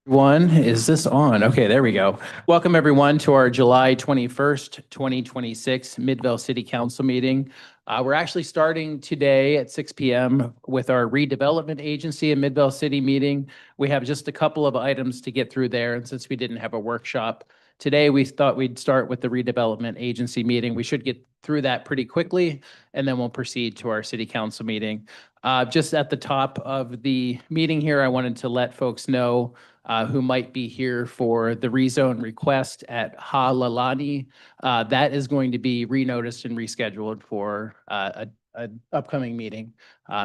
One, is this on? Okay, there we go. Welcome everyone to our July 21st, 2026 Midvale City Council meeting. We're actually starting today at 6 p.m. with our redevelopment agency and Midvale City meeting. We have just a couple of items to get through there, and since we didn't have a workshop today, we thought we'd start with the redevelopment agency meeting. We should get through that pretty quickly, and then we'll proceed to our city council meeting. Just at the top of the meeting here, I wanted to let folks know who might be here for the rezone request at Ha Lalani. That is going to be renoticed and rescheduled for an upcoming meeting.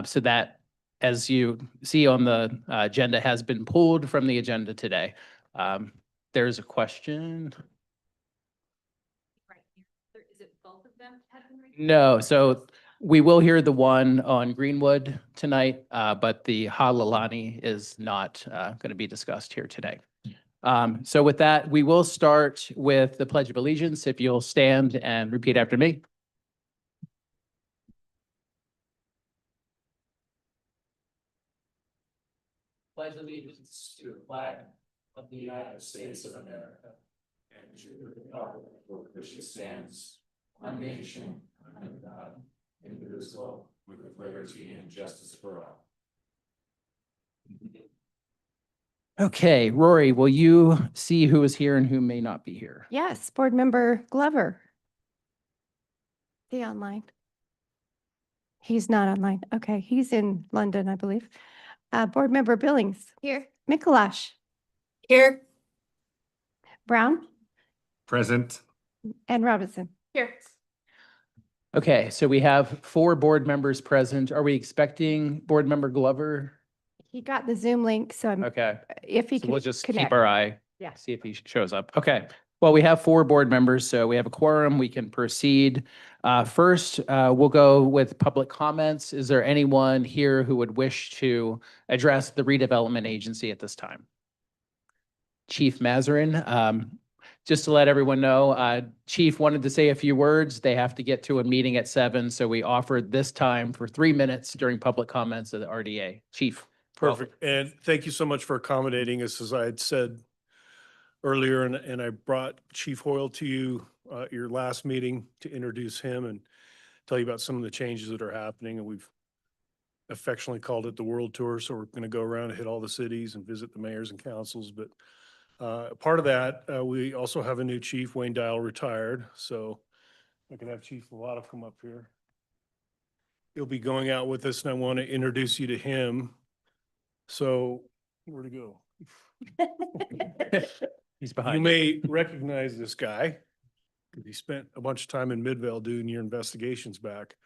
So that, as you see on the agenda, has been pulled from the agenda today. There's a question. Right here. Is it both of them? No, so we will hear the one on Greenwood tonight, but the Ha Lalani is not going to be discussed here today. So with that, we will start with the Pledge of Allegiance. If you'll stand and repeat after me. Pledge allegiance to the flag of the United States of America and to the republic for which it stands, one nation, under God, indivisible, with liberty and justice for all. Okay, Rory, will you see who is here and who may not be here? Yes, Board Member Glover. Is he online? He's not online. Okay, he's in London, I believe. Board Member Billings. Here. Mikalash. Here. Brown Present. and Robinson. Here. Okay, so we have 4 board members present. Are we expecting Board Member Glover? He got the Zoom link, so Okay, if he so can we'll just keep connect. our eye. Yeah. See if he shows up. Okay, well, we have 4 board members, so we have a quorum. We can proceed. First, we'll go with public comments. Is there anyone here who would wish to address the redevelopment agency at this time? Chief Mazarin, just to let everyone know, Chief wanted to say a few words. They have to get to a meeting at 7, so we offered this time for 3 minutes during public comments of the RDA. Chief. Perfect. And thank you so much for accommodating us. As I had said earlier, and I brought Chief Hoyle to you your last meeting to introduce him and tell you about some of the changes that are happening. And we've affectionately called it the World Tour. So we're going to go around and hit all the cities and visit the mayors and councils. But part of that, we also have a new chief, Wayne Dial, retired. So I can have Chief Lovato come up here. He'll be going out with us, and I want to introduce you to him. So where'd he go? He's behind. You may recognize this guy because he spent a bunch of time in Midvale doing your investigations back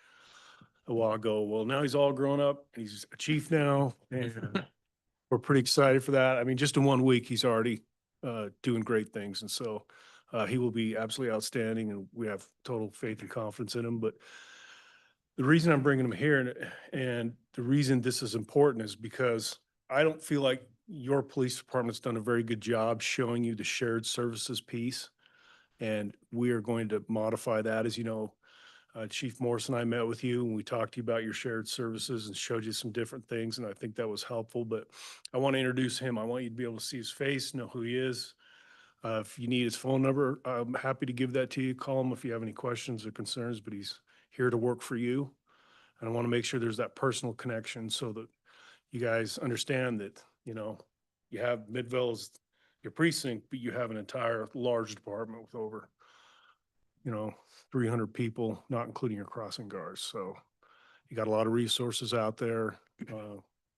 a while ago. Well, now he's all grown up. He's a chief now, and we're pretty excited for that. I mean, just in 1 week, he's already doing great things. And so he will be absolutely outstanding, and we have total faith and confidence in him. But the reason I'm bringing him here and the reason this is important is because I don't feel like your police department's done a very good job showing you the shared services piece. And we are going to modify that. As you know, Chief Morris and I met with you and we talked to you about your shared services and showed you some different things. And I think that was helpful, but I want to introduce him. I want you to be able to see his face, know who he is. If you need his phone number, I'm happy to give that to you. Call him if you have any questions or concerns, but he's here to work for you. And I want to make sure there's that personal connection so that you guys understand that, you know, you have Midvale as your precinct, but you have an entire large department with over, 300 people, not including your crossing guards. So you got a lot of resources out there.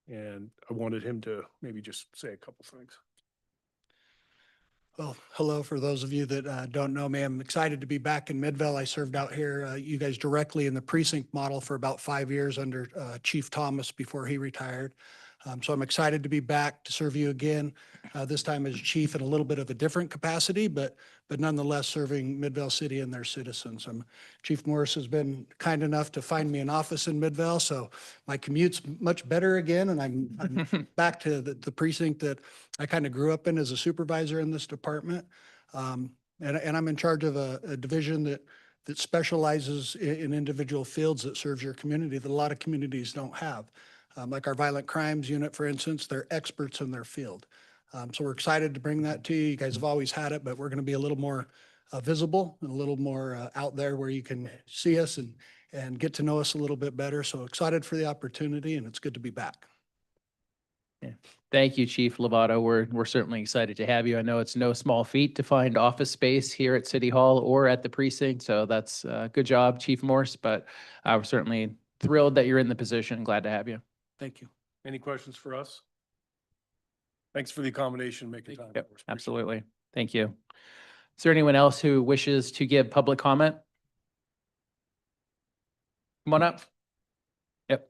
And I wanted him to maybe just say a couple things. Well, hello, for those of you that don't know me, I'm excited to be back in Midvale. I served out here, you guys directly in the precinct model for about 5 years under Chief Thomas before he retired. So I'm excited to be back to serve you again, this time as chief in a little bit of a different capacity, but nonetheless serving Midvale City and their citizens. Chief Morris has been kind enough to find me an office in Midvale, so my commute's much better again, and I'm back to the precinct that I kind of grew up in as a supervisor in this department. And I'm in charge of a division that specializes in individual fields that serves your community that a lot of communities don't have. Like our violent crimes unit, for instance, they're experts in their field. So we're excited to bring that to you. You guys have always had it, but we're going to be a little more visible and a little more out there where you can see us and get to know us a little bit better. So excited for the opportunity, and it's good to be back. Thank you, Chief Lovato. We're certainly excited to have you. I know it's no small feat to find office space here at City Hall or at the precinct, so that's good job, Chief Morse, but we're certainly thrilled that you're in the position. Glad to have you. Thank you. Any questions for us? Thanks for the accommodation, making time. Yep, for us. Appreciate it. absolutely. Thank you. Is there anyone else who wishes to give public comment? Come on up. Yep.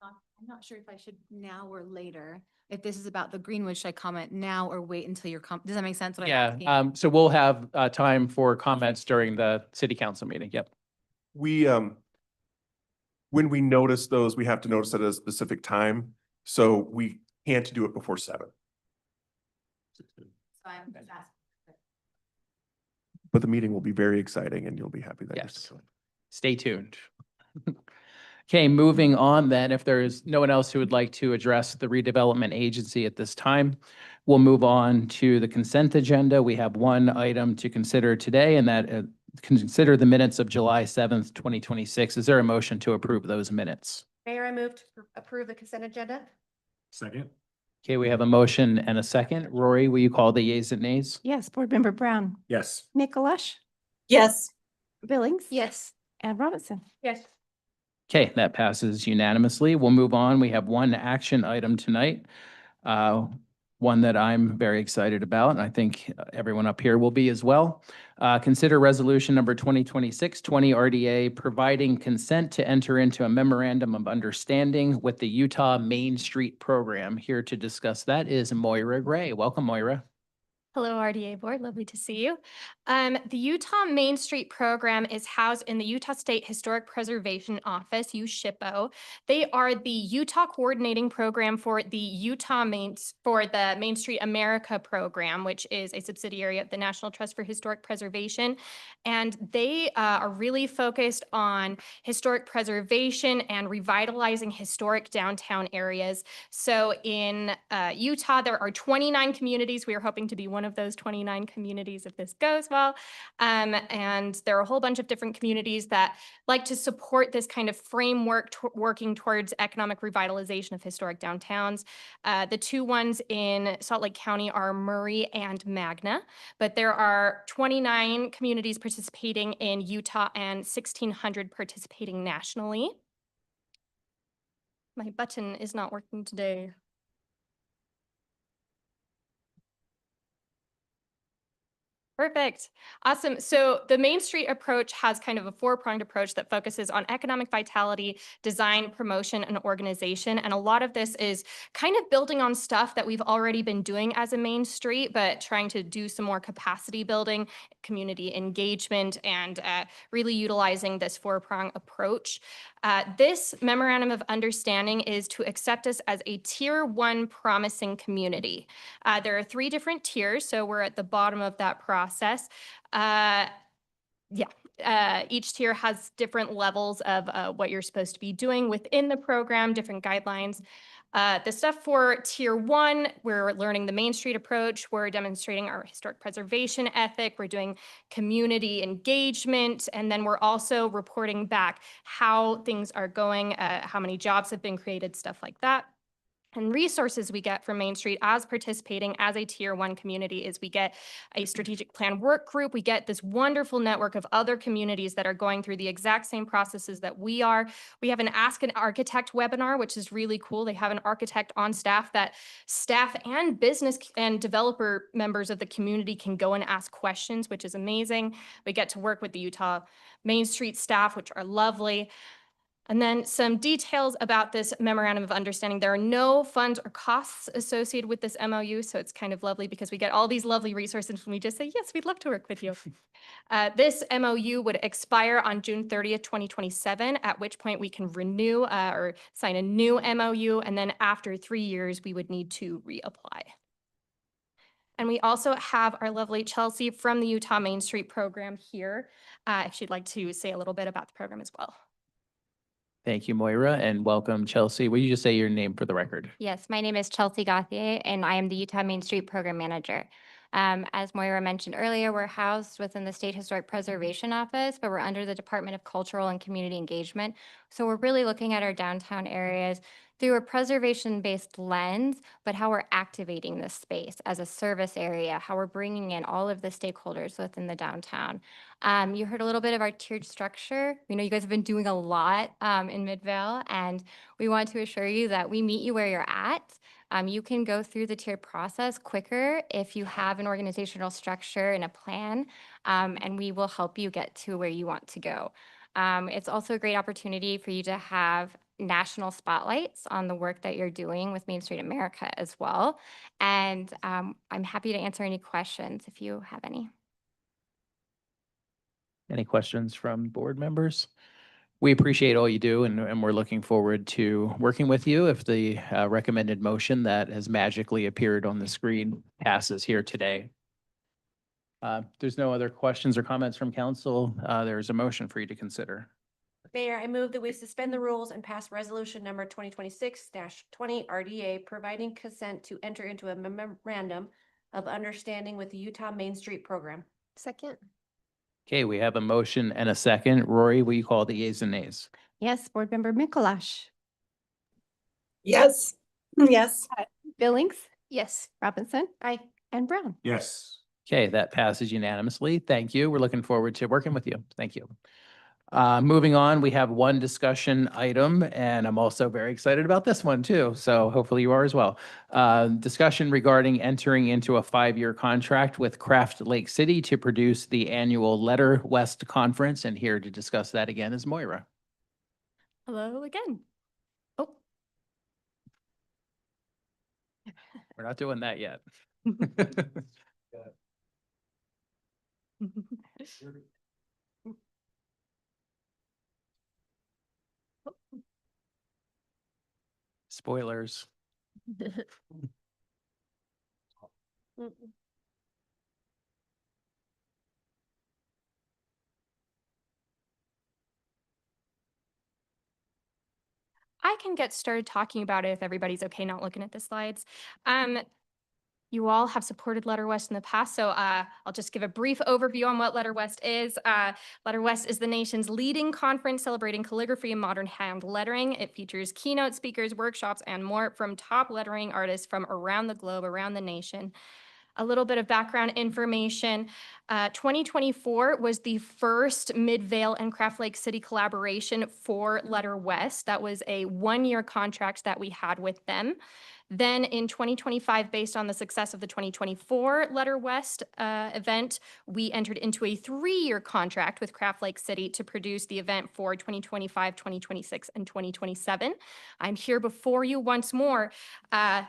I'm not sure if I should now or later. If this is about the Greenwood, should I comment now or wait until your does that make sense? What I'm Yeah, asking? so we'll have time for comments during the city council meeting. Yep. We, when we notice those, we have to notice at a specific time. So we can't do it before 7. So I'm just asking. But the meeting will be very exciting and you'll be happy that. you're Yes. still- Stay tuned. Okay, moving on then, if there is no one else who would like to address the redevelopment agency at this time, we'll move on to the consent agenda. We have one item to consider today, and that consider the minutes of July 7th, 2026. Is there a motion to approve those minutes? Mayor, I moved to approve the consent agenda. Second? Okay, we have a motion and a second. Rory, will you call the yeas and nays? Yes, Board Member Brown, Yes. Mikuláš, Yes. Billings. Yes. And Robinson. Yes. Okay, that passes unanimously. We'll move on. We have one action item tonight. One that I'm very excited about, and I think everyone up here will be as well. Consider resolution number 2026-20 RDA providing consent to enter into a memorandum of understanding with the Utah Main Street Program. Here to discuss that is Moira Gray. Welcome, Moira. Hello, RDA Board. Lovely to see you. The Utah Main Street Program is housed in the Utah State Historic Preservation Office, USHPO. They are the Utah coordinating program for the Main Street America program, which is a subsidiary of the National Trust for Historic Preservation. And they are really focused on historic preservation and revitalizing historic downtown areas. So in Utah, there are 29 communities. We are hoping to be one of those 29 communities if this goes well. And there are a whole bunch of different communities that like to support this kind of framework working towards economic revitalization of historic downtowns. The two ones in Salt Lake County are Murray and Magna, but there are 29 communities participating in Utah and 1,600 participating nationally. My button is not working today. Perfect. Awesome. So the Main Street approach has kind of a four-pronged approach that focuses on economic vitality, design, promotion, and organization. And a lot of this is kind of building on stuff that we've already been doing as a Main Street, but trying to do some more capacity building, community engagement, and really utilizing this four-prong approach. This memorandum of understanding is to accept us as a Tier 1 promising community. There are 3 different tiers, so we're at the bottom of that process. Each tier has different levels of what you're supposed to be doing within the program, different guidelines. The stuff for Tier 1, we're learning the Main Street approach. We're demonstrating our historic preservation ethic. We're doing community engagement. And then we're also reporting back how things are going, how many jobs have been created, stuff like that. And resources we get from Main Street as participating as a Tier 1 community is we get a strategic plan work group. We get this wonderful network of other communities that are going through the exact same processes that we are. We have an Ask an Architect webinar, which is really cool. They have an architect on staff that staff and business and developer members of the community can go and ask questions, which is amazing. We get to work with the Utah Main Street staff, which are lovely. And then some details about this memorandum of understanding. There are no funds or costs associated with this MOU, so it's kind of lovely because we get all these lovely resources and we just say, yes, we'd love to work with you. This MOU would expire on June 30th, 2027, at which point we can renew or sign a new MOU, and then after 3 years, we would need to reapply. And we also have our lovely Chelsea from the Utah Main Street program here, if she'd like to say a little bit about the program as well. Thank you, Moira, and welcome, Chelsea. Will you just say your name for the record? Yes, my name is Chelsea Gauthier, and I am the Utah Main Street Program Manager. As Moira mentioned earlier, we're housed within the State Historic Preservation Office, but we're under the Department of Cultural and Community Engagement. So we're really looking at our downtown areas through a preservation-based lens, but how we're activating this space as a service area, how we're bringing in all of the stakeholders within the downtown. You heard a little bit of our tiered structure. We know you guys have been doing a lot in Midvale, and we want to assure you that we meet you where you're at. You can go through the tiered process quicker if you have an organizational structure and a plan, and we will help you get to where you want to go. It's also a great opportunity for you to have national spotlights on the work that you're doing with Main Street America as well. And I'm happy to answer any questions if you have any. Any questions from board members? We appreciate all you do, and we're looking forward to working with you if the recommended motion that has magically appeared on the screen passes here today. There's no other questions or comments from council. There's a motion for you to consider. Mayor, I move that we suspend the rules and pass resolution number 2026-20 RDA, providing consent to enter into a memorandum of understanding with the Utah Main Street Program. Second. Okay, we have a motion and a second. Rory, will you call the yeas and nays? Yes, Board Member Mikolash, Yes. Yes. Billings, Yes. Robinson, Aye. and Brown. Yes. Okay, that passes unanimously. Thank you. We're looking forward to working with you. Thank you. Moving on, we have one discussion item, and I'm also very excited about this one too. So hopefully you are as well. Discussion regarding entering into a 5-year contract with Craft Lake City to produce the annual Letter West Conference. And here to discuss that again is Moira. Hello again. Oh, We're not doing that yet. Spoilers. I can get started talking about it if everybody's okay not looking at the slides. You all have supported Letter West in the past, so I'll just give a brief overview on what Letter West is. Letter West is the nation's leading conference celebrating calligraphy and modern hand lettering. It features keynote speakers, workshops, and more from top lettering artists from around the globe, around the nation. A little bit of background information. 2024 was the first Midvale and Craft Lake City collaboration for Letter West. That was a 1-year contract that we had with them. Then in 2025, based on the success of the 2024 Letter West event, we entered into a 3-year contract with Craft Lake City to produce the event for 2025, 2026, and 2027. I'm here before you once more.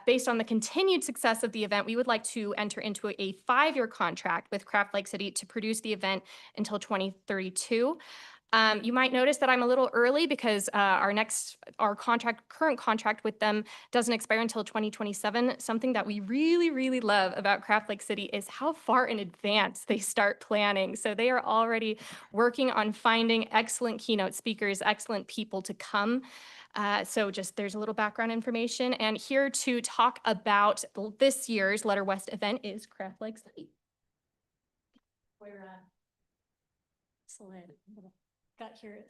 Based on the continued success of the event, we would like to enter into a 5-year contract with Craft Lake City to produce the event until 2032. You might notice that I'm a little early because our current contract with them doesn't expire until 2027. Something that we really, really love about Craft Lake City is how far in advance they start planning. So they are already working on finding excellent keynote speakers, excellent people to come. So just there's a little background information. And here to talk about this year's Letter West event is Craft Lake City. Excellent. Got here,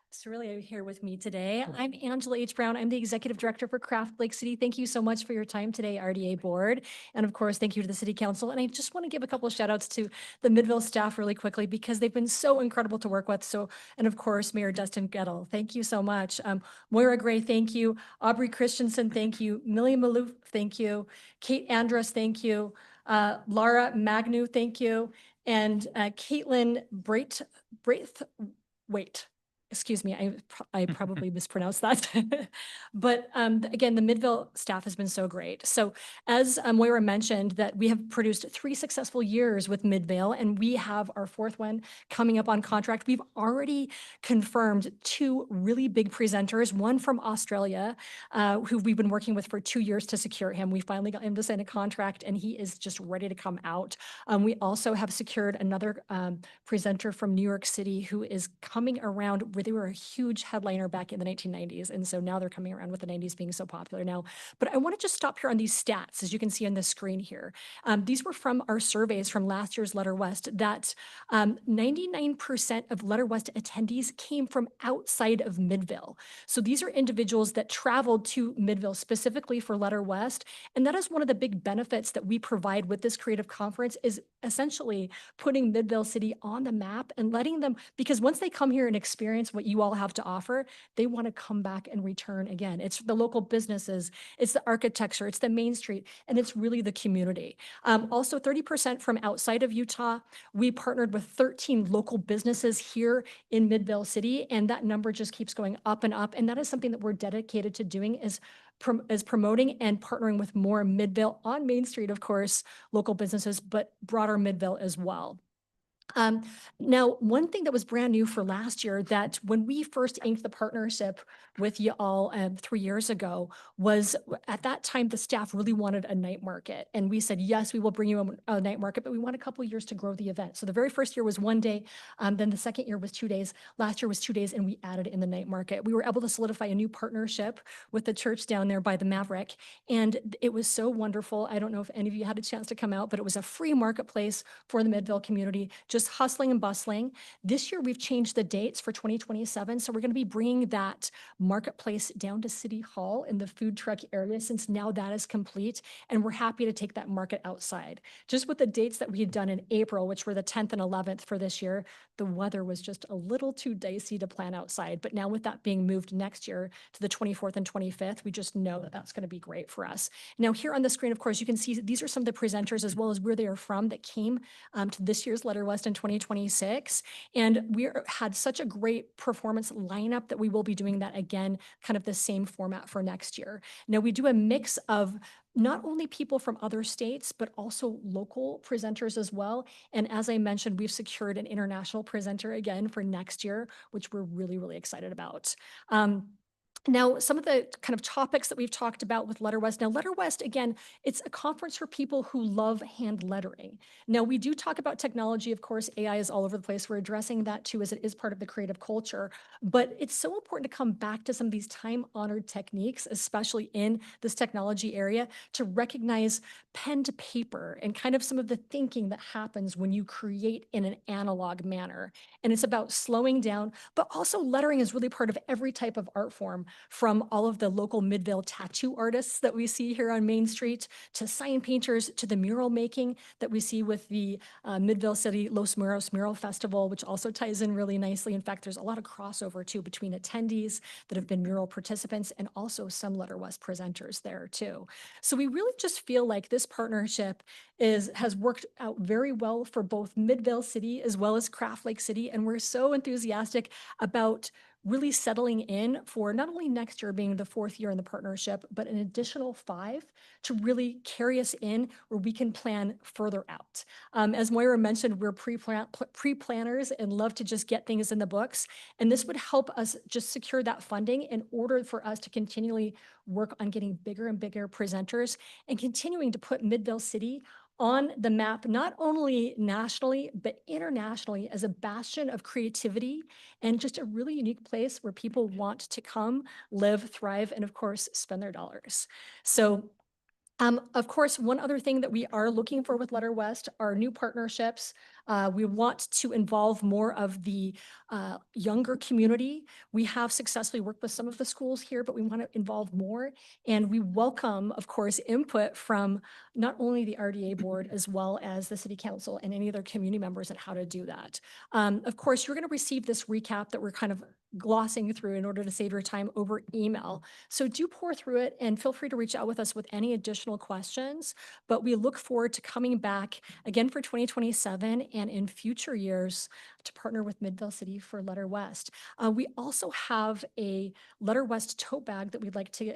Cerelia here with me today. I'm Angela H. Brown. I'm the Executive Director for Craft Lake City. Thank you so much for your time today, RDA Board. And of course, thank you to the City Council. And I just want to give a couple of shout outs to the Midvale staff really quickly because they've been so incredible to work with. So, and of course, Mayor Dustin Gettle, thank you so much. Moira Gray, thank you. Aubrey Christensen, thank you. Millie Maloof, thank you. Kate Andrus, thank you. Laura Magnu, thank you. And Caitlin Wait, excuse me, I probably mispronounced that. But again, the Midvale staff has been so great. So as Moira mentioned, that we have produced 3 successful years with Midvale, and we have our 4th one coming up on contract. We've already confirmed 2 really big presenters, one from Australia, who we've been working with for 2 years to secure him. We finally got him to sign a contract, and he is just ready to come out. We also have secured another presenter from New York City who is coming around they were a huge headliner back in the 1990s. And so now they're coming around with the 90s being so popular now. But I want to just stop here on these stats, as you can see on the screen here. These were from our surveys from last year's Letter West, that 99% of Letter West attendees came from outside of Midvale. So these are individuals that traveled to Midvale specifically for Letter West. And that is one of the big benefits that we provide with this creative conference, is essentially putting Midvale City on the map and letting them, because once they come here and experience what you all have to offer, they want to come back and return again. It's the local businesses, it's the architecture, it's the Main Street, and it's really the community. Also 30% from outside of Utah. We partnered with 13 local businesses here in Midvale City, and that number just keeps going up and up. And that is something that we're dedicated to doing, is promoting and partnering with more Midvale on Main Street, of course, local businesses, but broader Midvale as well. Now, one thing that was brand new for last year, that when we first inked the partnership with you all 3 years ago, was at that time the staff really wanted a night market. And we said, yes, we will bring you a night market, but we want a couple of years to grow the event. So the very first year was 1 day. Then the second year was 2 days. Last year was 2 days, and we added in the night market. We were able to solidify a new partnership with the church down there by the Maverick. And it was so wonderful. I don't know if any of you had a chance to come out, but it was a free marketplace for the Midvale community, just hustling and bustling. This year, we've changed the dates for 2027. So we're going to be bringing that marketplace down to City Hall in the food truck area, since now that is complete. And we're happy to take that market outside. Just with the dates that we had done in April, which were the 10th and 11th for this year, the weather was just a little too dicey to plan outside. But now with that being moved next year to the 24th and 25th, we just know that that's going to be great for us. Now here on the screen, of course, you can see these are some of the presenters, as well as where they are from, that came to this year's Letter West in 2026. And we had such a great performance lineup that we will be doing that again, kind of the same format for next year. Now we do a mix of not only people from other states, but also local presenters as well. And as I mentioned, we've secured an international presenter again for next year, which we're really, really excited about. Now, some of the kind of topics that we've talked about with Letter West. Now, Letter West, again, it's a conference for people who love hand lettering. Now, we do talk about technology. Of course, AI is all over the place. We're addressing that too, as it is part of the creative culture. But it's so important to come back to some of these time-honored techniques, especially in this technology area, to recognize pen to paper and kind of some of the thinking that happens when you create in an analog manner. And it's about slowing down, but also lettering is really part of every type of art form, from all of the local Midvale tattoo artists that we see here on Main Street, to sign painters, to the mural making that we see with the Midvale City Los Muros Mural Festival, which also ties in really nicely. In fact, there's a lot of crossover too between attendees that have been mural participants and also some Letter West presenters there too. So we really just feel like this partnership has worked out very well for both Midvale City as well as Craft Lake City. And we're so enthusiastic about really settling in for not only next year being the 4th year in the partnership, but an additional 5 to really carry us in where we can plan further out. As Moira mentioned, we're pre-planners and love to just get things in the books. And this would help us just secure that funding in order for us to continually work on getting bigger and bigger presenters and continuing to put Midvale City on the map, not only nationally, but internationally, as a bastion of creativity and just a really unique place where people want to come, live, thrive, and of course, spend their dollars. So of course, one other thing that we are looking for with Letter West are new partnerships. We want to involve more of the younger community. We have successfully worked with some of the schools here, but we want to involve more. And we welcome, of course, input from not only the RDA board, as well as the city council and any other community members on how to do that. Of course, you're going to receive this recap that we're kind of glossing through in order to save your time over email. So do pour through it and feel free to reach out with us with any additional questions. But we look forward to coming back again for 2027 and in future years to partner with Midvale City for Letter West. We also have a Letter West tote bag that we'd like to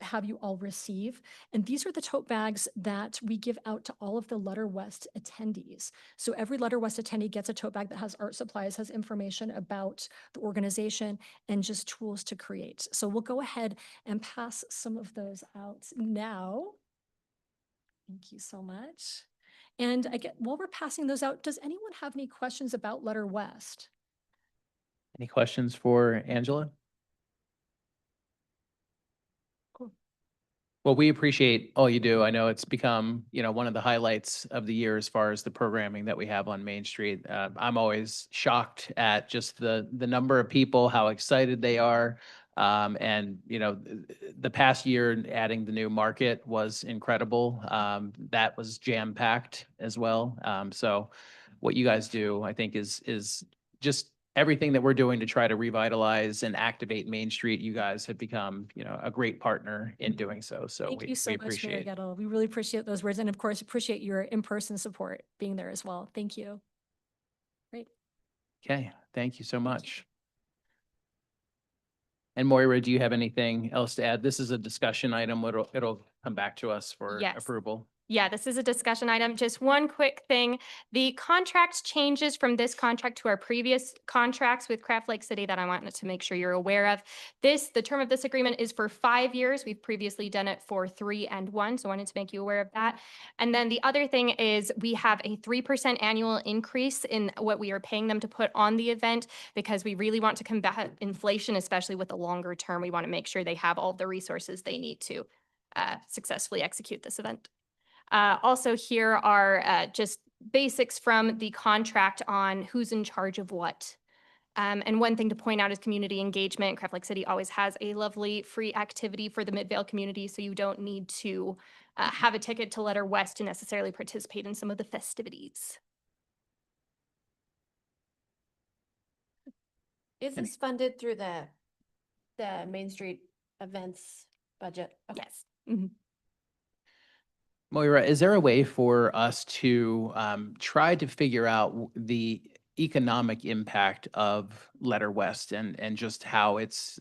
have you all receive. And these are the tote bags that we give out to all of the Letter West attendees. So every Letter West attendee gets a tote bag that has art supplies, has information about the organization, and just tools to create. So we'll go ahead and pass some of those out now. Thank you so much. And while we're passing those out, does anyone have any questions about Letter West? Any questions for Angela? Well, we appreciate all you do. I know it's become, one of the highlights of the year as far as the programming that we have on Main Street. I'm always shocked at just the number of people, how excited they are. And, the past year, adding the new market was incredible. That was jam-packed as well. So what you guys do, I think, is just everything that we're doing to try to revitalize and activate Main Street. You guys have become, a great partner in doing so. So Thank we you so much, Mayor appreciate it. Gettle. We really appreciate those words and of course, appreciate your in-person support being there as well. Thank you. Great. Okay, thank you so much. And Moira, do you have anything else to add? This is a discussion item. It'll come back to us for Yes. approval. Yeah, this is a discussion item. Just one quick thing. The contract changes from this contract to our previous contracts with Craft Lake City that I wanted to make sure you're aware of. The term of this agreement is for 5 years. We've previously done it for 3 and 1, so I wanted to make you aware of that. And then the other thing is we have a 3% annual increase in what we are paying them to put on the event because we really want to combat inflation, especially with the longer term. We want to make sure they have all the resources they need to successfully execute this event. Also, here are just basics from the contract on who's in charge of what. And one thing to point out is community engagement. Craft Lake City always has a lovely free activity for the Midvale community, so you don't need to have a ticket to Letter West to necessarily participate in some of the festivities. Is this funded through the Main Street events budget? Okay. Yes. Mhm. Moira, is there a way for us to try to figure out the economic impact of Letter West and just how it's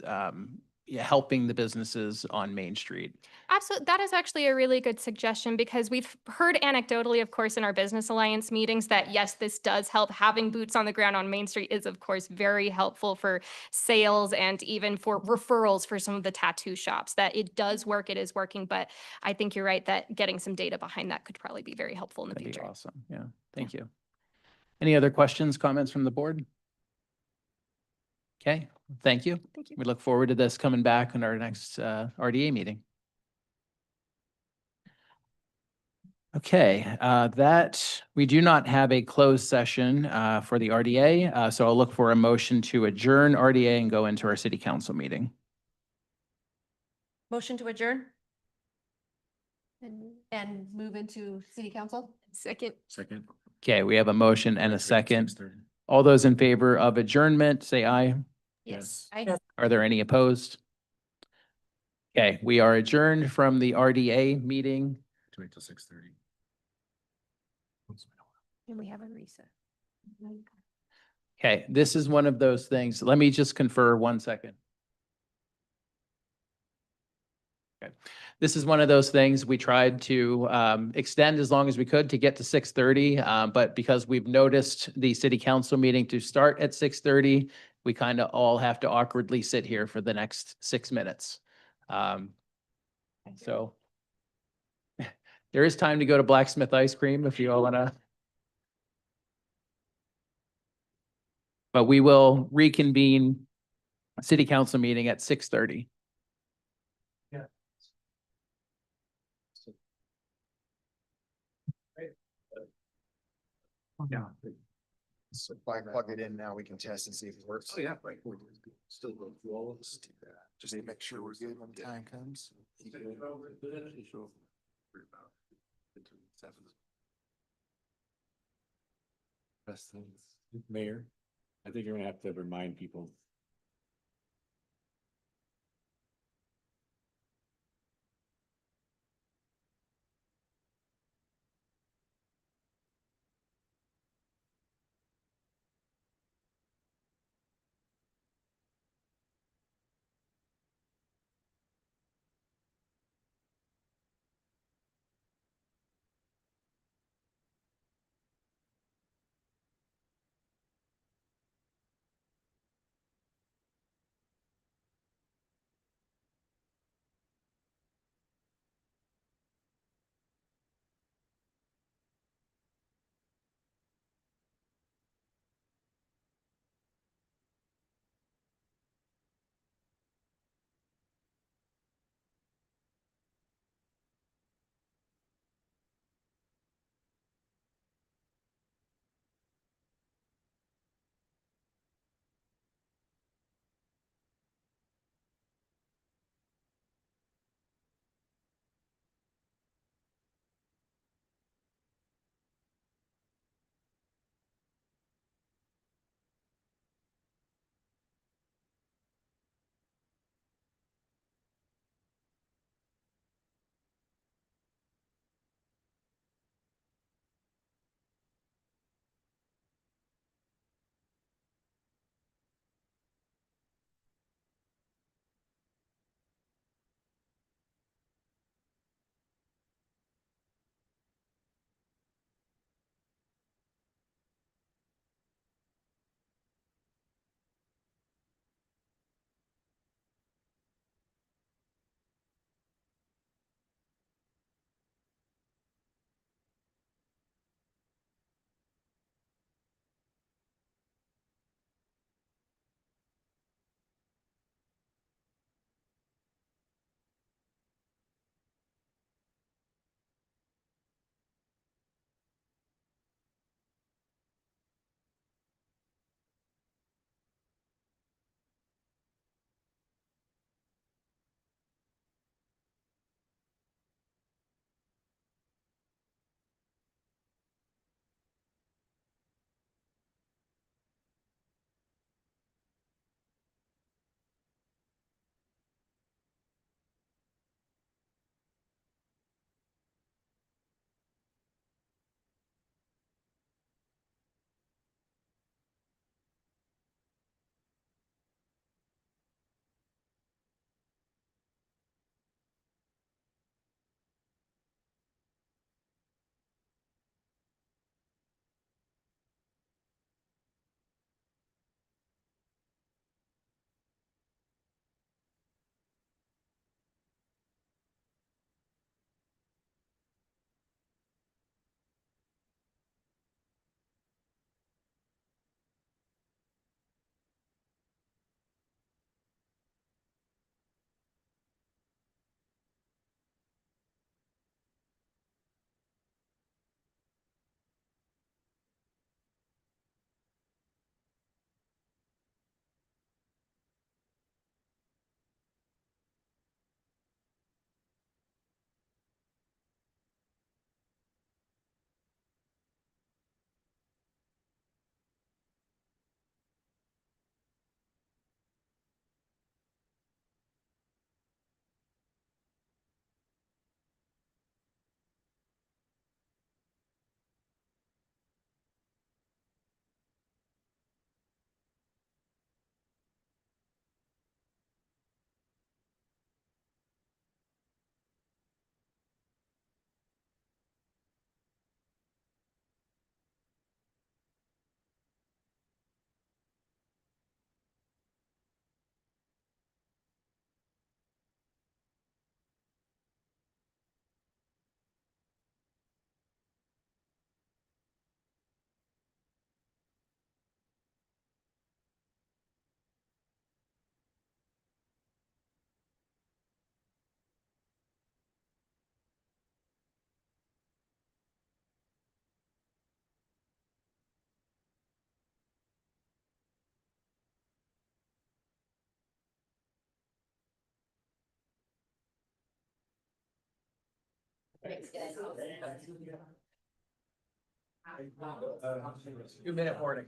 helping the businesses on Main Street? Absolutely. That is actually a really good suggestion because we've heard anecdotally, of course, in our Business Alliance meetings that yes, this does help. Having boots on the ground on Main Street is, of course, very helpful for sales and even for referrals for some of the tattoo shops. That it does work, it is working, but I think you're right that getting some data behind that could probably be very helpful in the That'd be future. awesome. Yeah, thank you. Any other questions, comments from the board? Okay, thank you. Thank you. We look forward to this coming back in our next RDA meeting. Okay, that we do not have a closed session for the RDA, so I'll look for a motion to adjourn RDA and go into our city council meeting. Motion to adjourn? And move into city council? Second. Second. Okay, we have a motion and a second. All those in favor of adjournment, say aye. Yes. Are there any opposed? Okay, we are adjourned from the RDA meeting. To wait till 6:30. And we have a recess. Okay, this is one of those things. Let me just confer 1 second. Okay. This is one of those things we tried to extend as long as we could to get to 6:30. But because we've noticed the city council meeting to start at 6:30, we kind of all have to awkwardly sit here for the next 6 minutes. So there is time to go to Blacksmith Ice Cream if you all want to. But we will reconvene city council meeting at 6:30. Yeah. So if I plug it in now, we can test and see if it works. Oh, yeah, right. Still go through all of this. Just to make sure we're good when the time comes. Best things. Mayor, I think you're gonna have to remind people 2-minute warning.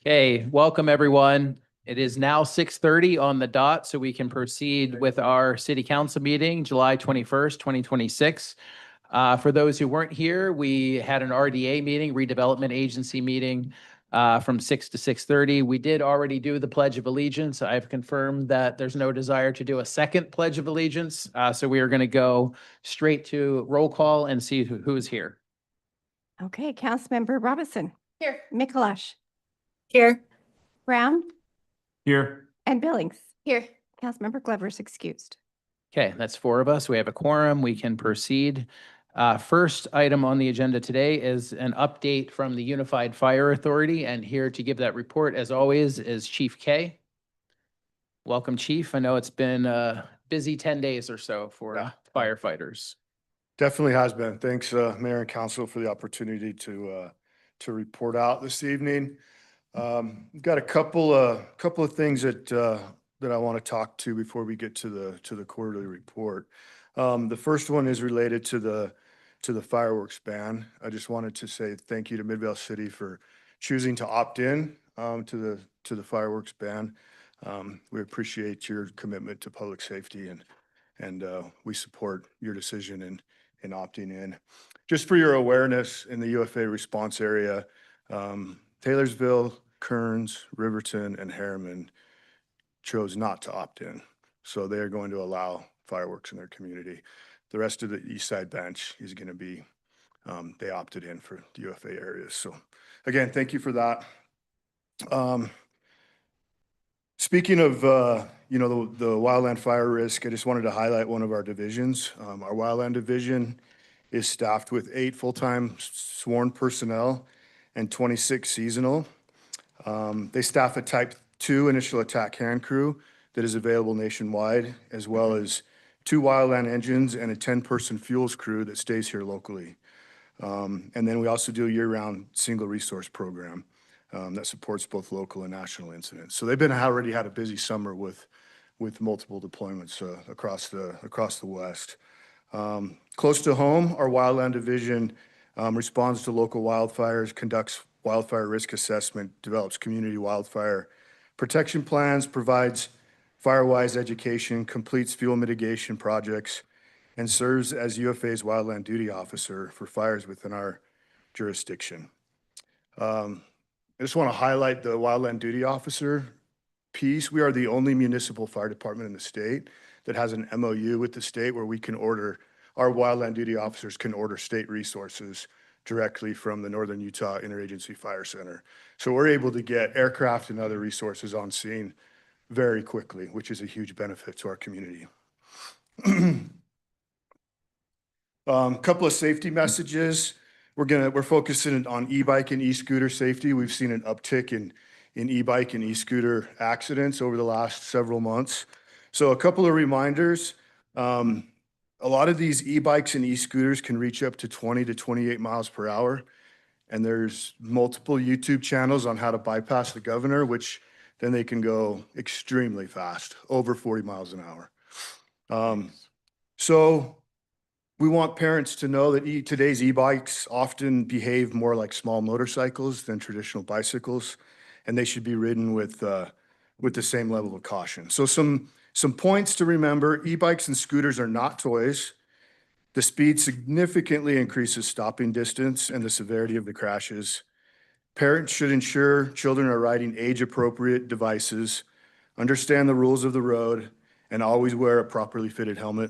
Okay, welcome everyone. It is now 6:30 on the dot, so we can proceed with our city council meeting, July 21st, 2026. For those who weren't here, we had an RDA meeting, redevelopment agency meeting, from 6 to 6:30. We did already do the Pledge of Allegiance. I've confirmed that there's no desire to do a second Pledge of Allegiance. So we are going to go straight to roll call and see who's here. Okay, Councilmember Robinson, Here. Mikalash, Here. Brown, Here. and Billings. Here. Councilmember Glover's excused. Okay, that's 4 of us. We have a quorum. We can proceed. First item on the agenda today is an update from the Unified Fire Authority, and here to give that report, as always, is Chief Kay. Welcome, Chief. I know it's been a busy 10 days or so for firefighters. Definitely has been. Thanks, Mayor and Council, for the opportunity to report out this evening. Got a couple of things that I want to talk to before we get to the quarterly report. The first one is related to the fireworks ban. I just wanted to say thank you to Midvale City for choosing to opt in to the fireworks ban. We appreciate your commitment to public safety and we support your decision in opting in. Just for your awareness, in the UFA response area, Taylorsville, Kearns, Riverton, and Harriman chose not to opt in. So they are going to allow fireworks in their community. The rest of the east side bench is going to be, they opted in for the UFA areas. So again, thank you for that. Speaking of, the wildland fire risk, I just wanted to highlight one of our divisions. Our wildland division is staffed with 8 full-time sworn personnel and 26 seasonal. They staff a type 2 initial attack hand crew that is available nationwide, as well as 2 wildland engines and a 10-person fuels crew that stays here locally. And then we also do a year-round single resource program that supports both local and national incidents. So they've already had a busy summer with multiple deployments across the West. Close to home, our wildland division responds to local wildfires, conducts wildfire risk assessment, develops community wildfire protection plans, provides firewise education, completes fuel mitigation projects, and serves as UFA's wildland duty officer for fires within our jurisdiction. I just want to highlight the wildland duty officer piece. We are the only municipal fire department in the state that has an MOU with the state where we can order, our wildland duty officers can order state resources directly from the Northern Utah Interagency Fire Center. So we're able to get aircraft and other resources on scene very quickly, which is a huge benefit to our community. Couple of safety messages. We're focusing on e-bike and e-scooter safety. We've seen an uptick in e-bike and e-scooter accidents over the last several months. So a couple of reminders. A lot of these e-bikes and e-scooters can reach up to 20 to 28 miles per hour. And there's multiple YouTube channels on how to bypass the governor, which then they can go extremely fast, over 40 miles an hour. So we want parents to know that today's e-bikes often behave more like small motorcycles than traditional bicycles, and they should be ridden with the same level of caution. So some points to remember: e-bikes and scooters are not toys. The speed significantly increases stopping distance and the severity of the crashes. Parents should ensure children are riding age-appropriate devices, understand the rules of the road, and always wear a properly fitted helmet.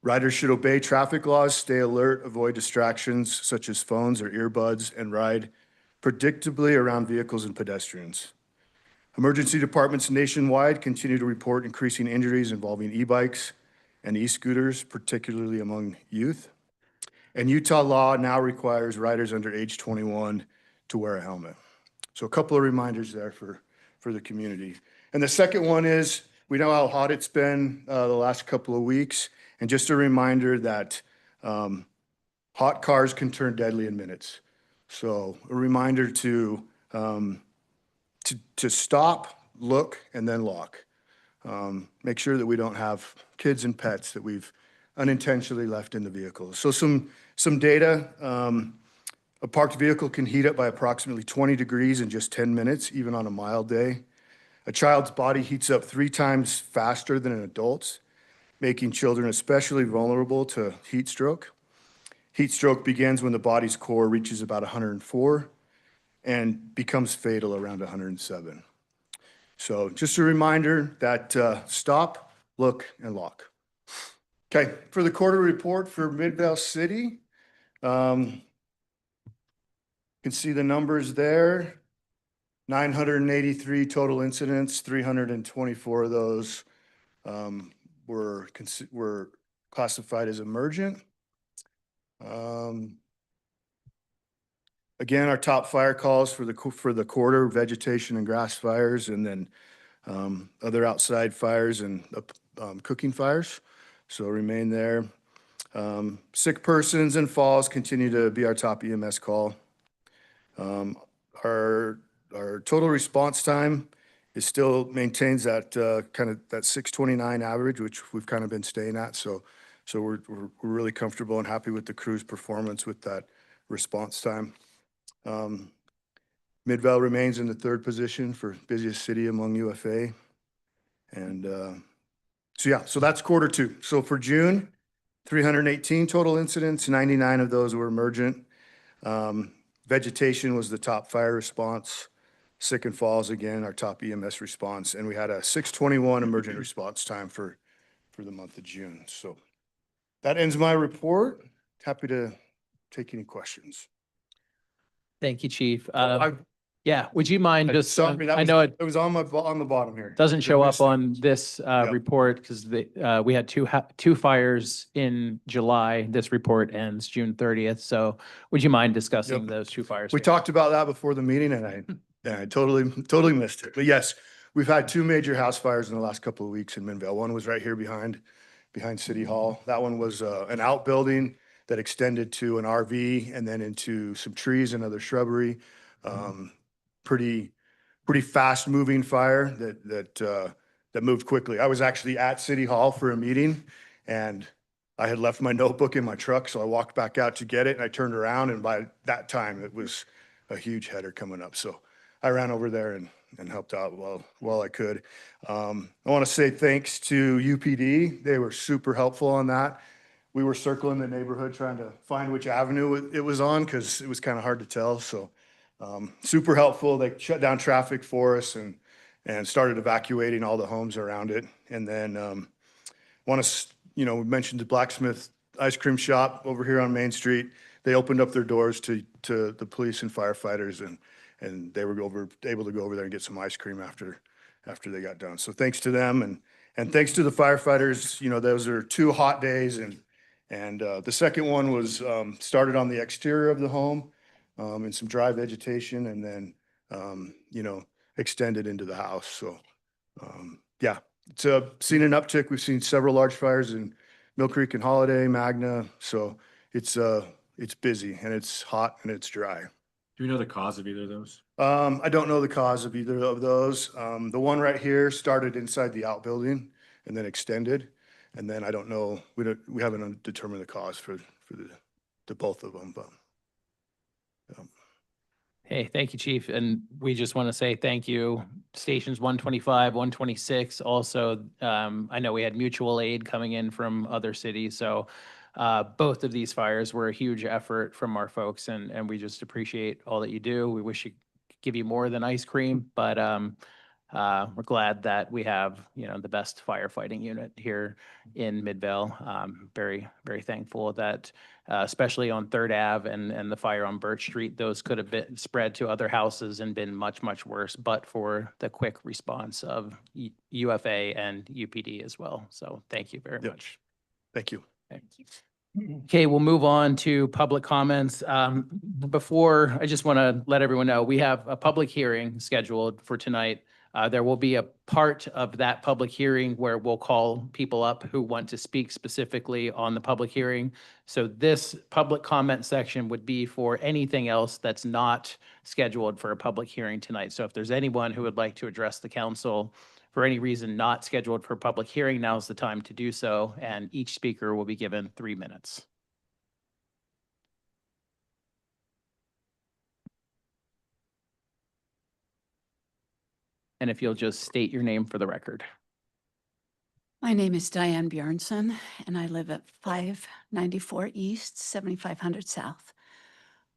Riders should obey traffic laws, stay alert, avoid distractions such as phones or earbuds, and ride predictably around vehicles and pedestrians. Emergency departments nationwide continue to report increasing injuries involving e-bikes and e-scooters, particularly among youth. And Utah law now requires riders under age 21 to wear a helmet. So a couple of reminders there for the community. And the second one is, we know how hot it's been the last couple of weeks. And just a reminder that hot cars can turn deadly in minutes. So a reminder to stop, look, and then lock. Make sure that we don't have kids and pets that we've unintentionally left in the vehicle. So some data: a parked vehicle can heat up by approximately 20 degrees in just 10 minutes, even on a mild day. A child's body heats up 3 times faster than an adult's, making children especially vulnerable to heat stroke. Heat stroke begins when the body's core reaches about 104 and becomes fatal around 107. So just a reminder that stop, look, and lock. Okay, for the quarter report for Midvale City, you can see the numbers there. 983 total incidents, 324 of those were classified as emergent. Again, our top fire calls for the quarter: vegetation and grass fires, and then other outside fires and cooking fires. So remain there. Sick persons and falls continue to be our top EMS call. Our total response time still maintains that kind of that 6:29 average, which we've kind of been staying at. So we're really comfortable and happy with the crew's performance with that response time. Midvale remains in the 3rd position for busiest city among UFA. And so that's quarter 2. So for June, 318 total incidents, 99 of those were emergent. Vegetation was the top fire response. Sick and falls, again, our top EMS response. And we had a 6:21 emergent response time for the month of June. So that ends my report. Happy to take any questions. Thank you, Chief. I- Yeah, would you mind just, Sorry, I know it was on the bottom here. doesn't show up Missed it. on this report because we had two fires in July. This report ends June 30th. So would you mind discussing Yep. those 2 fires? We talked about that before the meeting, and I totally missed it. But yes, we've had 2 major house fires in the last couple of weeks in Midvale. One was right here behind City Hall. That one was an outbuilding that extended to an RV and then into some trees and other shrubbery. Pretty fast moving fire that moved quickly. I was actually at City Hall for a meeting, and I had left my notebook in my truck, so I walked back out to get it, and I turned around, and by that time it was a huge header coming up. So I ran over there and helped out while I could. I want to say thanks to UPD. They were super helpful on that. We were circling the neighborhood trying to find which avenue it was on because it was kind of hard to tell. So super helpful. They shut down traffic for us and started evacuating all the homes around it. And then we mentioned the blacksmith ice cream shop over here on Main Street. They opened up their doors to the police and firefighters, and they were able to go over there and get some ice cream after they got done. So thanks to them and thanks to the firefighters. Those are 2 hot days, and the second one was started on the exterior of the home and some dry vegetation, and then extended into the house. So it's seen an uptick. We've seen several large fires in Mill Creek and Holiday, Magna. So it's busy, and it's hot, and it's dry. Do we know the cause of either of those? I don't know the cause of either of those. The one right here started inside the outbuilding and then extended. And then I don't know, we haven't determined the cause for the both of them, but. Hey, thank you, Chief. And we just want to say thank you, stations 125, 126. Also, I know we had mutual aid coming in from other cities. So both of these fires were a huge effort from our folks, and we just appreciate all that you do. We wish we could give you more than ice cream, but we're glad that we have, the best firefighting unit here in Midvale. Very, very thankful that, especially on Third Ave and the fire on Birch Street, those could have been spread to other houses and been much, much worse, but for the quick response of UFA and UPD as well. So thank you very Yep. much. Thank you. Okay, we'll move on to public comments. Before, I just want to let everyone know, we have a public hearing scheduled for tonight. There will be a part of that public hearing where we'll call people up who want to speak specifically on the public hearing. So this public comment section would be for anything else that's not scheduled for a public hearing tonight. So if there's anyone who would like to address the council for any reason not scheduled for public hearing, now's the time to do so. And each speaker will be given 3 minutes. And if you'll just state your name for the record. My name is Diane Bjornson, and I live at 594 East, 7500 South,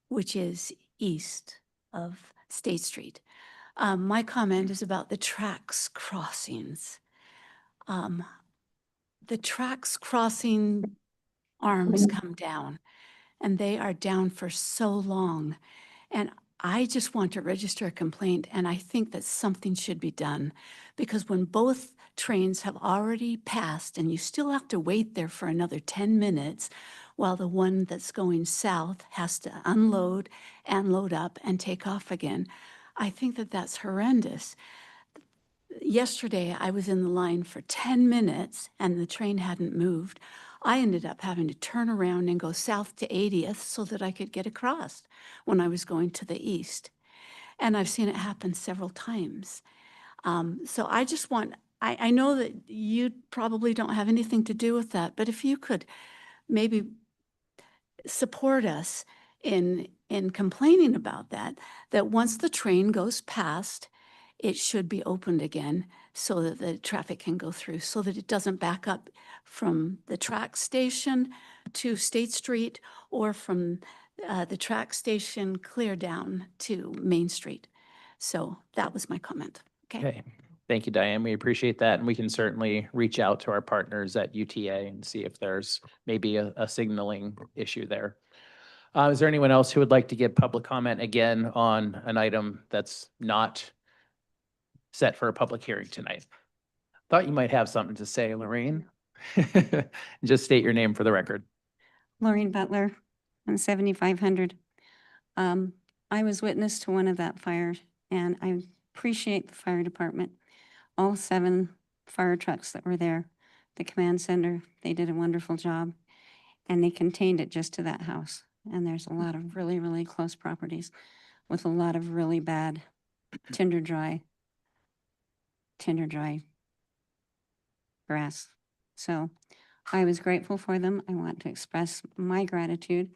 which is east of State Street. My comment is about the tracks crossings. The tracks crossing arms come down, and they are down for so long. And I just want to register a complaint, and I think that something should be done, because when both trains have already passed and you still have to wait there for another 10 minutes while the one that's going south has to unload and load up and take off again, I think that that's horrendous. Yesterday, I was in the line for 10 minutes and the train hadn't moved. I ended up having to turn around and go south to 80th so that I could get across when I was going to the east. And I've seen it happen several times. So I just want, I know that you probably don't have anything to do with that, but if you could maybe support us in complaining about that once the train goes past, it should be opened again so that the traffic can go through, so that it doesn't back up from the track station to State Street or from the track station clear down to Main Street. So that was my comment. Okay. Thank you, Diane. We appreciate that. And we can certainly reach out to our partners at UTA and see if there's maybe a signaling issue there. Is there anyone else who would like to give public comment again on an item that's not set for a public hearing tonight? Thought you might have something to say, Lorraine. Just state your name for the record. Lorraine Butler on 7500. I was witness to one of that fires, and I appreciate the fire department. All 7 fire trucks that were there, the command center, they did a wonderful job, and they contained it just to that house. And there's a lot of really, really close properties with a lot of really bad tinder dry grass. So I was grateful for them. I want to express my gratitude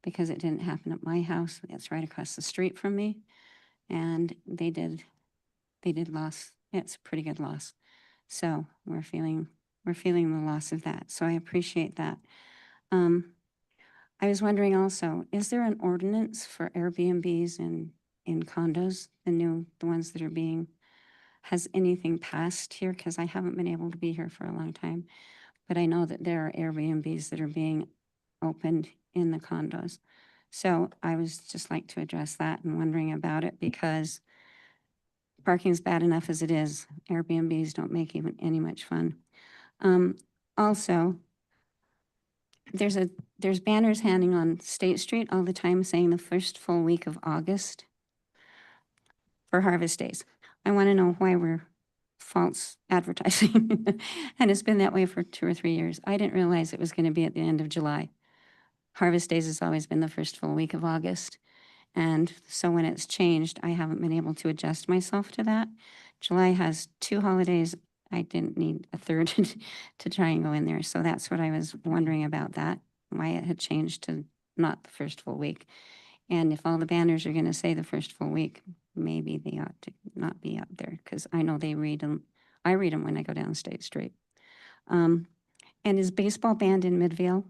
because it didn't happen at my house. It's right across the street from me. And they did loss. It's a pretty good loss. So we're feeling the loss of that. So I appreciate that. I was wondering also, is there an ordinance for Airbnbs in condos, the ones that are being, has anything passed here? Because I haven't been able to be here for a long time, but I know that there are Airbnbs that are being opened in the condos. So I was just like to address that and wondering about it, because parking's bad enough as it is. Airbnbs don't make even any much fun. Also, there's banners hanging on State Street all the time saying the first full week of August for harvest days. I want to know why we're false advertising. And it's been that way for 2 or 3 years. I didn't realize it was going to be at the end of July. Harvest days has always been the first full week of August. And so when it's changed, I haven't been able to adjust myself to that. July has 2 holidays. I didn't need a third to try and go in there. So that's what I was wondering about that, why it had changed to not the first full week. And if all the banners are going to say the first full week, maybe they ought to not be up there because I know they read them. I read them when I go down State Street. And is baseball banned in Midvale?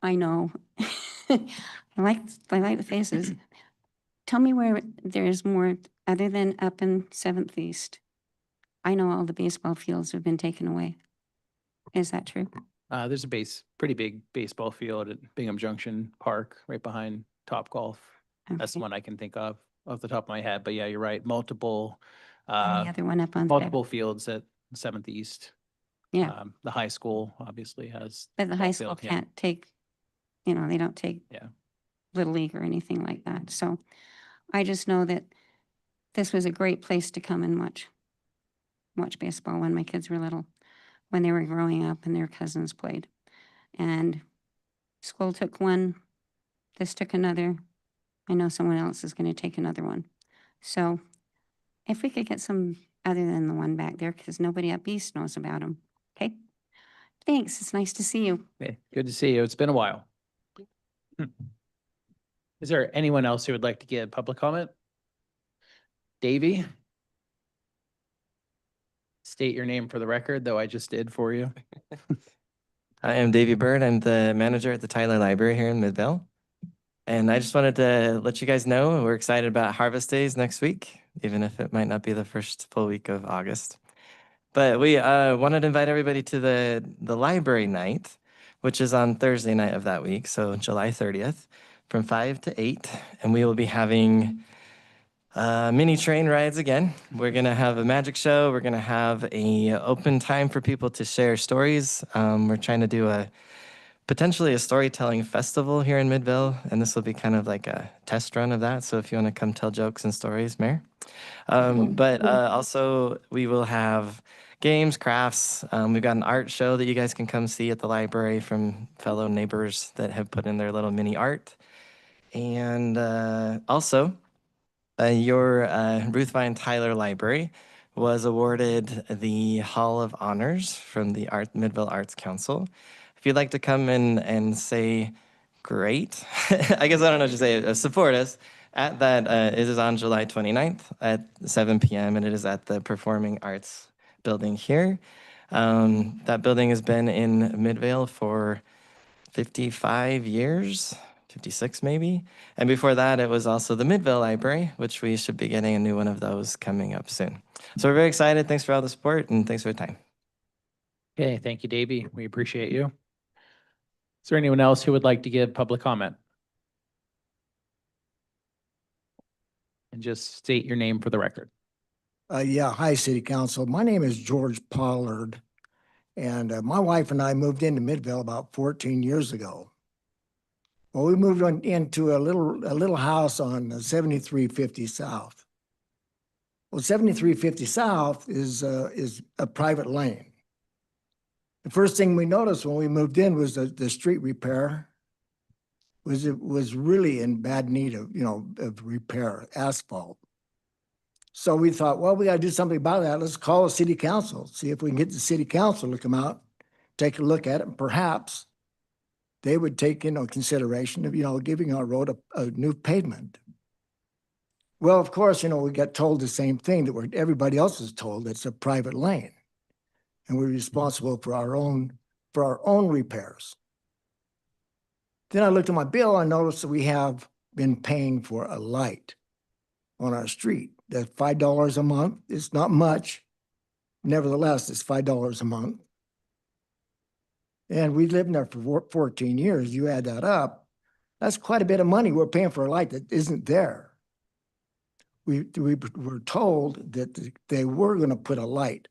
I know. I like the faces. Tell me where there's more other than up in 7th East. I know all the baseball fields have been taken away. Is that true? There's a pretty big baseball field at Bingham Junction Park, right behind Topgolf. That's the Okay. one I can think of off the top of my head. But yeah, you're right. Multiple, And the other one up on multiple fields at 7th East. Yeah, The high school obviously has. but the ball high school field, yeah. can't take, they don't take Yeah. Little League or anything like that. So I just know that this was a great place to come and watch baseball when my kids were little, when they were growing up and their cousins played. And school took one, this took another. I know someone else is going to take another one. So if we could get some other than the one back there, because nobody up east knows about them. Okay? Thanks. It's nice to see you. Okay, good to see you. It's been a while. Is there anyone else who would like to give public comment? Davey? State your name for the record, though I just did for you. I am Davey Bird. I'm the manager at the Tyler Library here in Midvale. And I just wanted to let you guys know we're excited about Harvest Days next week, even if it might not be the first full week of August. But we wanted to invite everybody to the library night, which is on Thursday night of that week, so July 30th, from 5 to 8. And we will be having mini train rides again. We're going to have a magic show. We're going to have a open time for people to share stories. We're trying to do potentially a storytelling festival here in Midvale, and this will be kind of like a test run of that. So if you want to come tell jokes and stories, Mayor. But also we will have games, crafts. We've got an art show that you guys can come see at the library from fellow neighbors that have put in their little mini art. And also, your Ruth Vine Tyler Library was awarded the Hall of Honors from the Midvale Arts Council. If you'd like to come in and say great, I guess I don't know what to say, support us at that. It is on July 29th at 7 p.m. and it is at the Performing Arts building here. That building has been in Midvale for 55 years. 56 maybe. And before that, it was also the Midvale Library, which we should be getting a new one of those coming up soon. So we're very excited. Thanks for all the support and thanks for your time. Okay, thank you, Davey. We appreciate you. Is there anyone else who would like to give public comment? And just state your name for the record. Yeah, hi, City Council. My name is George Pollard, and my wife and I moved into Midvale about 14 years ago. Well, we moved into a little house on 7350 South. Well, 7350 South is a private lane. The first thing we noticed when we moved in was the street repair was really in bad need of repair, asphalt. So we thought, well, we got to do something about that. Let's call the city council, see if we can get the city council to come out, take a look at it, and perhaps they would take into consideration of, giving our road a new pavement. Well, of course, we got told the same thing that everybody else is told. It's a private lane, and we're responsible for our own repairs. Then I looked at my bill. I noticed that we have been paying for a light on our street. That's $5 a month. It's not much. Nevertheless, it's $5 a month. And we lived in there for 14 years. You add that up, that's quite a bit of money we're paying for a light that isn't there. We were told that they were going to put a light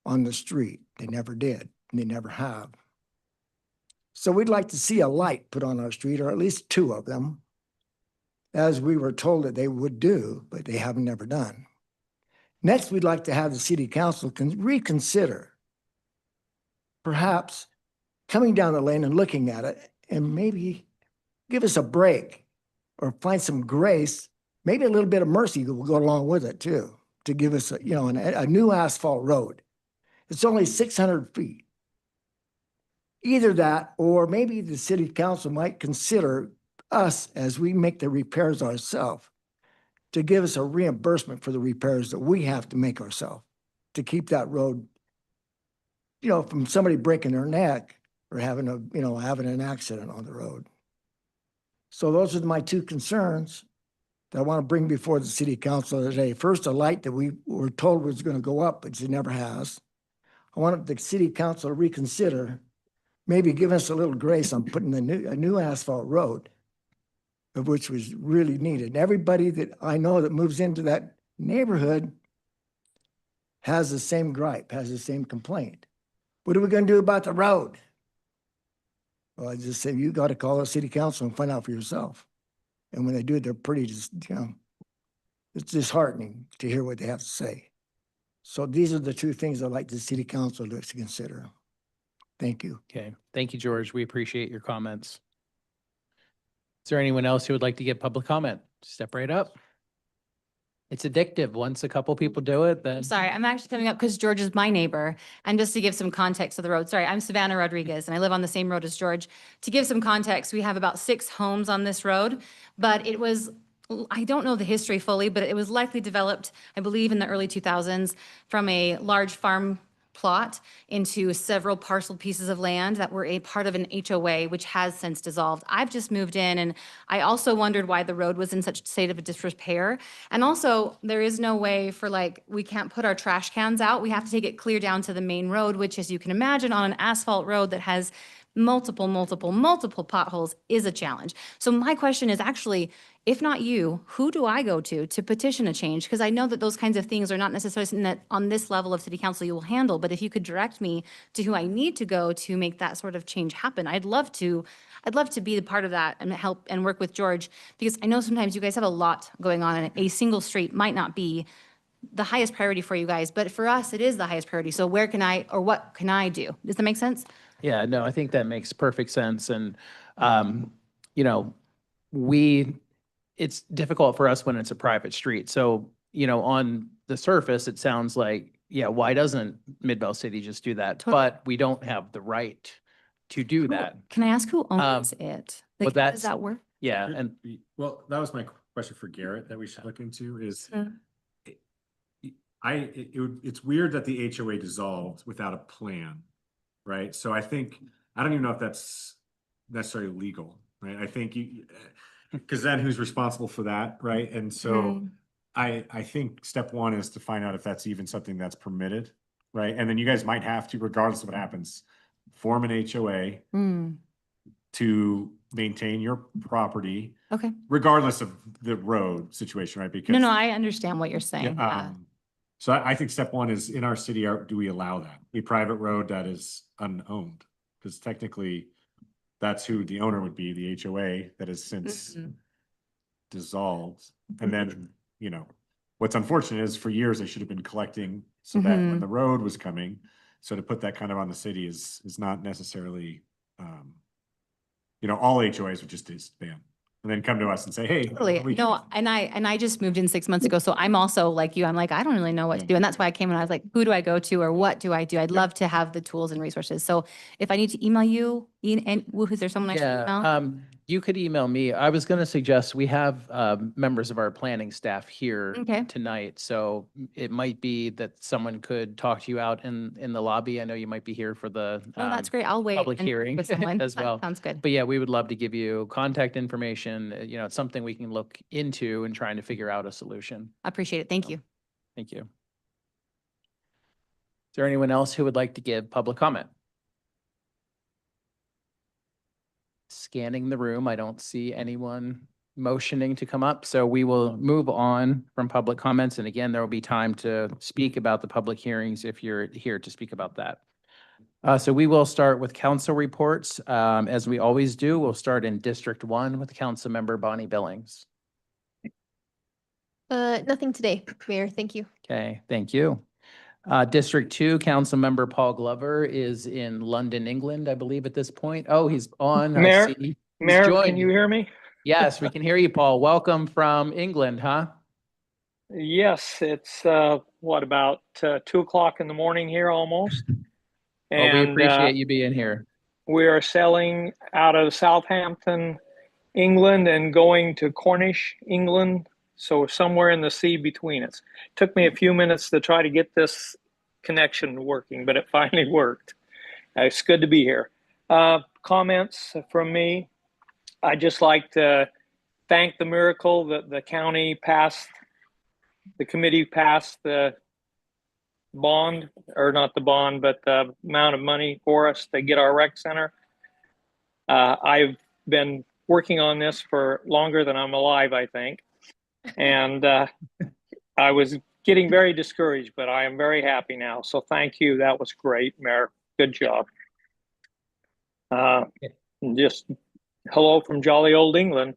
on the street. They never did, and they never have. So we'd like to see a light put on our street, or at least 2 of them, as we were told that they would do, but they have never done. Next, we'd like to have the city council reconsider perhaps coming down the lane and looking at it and maybe give us a break or find some grace, maybe a little bit of mercy will go along with it too, to give us, a new asphalt road. It's only 600 feet. Either that, or maybe the city council might consider us as we make the repairs ourselves to give us a reimbursement for the repairs that we have to make ourselves to keep that road, from somebody breaking their neck or having an accident on the road. So those are my two concerns that I want to bring before the city council today. First, a light that we were told was going to go up, but it never has. I wanted the city council to reconsider, maybe give us a little grace on putting a new asphalt road, of which was really needed. And everybody that I know that moves into that neighborhood has the same gripe, has the same complaint. What are we going to do about the road? Well, I just say, you got to call the city council and find out for yourself. And when they do it, they're pretty it's disheartening to hear what they have to say. So these are the two things I'd like the city council to consider. Thank you. Okay. Thank you, George. We appreciate your comments. Is there anyone else who would like to give public comment? Step right up. It's addictive. Once a couple people do it, then. I'm sorry, I'm actually coming up because George is my neighbor. And just to give some context to the road, sorry, I'm Savannah Rodriguez and I live on the same road as George. To give some context, we have about 6 homes on this road, but it was, I don't know the history fully, but it was likely developed, I believe, in the early 2000s from a large farm plot into several parcel pieces of land that were a part of an HOA, which has since dissolved. I've just moved in and I also wondered why the road was in such a state of disrepair. And also there is no way for we can't put our trash cans out. We have to take it clear down to the main road, which as you can imagine on an asphalt road that has multiple potholes is a challenge. So my question is actually, if not you, who do I go to petition a change? Because I know that those kinds of things are not necessarily something that on this level of city council you will handle, but if you could direct me to who I need to go to make that sort of change happen, I'd love to be a part of that and help and work with George, because I know sometimes you guys have a lot going on and a single street might not be the highest priority for you guys, but for us, it is the highest priority. So what can I do? Does that make sense? Yeah, no, I think that makes perfect sense. And, it's difficult for us when it's a private street. So, on the surface, it sounds like, yeah, why doesn't Midvale City just do that? Totally. But we don't have the right to do that. Can I ask who owns it? well, How that's- does that work? Yeah, and Well, that was my question for Garrett that we should look into is it's weird that the HOA dissolved without a plan, right? So I don't even know if that's necessarily legal, right? I think because then who's responsible for that, right? And so I think step one is to find out if that's even something that's permitted, right? And then you guys might have to, regardless of what happens, form an HOA to maintain your property. Okay. Regardless of the road situation, right? Because No, I understand what you're saying. Yeah. So I think step one is in our city, do we allow that? A private road that is unowned? Because technically that's who the owner would be, the HOA that has since dissolved. And then, what's unfortunate is for years they should have been collecting so that when the road was coming, so to put that kind of on the city is not necessarily, all HOAs would just disband. And then come to us and say, hey. Totally. No, and I just moved in 6 months ago. So I'm also like you, I'm like, I don't really know what to do. And that's why I came and I was like, who do I go to or what do I do? I'd love to have the tools and resources. So if I need to email you, and is there someone I should email? You could email me. I was going to suggest we have members of our planning staff here tonight. So it might be that someone could talk to you out in the lobby. I know you might be here for the Oh, that's great. I'll wait. public and hearing with someone. as well. Sounds good. But yeah, we would love to give you contact information. It's something we can look into and trying to figure out a solution. I appreciate it. Thank you. Thank you. Is there anyone else who would like to give public comment? Scanning the room, I don't see anyone motioning to come up, so we will move on from public comments. And again, there will be time to speak about the public hearings if you're here to speak about that. So we will start with council reports. As we always do, we'll start in District 1 with Council Member Bonnie Billings. Nothing today, Mayor. Thank you. Okay, thank you. District 2, Council Member Paul Glover is in London, England, I believe at this point. Oh, he's on. I Mayor? see. He's Mayor, joined. can you hear me? Yes, we can hear you, Paul. Welcome from England, huh? Yes, it's what about 2 o'clock in the morning here almost, Well, we and appreciate you being here. we are sailing out of Southampton, England, and going to Cornish, England. So somewhere in the sea between us. Took me a few minutes to try to get this connection working, but it finally worked. It's good to be here. Comments from me. I just like to thank the miracle that the county passed, the committee passed the bond, or not the bond, but the amount of money for us to get our rec center. I've been working on this for longer than I'm alive, I think. And I was getting very discouraged, but I am very happy now. So thank you. That was great, Mayor. Good job. Just hello from jolly old England.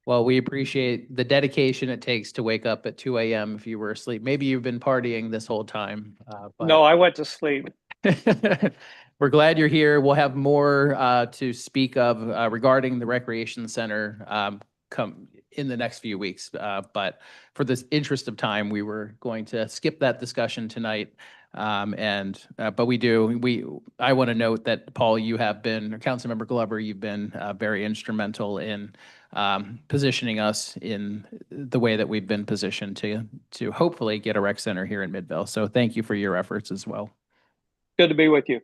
Well, we appreciate the dedication it takes to wake up at 2 a.m. if you were asleep. Maybe you've been partying this whole time. But No, I went to sleep. we're glad you're here. We'll have more to speak of regarding the recreation center come in the next few weeks. But for this interest of time, we were going to skip that discussion tonight. But I want to note that, Paul, you have been, or Councilmember Glover, you've been very instrumental in positioning us in the way that we've been positioned to hopefully get a rec center here in Midvale. So thank you for your efforts as well. Good to be with you.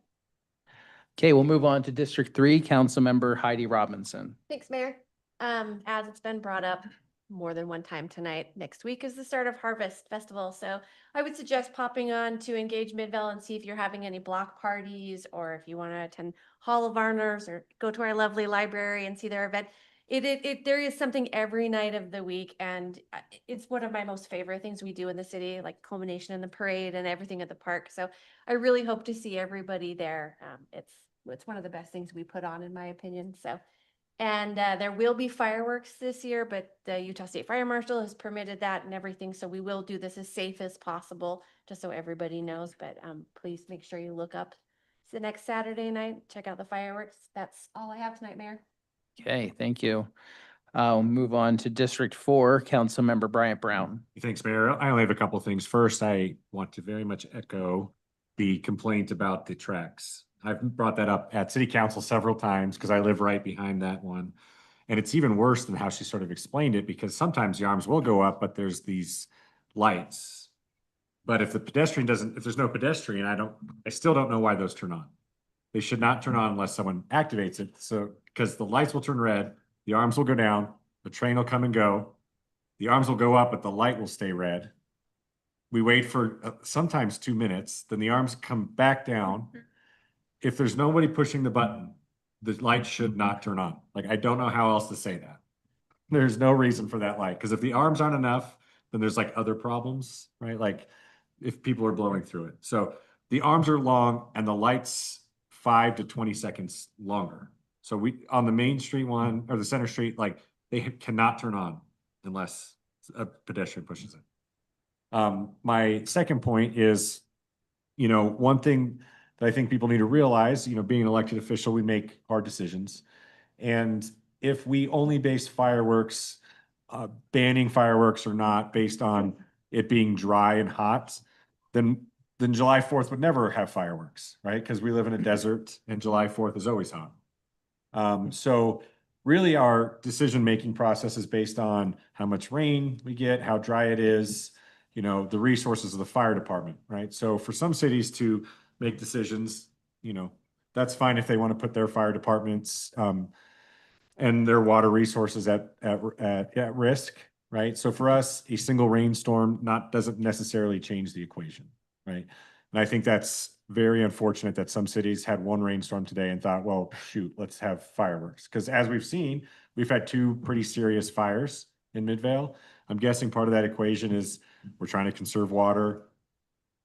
Okay, we'll move on to District 3, Councilmember Heidi Robinson. Thanks, Mayor. As it's been brought up more than one time tonight, next week is the start of Harvest Festival. So I would suggest popping on to Engage Midvale and see if you're having any block parties, or if you want to attend Hall of Honors or go to our lovely library and see their event. There is something every night of the week, and it's one of my most favorite things we do in the city, like culmination in the parade and everything at the park. So I really hope to see everybody there. It's one of the best things we put on, in my opinion. So, and there will be fireworks this year, but the Utah State Fire Marshal has permitted that and everything. So we will do this as safe as possible, just so everybody knows. But please make sure you look up the next Saturday night, check out the fireworks. That's all I have tonight, Mayor. Okay, thank you. I'll move on to District 4, Councilmember Bryant Brown. Thanks, Mayor. I only have a couple of things. First, I want to very much echo the complaint about the tracks. I've brought that up at City Council several times because I live right behind that one. And it's even worse than how she sort of explained it, because sometimes the arms will go up, but there's these lights. But if if there's no pedestrian, I still don't know why those turn on. They should not turn on unless someone activates it. So, because the lights will turn red, the arms will go down, the train will come and go, the arms will go up, but the light will stay red. We wait for sometimes 2 minutes, then the arms come back down. If there's nobody pushing the button, the light should not turn on. Like, I don't know how else to say that. There's no reason for that light, because if the arms aren't enough, then there's like other problems, right? Like if people are blowing through it. So the arms are long and the lights 5 to 20 seconds longer. So we, on the Main Street one or the Center Street, like they cannot turn on unless a pedestrian pushes it. My second point is, one thing that I think people need to realize, being an elected official, we make hard decisions. And if we only base fireworks, banning fireworks or not, based on it being dry and hot, then July 4th would never have fireworks, right? Because we live in a desert and July 4th is always hot. So really our decision-making process is based on how much rain we get, how dry it is, the resources of the fire department, right? So for some cities to make decisions, that's fine if they want to put their fire departments and their water resources at risk, right? So for us, a single rainstorm doesn't necessarily change the equation, right? And I think that's very unfortunate that some cities had one rainstorm today and thought, well, shoot, let's have fireworks. Because as we've seen, we've had 2 pretty serious fires in Midvale. I'm guessing part of that equation is we're trying to conserve water.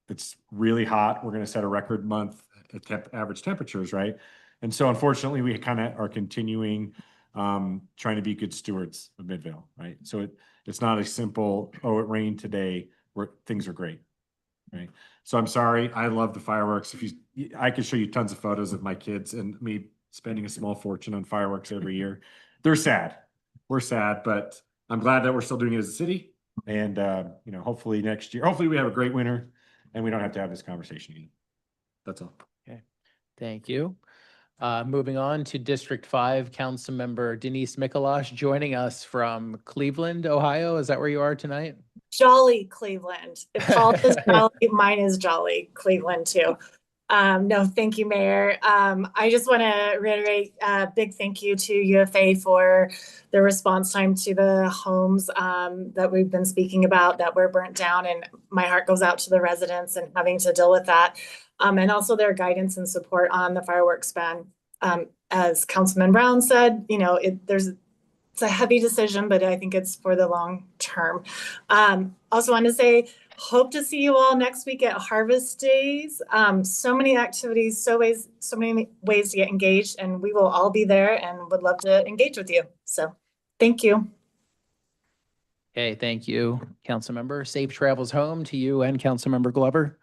It's really hot. We're going to set a record month at average temperatures, right? And so unfortunately, we kind of are continuing trying to be good stewards of Midvale, right? So it's not a simple, oh, it rained today, where things are great, right? So I'm sorry, I love the fireworks. I could show you tons of photos of my kids and me spending a small fortune on fireworks every year. They're sad. We're sad, but I'm glad that we're still doing it as a city. And, hopefully next year, hopefully we have a great winter and we don't have to have this conversation again. That's all. Okay, thank you. Moving on to District 5, Councilmember Denise Mikalash joining us from Cleveland, Ohio. Is that where you are tonight? Jolly Cleveland. If Paul is jolly, mine is jolly Cleveland too. No, thank you, Mayor. I just want to reiterate a big thank you to UFA for the response time to the homes that we've been speaking about that were burnt down. And my heart goes out to the residents and having to deal with that. And also their guidance and support on the fireworks ban. As Councilman Brown said, it's a heavy decision, but I think it's for the long term. Also want to say, hope to see you all next week at Harvest Days. So many activities, so many ways to get engaged, and we will all be there and would love to engage with you. So thank you. Okay, thank you, Councilmember. Safe travels home to you and Councilmember Glover.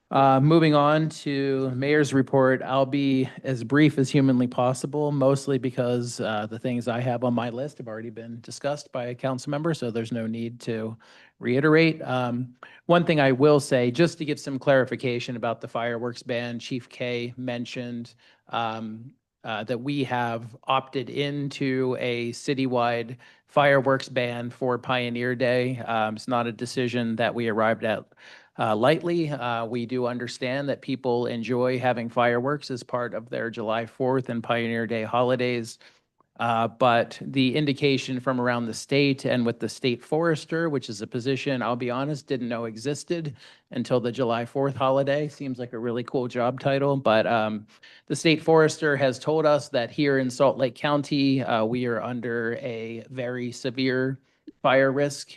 Moving on to Mayor's report, I'll be as brief as humanly possible, mostly because the things I have on my list have already been discussed by a council member, so there's no need to reiterate. One thing I will say, just to give some clarification about the fireworks ban, Chief K mentioned that we have opted into a citywide fireworks ban for Pioneer Day. It's not a decision that we arrived at lightly. We do understand that people enjoy having fireworks as part of their July 4th and Pioneer Day holidays. But the indication from around the state and with the state forester, which is a position, I'll be honest, didn't know existed until the July 4th holiday. Seems like a really cool job title, but the state forester has told us that here in Salt Lake County, we are under a very severe fire risk.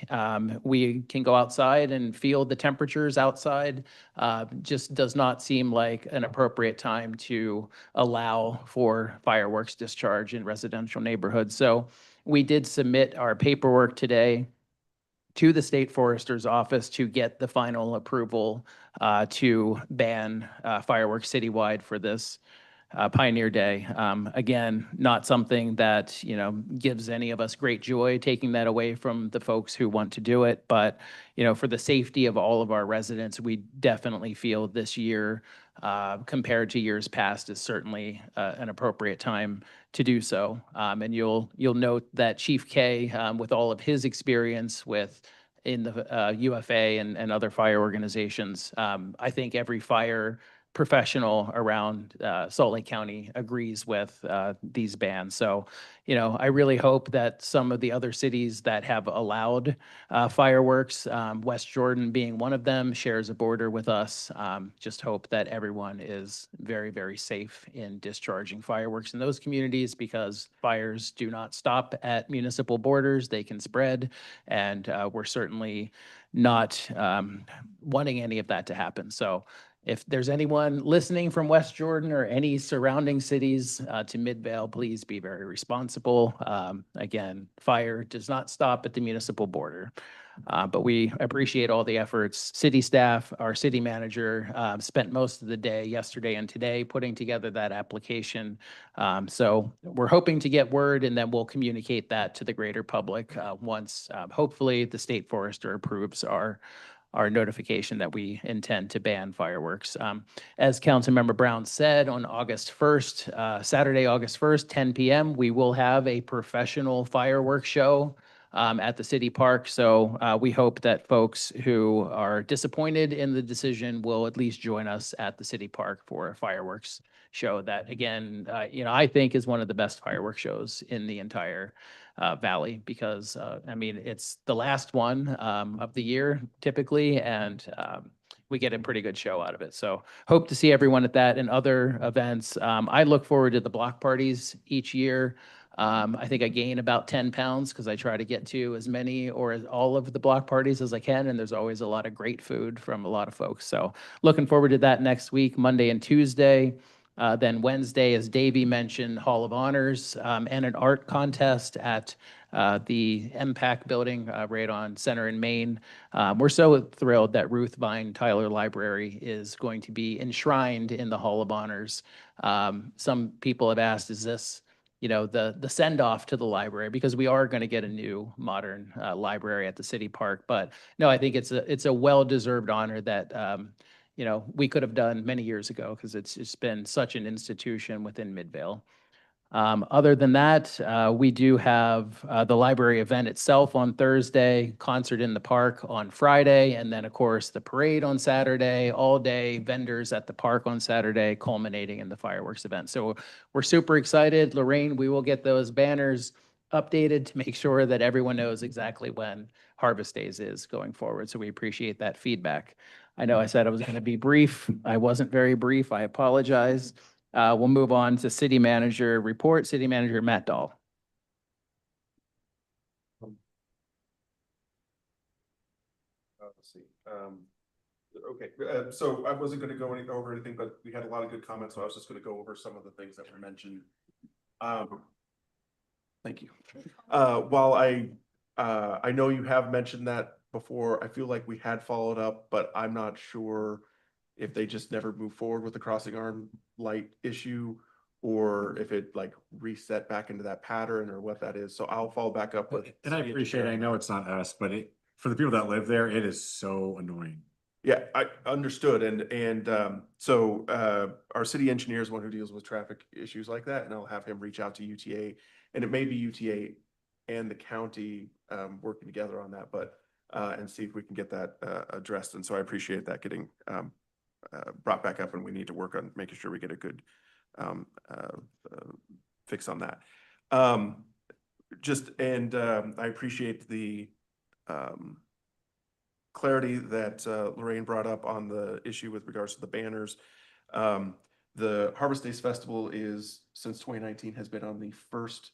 We can go outside and feel the temperatures outside. Just does not seem like an appropriate time to allow for fireworks discharge in residential neighborhoods. So we did submit our paperwork today to the state forester's office to get the final approval to ban fireworks citywide for this Pioneer Day. Again, not something that, gives any of us great joy, taking that away from the folks who want to do it. But, for the safety of all of our residents, we definitely feel this year, compared to years past, is certainly an appropriate time to do so. And you'll note that Chief K, with all of his experience in the UFA and other fire organizations, I think every fire professional around Salt Lake County agrees with these bans. So, I really hope that some of the other cities that have allowed fireworks, West Jordan being one of them, shares a border with us. Just hope that everyone is very, very safe in discharging fireworks in those communities, because fires do not stop at municipal borders. They can spread, and we're certainly not wanting any of that to happen. So if there's anyone listening from West Jordan or any surrounding cities to Midvale, please be very responsible. Again, fire does not stop at the municipal border. But we appreciate all the efforts. City staff, our city manager spent most of the day yesterday and today putting together that application. So we're hoping to get word, and then we'll communicate that to the greater public once hopefully the state forester approves our notification that we intend to ban fireworks. As Councilmember Brown said, on August 1st, Saturday, August 1st, 10 p.m., we will have a professional fireworks show at the city park. So we hope that folks who are disappointed in the decision will at least join us at the city park for a fireworks show that, again, I think is one of the best fireworks shows in the entire Valley, because it's the last one of the year typically, and we get a pretty good show out of it. So hope to see everyone at that and other events. I look forward to the block parties each year. I think I gain about 10 pounds because I try to get to as many or all of the block parties as I can, and there's always a lot of great food from a lot of folks. So looking forward to that next week, Monday and Tuesday. Then Wednesday, as Davey mentioned, Hall of Honors and an art contest at the MPAC building right on Center in Maine. We're so thrilled that Ruth Vine Tyler Library is going to be enshrined in the Hall of Honors. Some people have asked, is this, you know, the send off to the library, because we are going to get a new modern library at the city park. But no, I think it's a well-deserved honor that you know, we could have done many years ago, because it's been such an institution within Midvale. Other than that, we do have the library event itself on Thursday, concert in the park on Friday, and then, of course, the parade on Saturday, all day vendors at the park on Saturday, culminating in the fireworks event. So we're super excited. Lorraine, we will get those banners updated to make sure that everyone knows exactly when Harvest Days is going forward. So we appreciate that feedback. I know I said I was going to be brief. I wasn't very brief. I apologize. We'll move on to city manager report. City manager Matt Dahl. Let's see. Okay, so I wasn't going to go over anything, but we had a lot of good comments, so I was just going to go over some of the things that were mentioned. Thank you. While I know you have mentioned that before, I feel like we had followed up, but I'm not sure if they just never moved forward with the crossing arm light issue, or if it like reset back into that pattern, or what that is. So I'll follow back up with. And I appreciate, I know it's not us, but for the people that live there, it is so annoying. Yeah, I understood. And so our city engineer is one who deals with traffic issues like that, and I'll have him reach out to UTA, and it may be UTA and the county working together on that, but and see if we can get that addressed. And so I appreciate that getting brought back up, and we need to work on making sure we get a good fix on that. I appreciate the clarity that Lorraine brought up on the issue with regards to the banners. The Harvest Days Festival is, since 2019, has been on the first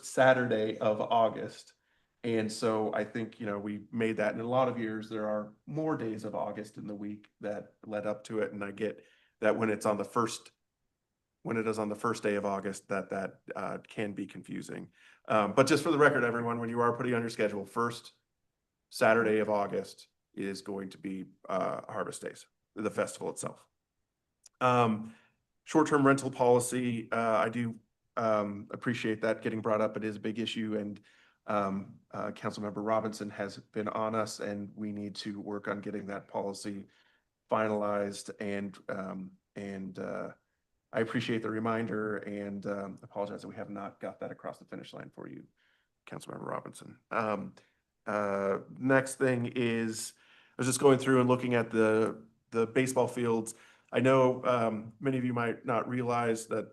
Saturday of August. And so I think, you know, we made that. In a lot of years, there are more days of August in the week that led up to it. And I get that when it's on the first, when it is on the first day of August, that can be confusing. But just for the record, everyone, when you are putting on your schedule, first Saturday of August is going to be Harvest Days, the festival itself. Short-term rental policy, I do appreciate that getting brought up. It is a big issue, and Councilmember Robinson has been on us, and we need to work on getting that policy finalized. And I appreciate the reminder, and apologize that we have not got that across the finish line for you, Councilmember Robinson. Next thing is, I was just going through and looking at the baseball fields. I know many of you might not realize that,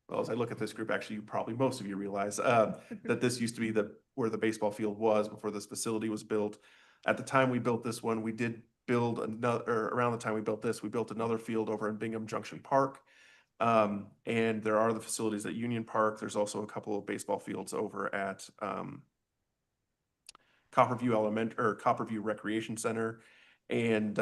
well, as I look at this group, actually, most of you realize that this used to be where the baseball field was before this facility was built. At the time we built this one, we did build another, or around the time we built this, we built another field over in Bingham Junction Park. And there are the facilities at Union Park. There's also a couple of baseball fields over at Copperview Recreation Center. And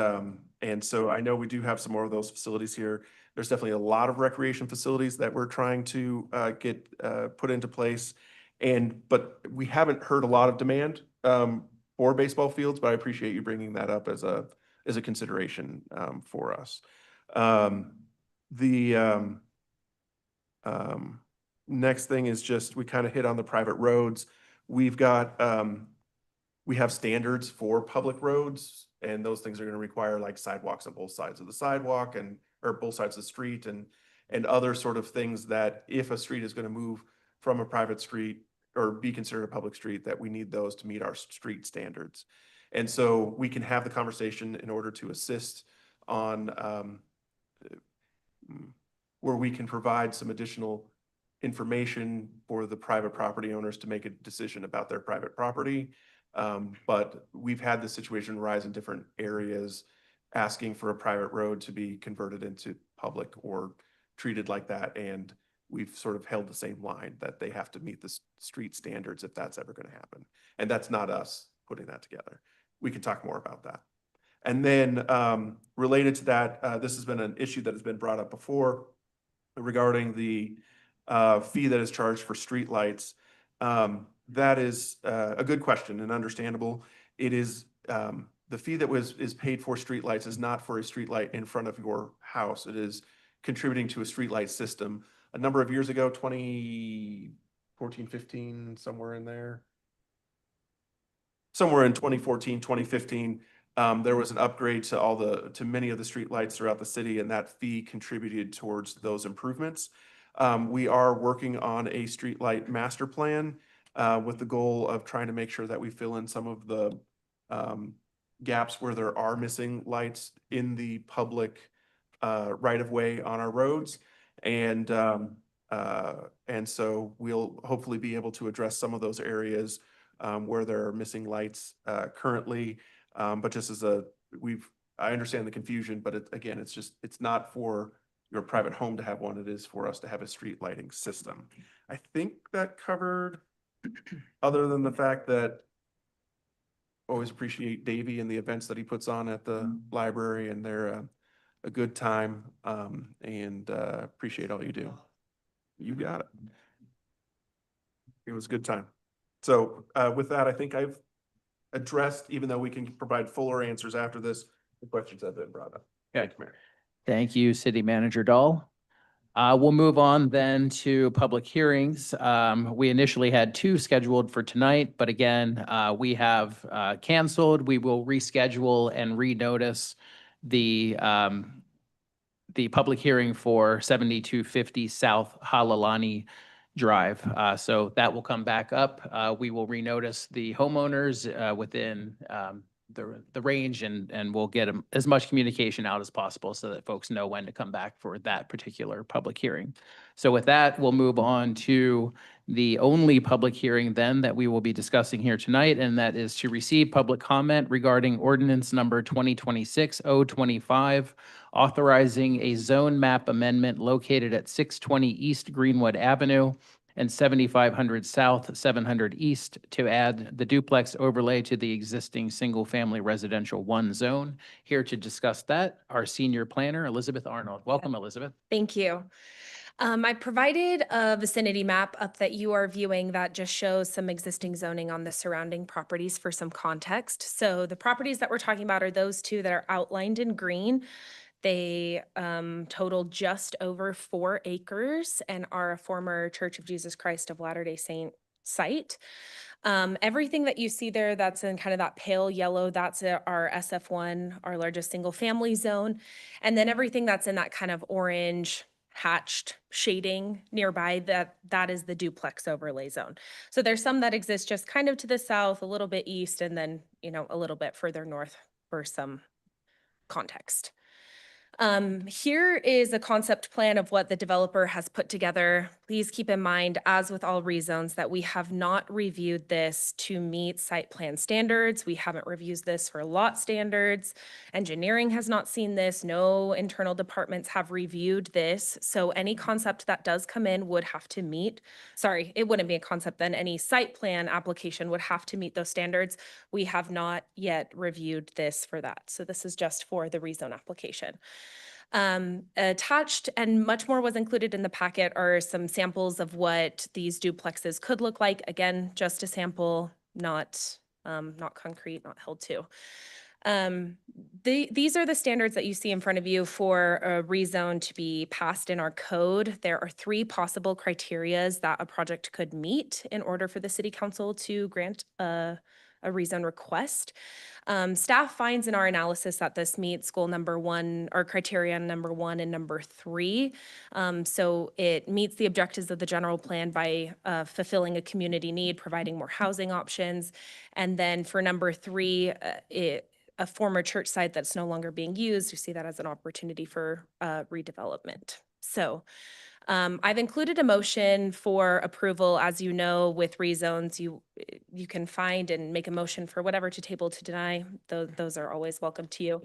so I know we do have some more of those facilities here. There's definitely a lot of recreation facilities that we're trying to get put into place. But we haven't heard a lot of demand for baseball fields, but I appreciate you bringing that up as a consideration for us. The next thing is just, we kind of hit on the private roads. We have standards for public roads, and those things are going to require like sidewalks on both sides of the sidewalk or both sides of the street, and other sort of things that if a street is going to move from a private street or be considered a public street, that we need those to meet our street standards. And so we can have the conversation in order to assist on where we can provide some additional information for the private property owners to make a decision about their private property. But we've had this situation rise in different areas, asking for a private road to be converted into public or treated like that. And we've sort of held the same line that they have to meet the street standards if that's ever going to happen. And that's not us putting that together. We can talk more about that. And then related to that, this has been an issue that has been brought up before regarding the fee that is charged for streetlights. That is a good question and understandable. It is the fee that is paid for streetlights is not for a streetlight in front of your house. It is contributing to a streetlight system. A number of years ago, 2014, 15, somewhere in there. Somewhere in 2014, 2015, there was an upgrade to many of the streetlights throughout the city, and that fee contributed towards those improvements. We are working on a streetlight master plan with the goal of trying to make sure that we fill in some of the gaps where there are missing lights in the public right of way on our roads. And so we'll hopefully be able to address some of those areas where there are missing lights currently. But just as I understand the confusion, but again, it's not for your private home to have one. It is for us to have a street lighting system. I think that covered, other than the fact that always appreciate Davey and the events that he puts on at the library, and they're a good time, and appreciate all you do. You got it. It was a good time. So with that, I think I've addressed, even though we can provide fuller answers after this, the questions that have been brought up. Okay. Thank you, City Manager Dahl. We'll move on then to public hearings. We initially had 2 scheduled for tonight, but again, we have canceled. We will reschedule and renotice the public hearing for 7250 South Halalani Drive. So that will come back up. We will renotice the homeowners within the range, and we'll get as much communication out as possible so that folks know when to come back for that particular public hearing. So with that, we'll move on to the only public hearing then that we will be discussing here tonight, and that is to receive public comment regarding ordinance number 2026-025, authorizing a zone map amendment located at 620 East Greenwood Avenue and 7500 South, 700 East to add the duplex overlay to the existing single-family residential 1 zone. Here to discuss that, our senior planner, Elizabeth Arnold. Welcome, Elizabeth. Thank you. I provided a vicinity map up that you are viewing that just shows some existing zoning on the surrounding properties for some context. So the properties that we're talking about are those 2 that are outlined in green. They total just over 4 acres and are a former Church of Jesus Christ of Latter-day Saint site. Everything that you see there that's in kind of that pale yellow, that's our SF1, our largest single family zone. And then everything that's in that kind of orange hatched shading nearby, that is the duplex overlay zone. So there's some that exist just kind of to the south, a little bit east, and then, a little bit further north for some context. Here is a concept plan of what the developer has put together. Please keep in mind, as with all rezones, that we have not reviewed this to meet site plan standards. We haven't reviewed this for lot standards. Engineering has not seen this. No internal departments have reviewed this. So any concept that does come in would have to meet, sorry, it wouldn't be a concept then. Any site plan application would have to meet those standards. We have not yet reviewed this for that. So this is just for the rezone application. Attached and much more was included in the packet are some samples of what these duplexes could look like. Again, just a sample, not concrete, not held to. These are the standards that you see in front of you for a rezone to be passed in our code. There are 3 possible criterias that a project could meet in order for the city council to grant a rezone request. Staff finds in our analysis that this meets goal number 1 or criterion number 1 and number 3. So it meets the objectives of the general plan by fulfilling a community need, providing more housing options. And then for number 3, a former church site that's no longer being used, you see that as an opportunity for redevelopment. So I've included a motion for approval. As you know, with rezones, you can find and make a motion for whatever to table to deny. Those are always welcome to you.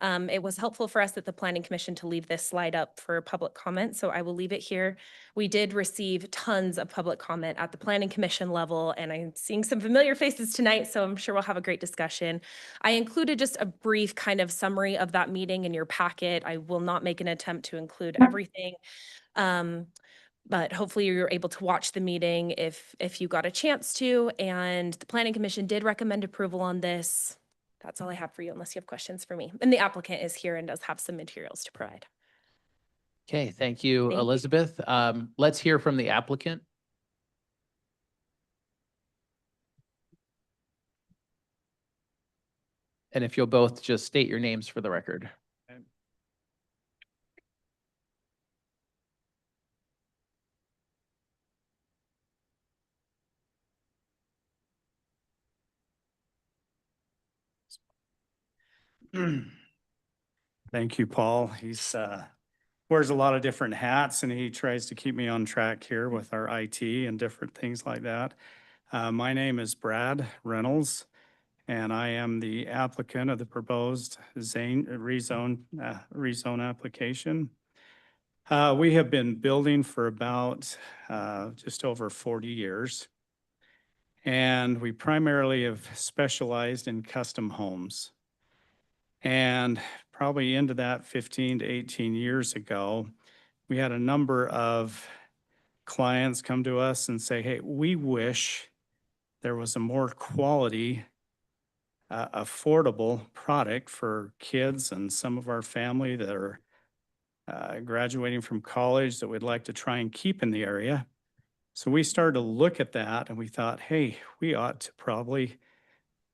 It was helpful for us at the Planning Commission to leave this slide up for public comment, so I will leave it here. We did receive tons of public comment at the Planning Commission level, and I'm seeing some familiar faces tonight, so I'm sure we'll have a great discussion. I included just a brief kind of summary of that meeting in your packet. I will not make an attempt to include everything. But hopefully you're able to watch the meeting if you got a chance to, and the Planning Commission did recommend approval on this. That's all I have for you unless you have questions for me. And the applicant is here and does have some materials to provide. Okay, thank you, Thank you. Elizabeth. Let's hear from the applicant. And if you'll both just state your names for the record. Thank you, Paul. He's wears a lot of different hats and he tries to keep me on track here with our IT and different things like that. My name is Brad Reynolds, and I am the applicant of the proposed rezone application. We have been building for about just over 40 years. And we primarily have specialized in custom homes. And probably into that 15 to 18 years ago, we had a number of clients come to us and say, hey, we wish there was a more quality, affordable product for kids and some of our family that are graduating from college that we'd like to try and keep in the area. So we started to look at that and we thought, hey, we ought to probably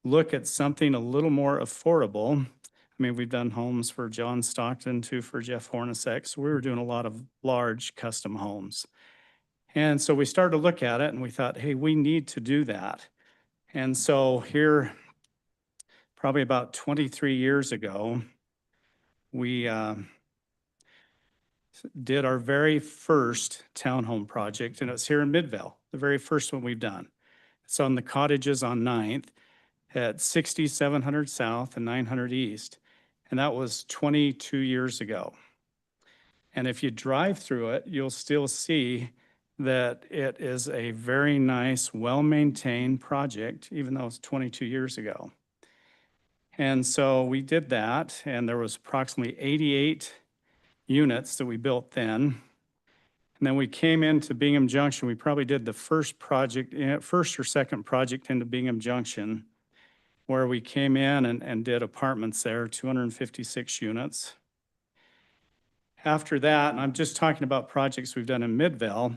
look at something a little more affordable. I mean, we've done homes for John Stockton too, for Jeff Hornacek. So we were doing a lot of large custom homes. And so we started to look at it and we thought, hey, we need to do that. And so here, probably about 23 years ago, we did our very first townhome project, and it's here in Midvale, the very first one we've done. It's on the cottages on 9th at 6700 South and 900 East. And that was 22 years ago. And if you drive through it, you'll still see that it is a very nice, well-maintained project, even though it's 22 years ago. And so we did that, and there was approximately 88 units that we built then. And then we came into Bingham Junction. We probably did the first or second project into Bingham Junction, where we came in and did apartments there, 256 units. After that, and I'm just talking about projects we've done in Midvale,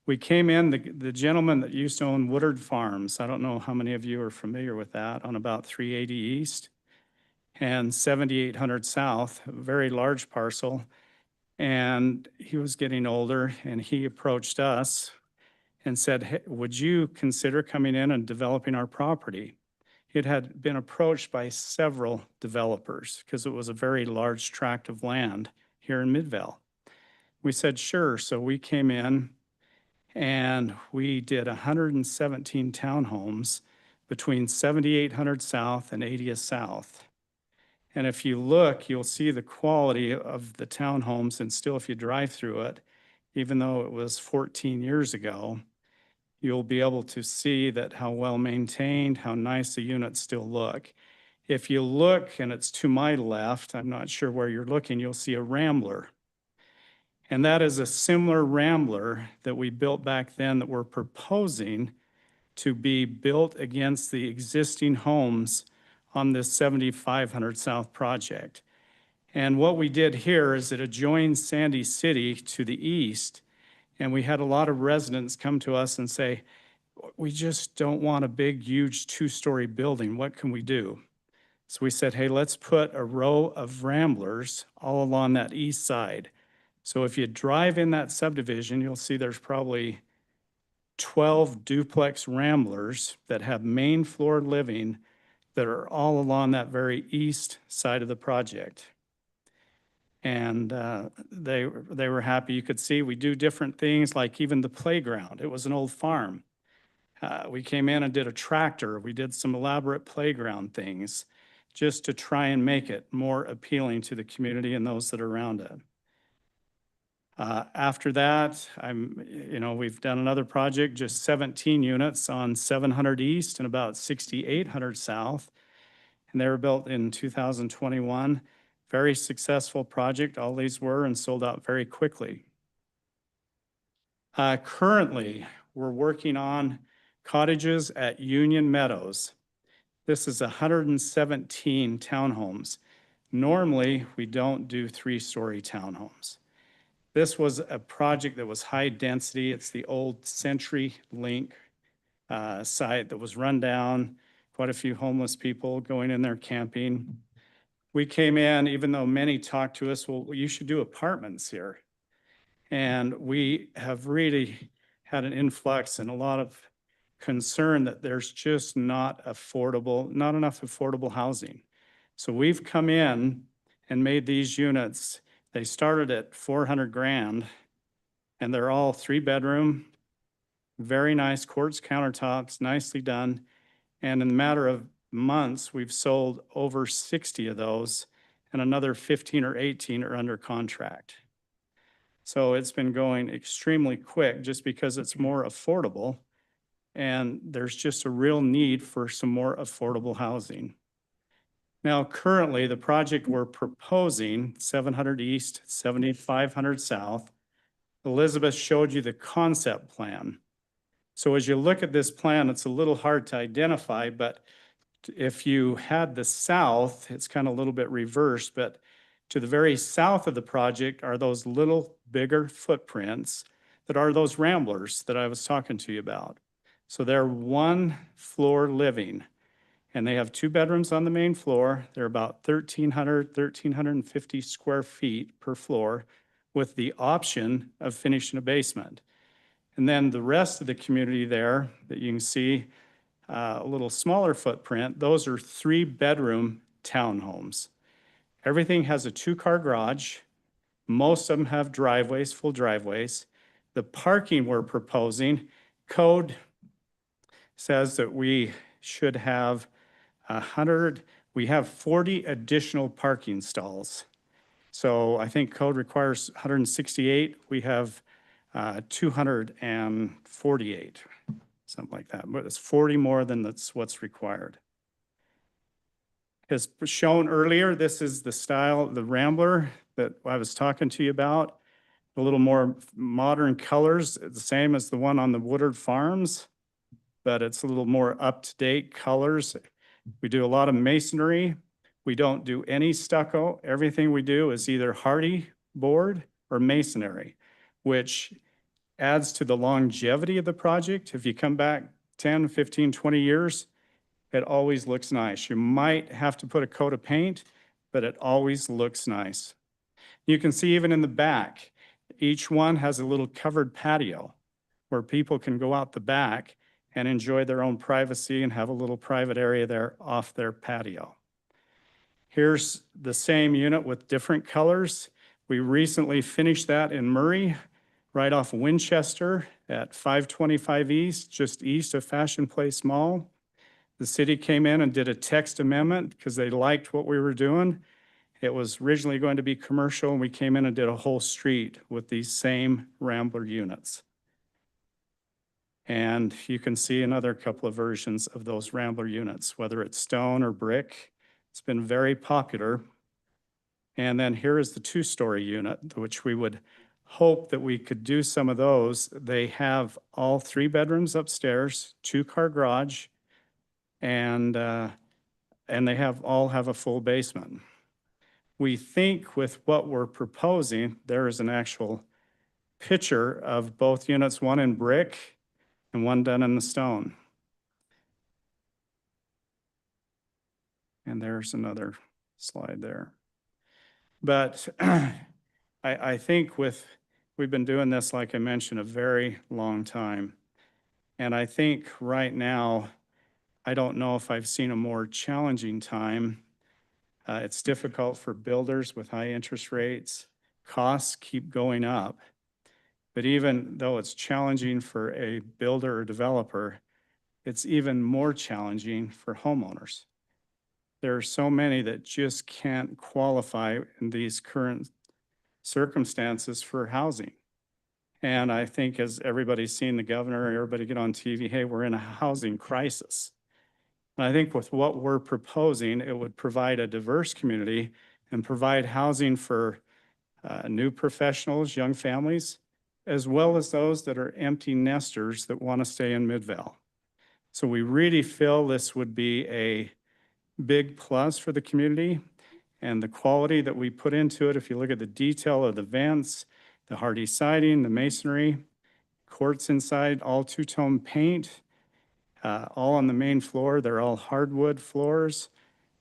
we came in, the gentleman that used to own Woodard Farms, I don't know how many of you are familiar with that, on about 380 East and 7800 South, a very large parcel. And he was getting older and he approached us and said, hey, would you consider coming in and developing our property? It had been approached by several developers because it was a very large tract of land here in Midvale. We said, sure. So we came in and we did 117 townhomes between 7800 South and 80th South. And if you look, you'll see the quality of the townhomes, and still if you drive through it, even though it was 14 years ago, you'll be able to see that how well maintained, how nice the units still look. If you look, and it's to my left, I'm not sure where you're looking, you'll see a Rambler. And that is a similar Rambler that we built back then that we're proposing to be built against the existing homes on this 7500 South project. And what we did here is it adjoins Sandy City to the east. And we had a lot of residents come to us and say, we just don't want a big, huge 2-story building. What can we do? So we said, hey, let's put a row of Ramblers all along that east side. So if you drive in that subdivision, you'll see there's probably 12 duplex Ramblers that have main floor living that are all along that very east side of the project. And they were happy. You could see we do different things, like even the playground. It was an old farm. We came in and did a tractor. We did some elaborate playground things just to try and make it more appealing to the community and those that are around it. After that, we've done another project, just 17 units on 700 East and about 6,800 South. And they were built in 2021. Very successful project. All these were and sold out very quickly. Currently, we're working on cottages at Union Meadows. This is 117 townhomes. Normally, we don't do 3-story townhomes. This was a project that was high density. It's the old CenturyLink site that was run down. Quite a few homeless people going in there camping. We came in, even though many talked to us, well, you should do apartments here. And we have really had an influx and a lot of concern that there's just not enough affordable housing. So we've come in and made these units. They started at 400 grand and they're all 3-bedroom, very nice quartz countertops, nicely done. And in a matter of months, we've sold over 60 of those and another 15 or 18 are under contract. So it's been going extremely quick just because it's more affordable and there's just a real need for some more affordable housing. Now, currently, the project we're proposing, 700 East, 7,500 South, Elizabeth showed you the concept plan. So as you look at this plan, it's a little hard to identify, but if you had the south, it's kind of a little bit reversed, but to the very south of the project are those little bigger footprints that are those ramblers that I was talking to you about. So they're 1-floor living, and they have 2 bedrooms on the main floor. They're about 1,350 square feet per floor with the option of finishing a basement. And then the rest of the community there that you can see, a little smaller footprint, those are 3-bedroom townhomes. Everything has a 2-car garage. Most of them have driveways, full driveways. The parking we're proposing, code says that we should have 100, we have 40 additional parking stalls. So I think code requires 168. We have 248, something like that. But it's 40 more than that's what's required. As shown earlier, this is the style, the Rambler that I was talking to you about. A little more modern colors, the same as the one on the Woodard Farms, but it's a little more up-to-date colors. We do a lot of masonry. We don't do any stucco. Everything we do is either hardy board or masonry, which adds to the longevity of the project. If you come back 10, 15, 20 years, it always looks nice. You might have to put a coat of paint, but it always looks nice. You can see even in the back, each one has a little covered patio where people can go out the back and enjoy their own privacy and have a little private area there off their patio. Here's the same unit with different colors. We recently finished that in Murray, right off Winchester at 525 East, just east of Fashion Place Mall. The city came in and did a text amendment because they liked what we were doing. It was originally going to be commercial, and we came in and did a whole street with these same Rambler units. And you can see another couple of versions of those Rambler units, whether it's stone or brick. It's been very popular. And then here is the 2-story unit, which we would hope that we could do some of those. They have all 3 bedrooms upstairs, 2-car garage, and they all have a full basement. We think with what we're proposing, there is an actual picture of both units, one in brick and one done in the stone. And there's another slide there. But I think we've been doing this, like I mentioned, a very long time. And I think right now, I don't know if I've seen a more challenging time It's difficult for builders with high interest rates. Costs keep going up. But even though it's challenging for a builder or developer, it's even more challenging for homeowners. There are so many that just can't qualify in these current circumstances for housing. And I think as everybody's seen the governor, everybody get on TV, hey, we're in a housing crisis. And I think with what we're proposing, it would provide a diverse community and provide housing for new professionals, young families, as well as those that are empty nesters that want to stay in Midvale. So we really feel this would be a big plus for the community, and the quality that we put into it. If you look at the detail of the vents, the hardy siding, the masonry, courts inside, all two-tone paint, all on the main floor. They're all hardwood floors.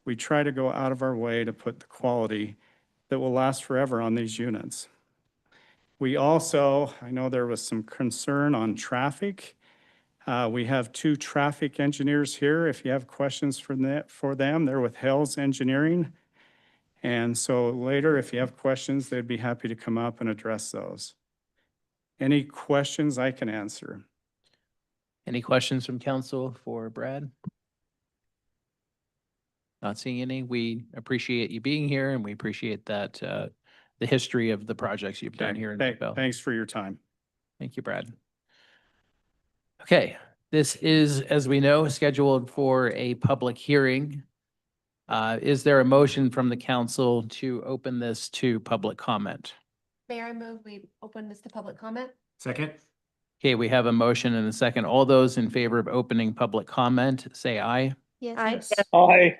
We try to go out of our way to put the quality that will last forever on these units. We also, I know there was some concern on traffic. We have 2 traffic engineers here. If you have questions for them, they're with Hales Engineering. And so later, if you have questions, they'd be happy to come up and address those. Any questions I can answer? Any questions from council for Brad? Not seeing any. We appreciate you being here, and we appreciate that the history of the projects you've done here in Midvale. Thanks for your time. Thank you, Brad. Okay, this is, as we know, scheduled for a public hearing. Is there a motion from the council to open this to public comment? Mayor, I move we open this to public comment. Second? Okay, we have a motion and a second. All those in favor of opening public comment, say aye. Yes. Aye.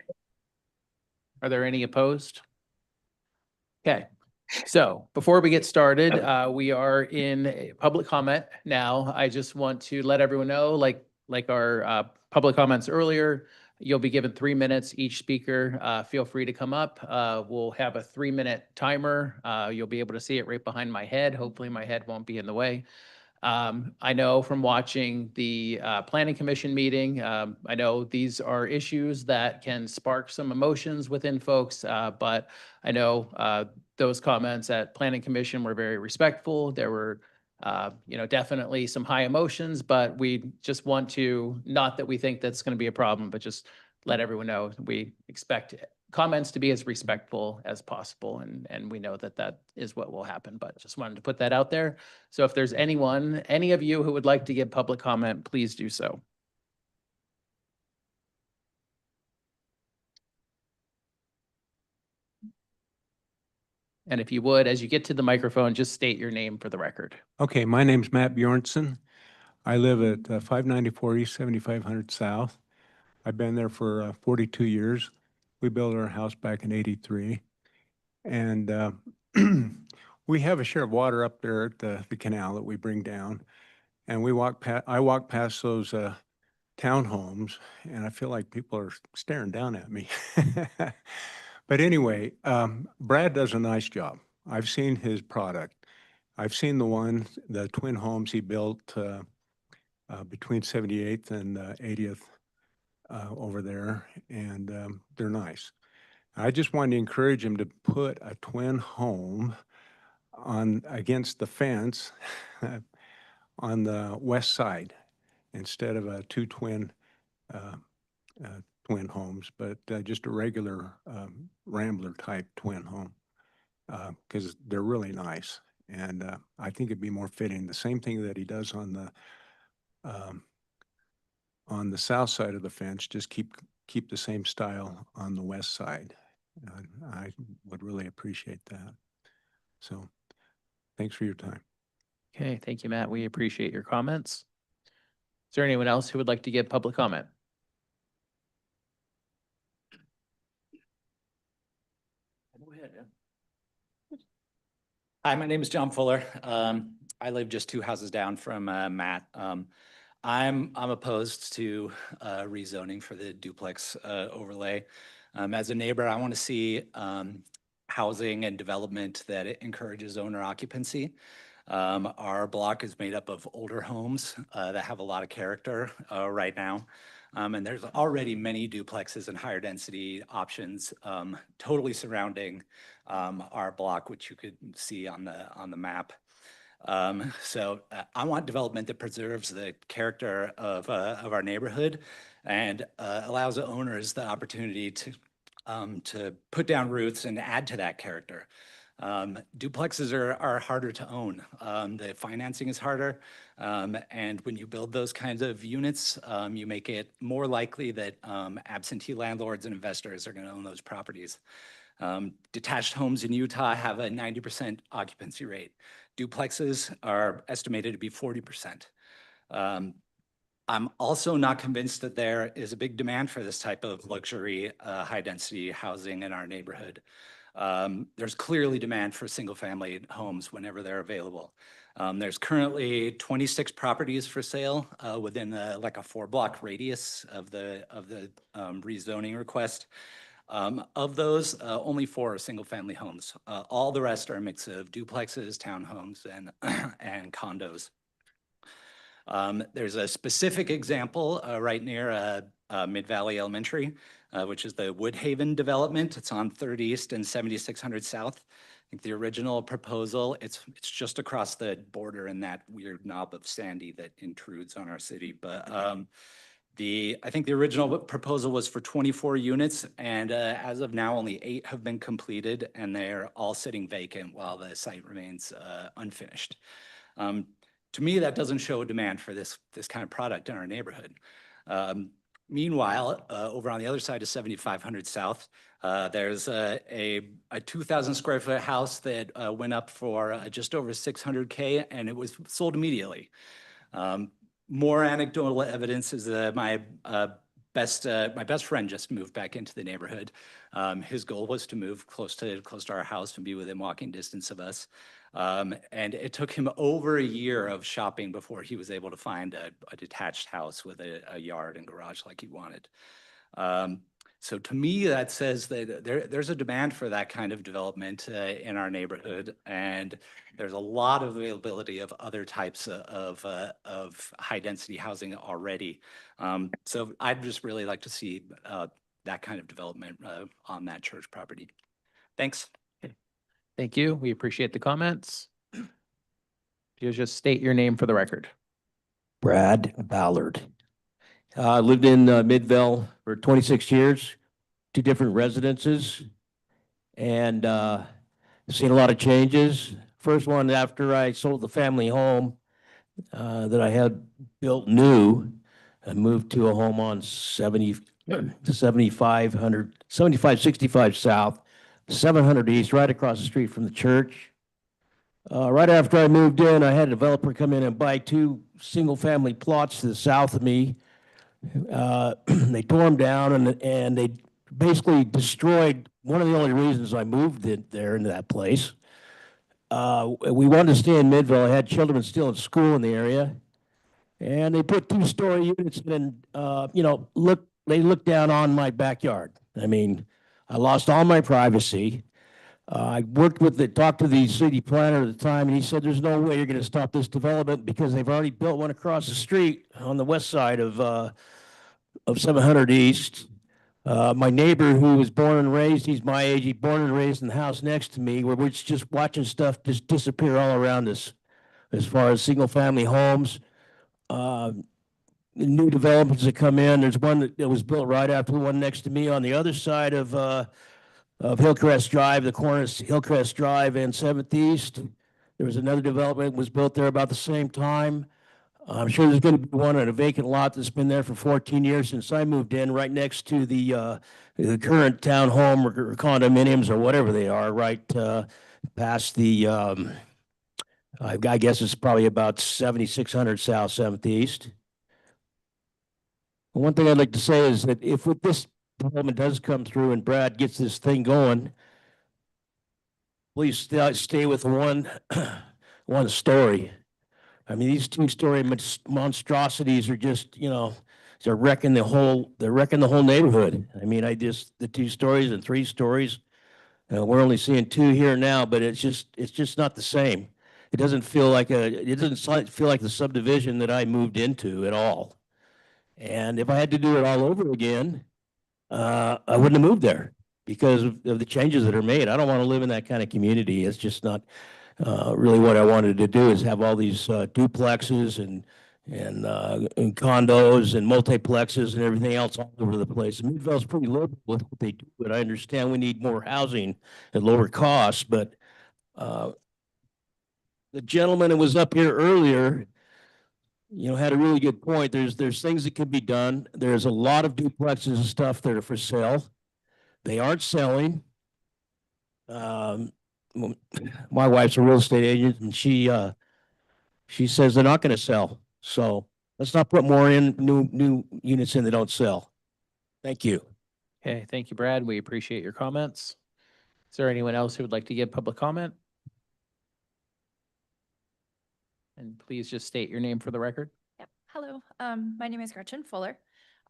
Are there any opposed? Okay, so before we get started, we are in a public comment now. I just want to let everyone know, like our public comments earlier, you'll be given 3 minutes each speaker. Feel free to come up. We'll have a 3-minute timer. You'll be able to see it right behind my head. Hopefully my head won't be in the way. I know from watching the Planning Commission meeting, I know these are issues that can spark some emotions within folks, but I know those comments at Planning Commission were very respectful. There were definitely some high emotions, but we just want to, not that we think that's going to be a problem, but just let everyone know we expect comments to be as respectful as possible. And we know that that is what will happen, but just wanted to put that out there. So if there's any of you who would like to give public comment, please do so. And if you would, as you get to the microphone, just state your name for the record. Okay, my name's Matt Bjornson. I live at 594 East 7500 South. I've been there for 42 years. We built our house back in '83. And we have a share of water up there at the canal that we bring down. And I walk past those townhomes, and I feel like people are staring down at me. But anyway, Brad does a nice job. I've seen his product. I've seen the twin homes he built between 78th and 80th over there, and they're nice. I just wanted to encourage him to put a twin home against the fence on the west side instead of 2 twin homes, but just a regular Rambler type twin home, because they're really nice. And I think it'd be more fitting. The same thing that he does on the south side of the fence, just keep the same style on the west side. I would really appreciate that. So thanks for your time. Okay, thank you, Matt. We appreciate your comments. Is there anyone else who would like to give public comment? Go ahead, yeah. Hi, my name is John Fuller. I live just 2 houses down from Matt. I'm opposed to rezoning for the duplex overlay. As a neighbor, I want to see housing and development that encourages owner occupancy. Our block is made up of older homes that have a lot of character right now. And there's already many duplexes and higher density options totally surrounding our block, which you could see on the map. I want development that preserves the character of our neighborhood and allows the owners the opportunity to put down roots and add to that character. Duplexes are harder to own. The financing is harder. And when you build those kinds of units, you make it more likely that absentee landlords and investors are going to own those properties. Detached homes in Utah have a 90% occupancy rate. Duplexes are estimated to be 40%. I'm also not convinced that there is a big demand for this type of luxury, high-density housing in our neighborhood. There's clearly demand for single-family homes whenever they're available. There's currently 26 properties for sale within like a 4-block radius of the rezoning request. Of those, only 4 are single-family homes. All the rest are a mix of duplexes, townhomes, and condos. There's a specific example right near Midvale Elementary, which is the Woodhaven development. It's on 3rd East and 7600 South. I think the original proposal, it's just across the border in that weird knob of Sandy that intrudes on our city. But I think the original proposal was for 24 units, and as of now, only 8 have been completed, and they're all sitting vacant while the site remains unfinished. To me, that doesn't show a demand for this kind of product in our neighborhood. Meanwhile, over on the other side of 7500 South, there's a 2,000 square foot house that went up for just over $600K, and it was sold immediately. More anecdotal evidence is my best friend just moved back into the neighborhood. His goal was to move close to our house and be within walking distance of us. And it took him over a year of shopping before he was able to find a detached house with a yard and garage like he wanted. So to me, that says that there's a demand for that kind of development in our neighborhood, and there's a lot of availability of other types of high density housing already. So I'd just really like to see that kind of development on that church property. Thanks. Thank you. We appreciate the comments. If you just state your name for the record. Brad Ballard. Lived in Midvale for 26 years, 2 different residences, and seen a lot of changes. First one after I sold the family home that I had built new, I moved to a home on 7565 South, 700 East, right across the street from the church. Right after I moved in, I had a developer come in and buy 2 single-family plots to the south of me. They tore them down and they basically destroyed one of the only reasons I moved there into that place. We wanted to stay in Midvale. I had children still in school in the area. And they put 2-story units in, they looked down on my backyard. I mean, I lost all my privacy. I talked to the city planner at the time, and he said, there's no way you're going to stop this development because they've already built one across the street on the west side of 700 East. My neighbor who was born and raised, he's my age, he's born and raised in the house next to me, where we're just watching stuff just disappear all around us as far as single family homes. New developments that come in. There's one that was built right after the one next to me on the other side of Hillcrest Drive, the corner of Hillcrest Drive and 7th East. There was another development that was built there about the same time. I'm sure there's going to be one on a vacant lot that's been there for 14 years since I moved in, right next to the current townhome or condominiums or whatever they are, right past the, I guess it's probably about 7600 South 7th East. One thing I'd like to say is that if this development does come through and Brad gets this thing going, please stay with one story. I mean, these 2-story monstrosities are just, they're wrecking the whole neighborhood. I mean, the 2 stories and 3 stories, we're only seeing 2 here now, but it's just not the same. It doesn't feel like the subdivision that I moved into at all. And if I had to do it all over again, I wouldn't have moved there because of the changes that are made. I don't want to live in that kind of community. It's just not really what I wanted to do, is have all these duplexes and condos and multiplexes and everything else all over the place. And Midvale's pretty liberal with what they do, but I understand we need more housing at lower costs. But the gentleman that was up here earlier, had a really good point. There's things that can be done. There's a lot of duplexes and stuff that are for sale. They aren't selling. My wife's a real estate agent, and she says they're not going to sell. So let's not put more in new units in that don't sell. Thank you. Okay, thank you, Brad. We appreciate your comments. Is there anyone else who would like to give public comment? And please just state your name for the record. Yep. Hello, my name is Gretchen Fuller.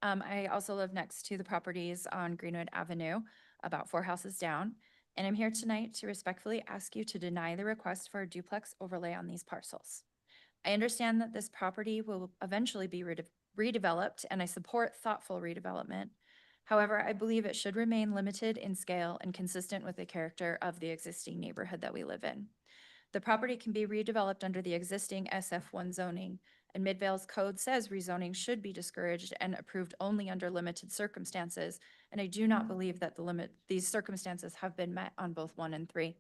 I also live next to the properties on Greenwood Avenue, about 4 houses down. And I'm here tonight to respectfully ask you to deny the request for a duplex overlay on these parcels. I understand that this property will eventually be redeveloped, and I support thoughtful redevelopment. However, I believe it should remain limited in scale and consistent with the character of the existing neighborhood that we live in. The property can be redeveloped under the existing SF1 zoning, and Midvale's code says rezoning should be discouraged and approved only under limited circumstances, and I do not believe that these circumstances have been met on both 1 and 3.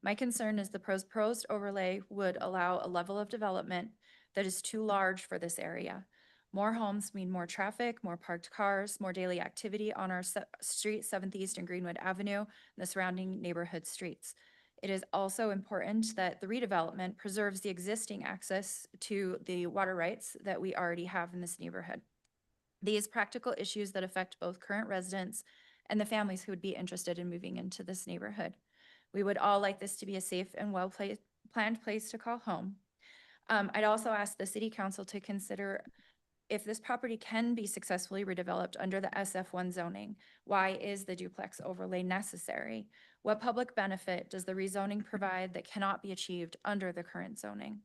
My concern is the proposed overlay would allow a level of development that is too large for this area. More homes mean more traffic, more parked cars, more daily activity on our street, 7th East and Greenwood Avenue, and the surrounding neighborhood streets. It is also important that the redevelopment preserves the existing access to the water rights that we already have in this neighborhood. These practical issues that affect both current residents and the families who would be interested in moving into this neighborhood. We would all like this to be a safe and well-planned place to call home. I'd also ask the City Council to consider if this property can be successfully redeveloped under the SF1 zoning. Why is the duplex overlay necessary? What public benefit does the rezoning provide that cannot be achieved under the current zoning?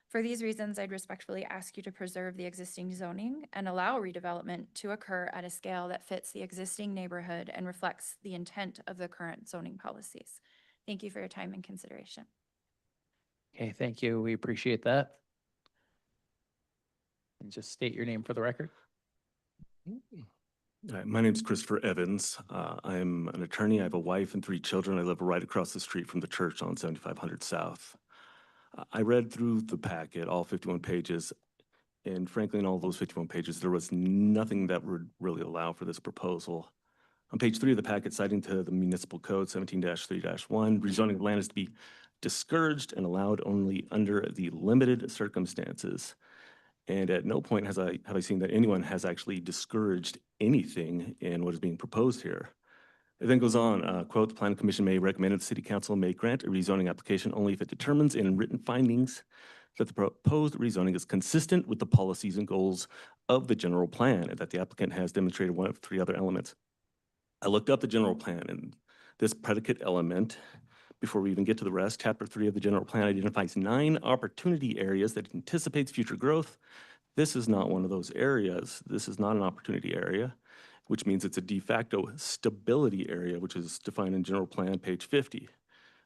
For these reasons, I'd respectfully ask you to preserve the existing zoning and allow redevelopment to occur at a scale that fits the existing neighborhood and reflects the intent of the current zoning policies. Thank you for your time and consideration. Okay, thank you. We appreciate that. And just state your name for the record. Hi, my name's Christopher Evans. I'm an attorney. I have a wife and 3 children. I live right across the street from the church on 7500 South. I read through the packet, all 51 pages, and frankly, in all those 51 pages, there was nothing that would really allow for this proposal. On page 3 of the packet, citing to the municipal code 17-3-1, rezoning land is to be discouraged and allowed only under the limited circumstances. And at no point have I seen that anyone has actually discouraged anything in what is being proposed here. It then goes on, quote, the Planning Commission may recommend that the City Council may grant a rezoning application only if it determines in written findings that the proposed rezoning is consistent with the policies and goals of the general plan and that the applicant has demonstrated one of 3 other elements. I looked up the general plan, and this predicate element, before we even get to the rest, Chapter 3 of the general plan identifies 9 opportunity areas that anticipates future growth. This is not one of those areas. This is not an opportunity area, which means it's a de facto stability area, which is defined in general plan, page 50,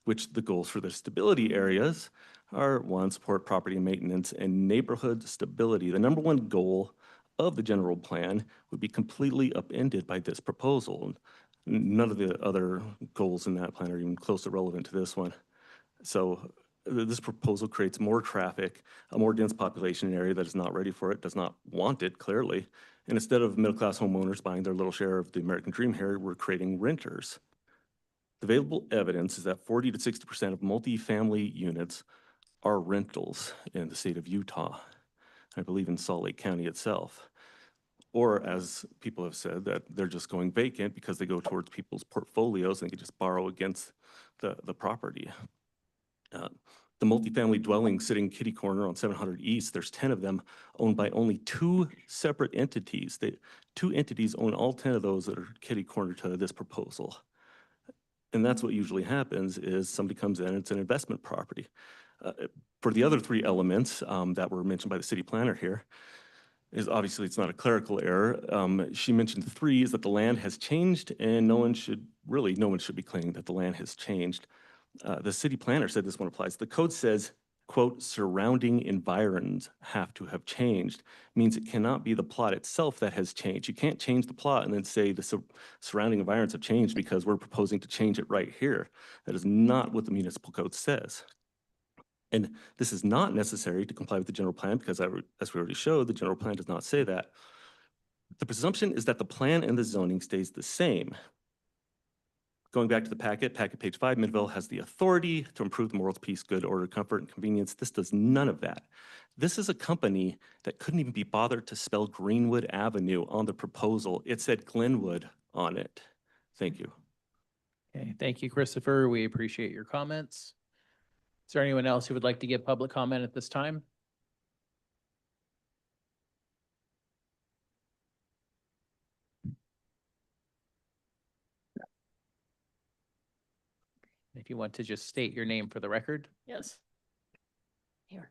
which the goals for the stability areas are 1, support property maintenance and neighborhood stability. The number 1 goal of the general plan would be completely upended by this proposal. None of the other goals in that plan are even close to relevant to this one. So this proposal creates more traffic, a more dense population area that is not ready for it, does not want it, clearly. And instead of middle-class homeowners buying their little share of the American dream here, we're creating renters. The available evidence is that 40 to 60% of multifamily units are rentals in the state of Utah, I believe in Salt Lake County itself. Or as people have said, that they're just going vacant because they go towards people's portfolios and they can just borrow against the property. The multifamily dwellings sitting kitty corner on 700 East, there's 10 of them owned by only 2 separate entities. 2 entities own all 10 of those that are kitty corner to this proposal. And that's what usually happens is somebody comes in, it's an investment property. For the other 3 elements that were mentioned by the city planner here, is obviously it's not a clerical error. She mentioned 3 is that the land has changed and no one should be claiming that the land has changed. The city planner said this one applies. The code says, quote, surrounding environs have to have changed, means it cannot be the plot itself that has changed. You can't change the plot and then say the surrounding environs have changed because we're proposing to change it right here. That is not what the municipal code says. And this is not necessary to comply with the general plan because as we already showed, the general plan does not say that. The presumption is that the plan and the zoning stays the same. Going back to the packet page 5, Midvale has the authority to improve the morals, peace, good, order, comfort, and convenience. This does none of that. This is a company that couldn't even be bothered to spell Greenwood Avenue on the proposal. It said Glenwood on it. Thank you. Okay, thank you, Christopher. We appreciate your comments. Is there anyone else who would like to give public comment at this time? If you want to just state your name for the record. Yes. Here.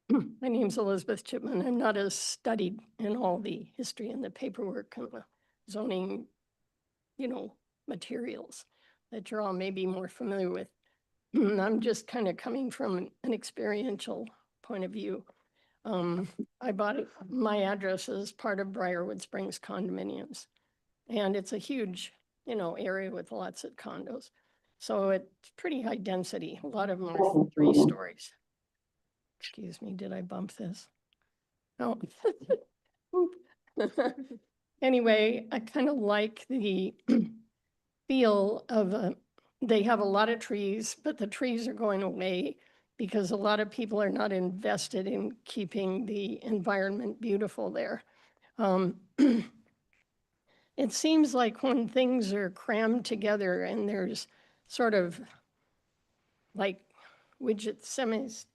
My name's Elizabeth Chipman. I'm not as studied in all the history and the paperwork and the zoning, materials that you're all maybe more familiar with. I'm just kind of coming from an experiential point of view. I bought my address as part of Briarwood Springs condominiums. And it's a huge, area with lots of condos. So it's pretty high density. A lot of them are 3 stories. Excuse me, did I bump this? Oh. Anyway, I kind of like the feel of, they have a lot of trees, but the trees are going away because a lot of people are not invested in keeping the environment beautiful there. It seems like when things are crammed together and there's sort of like widget semis,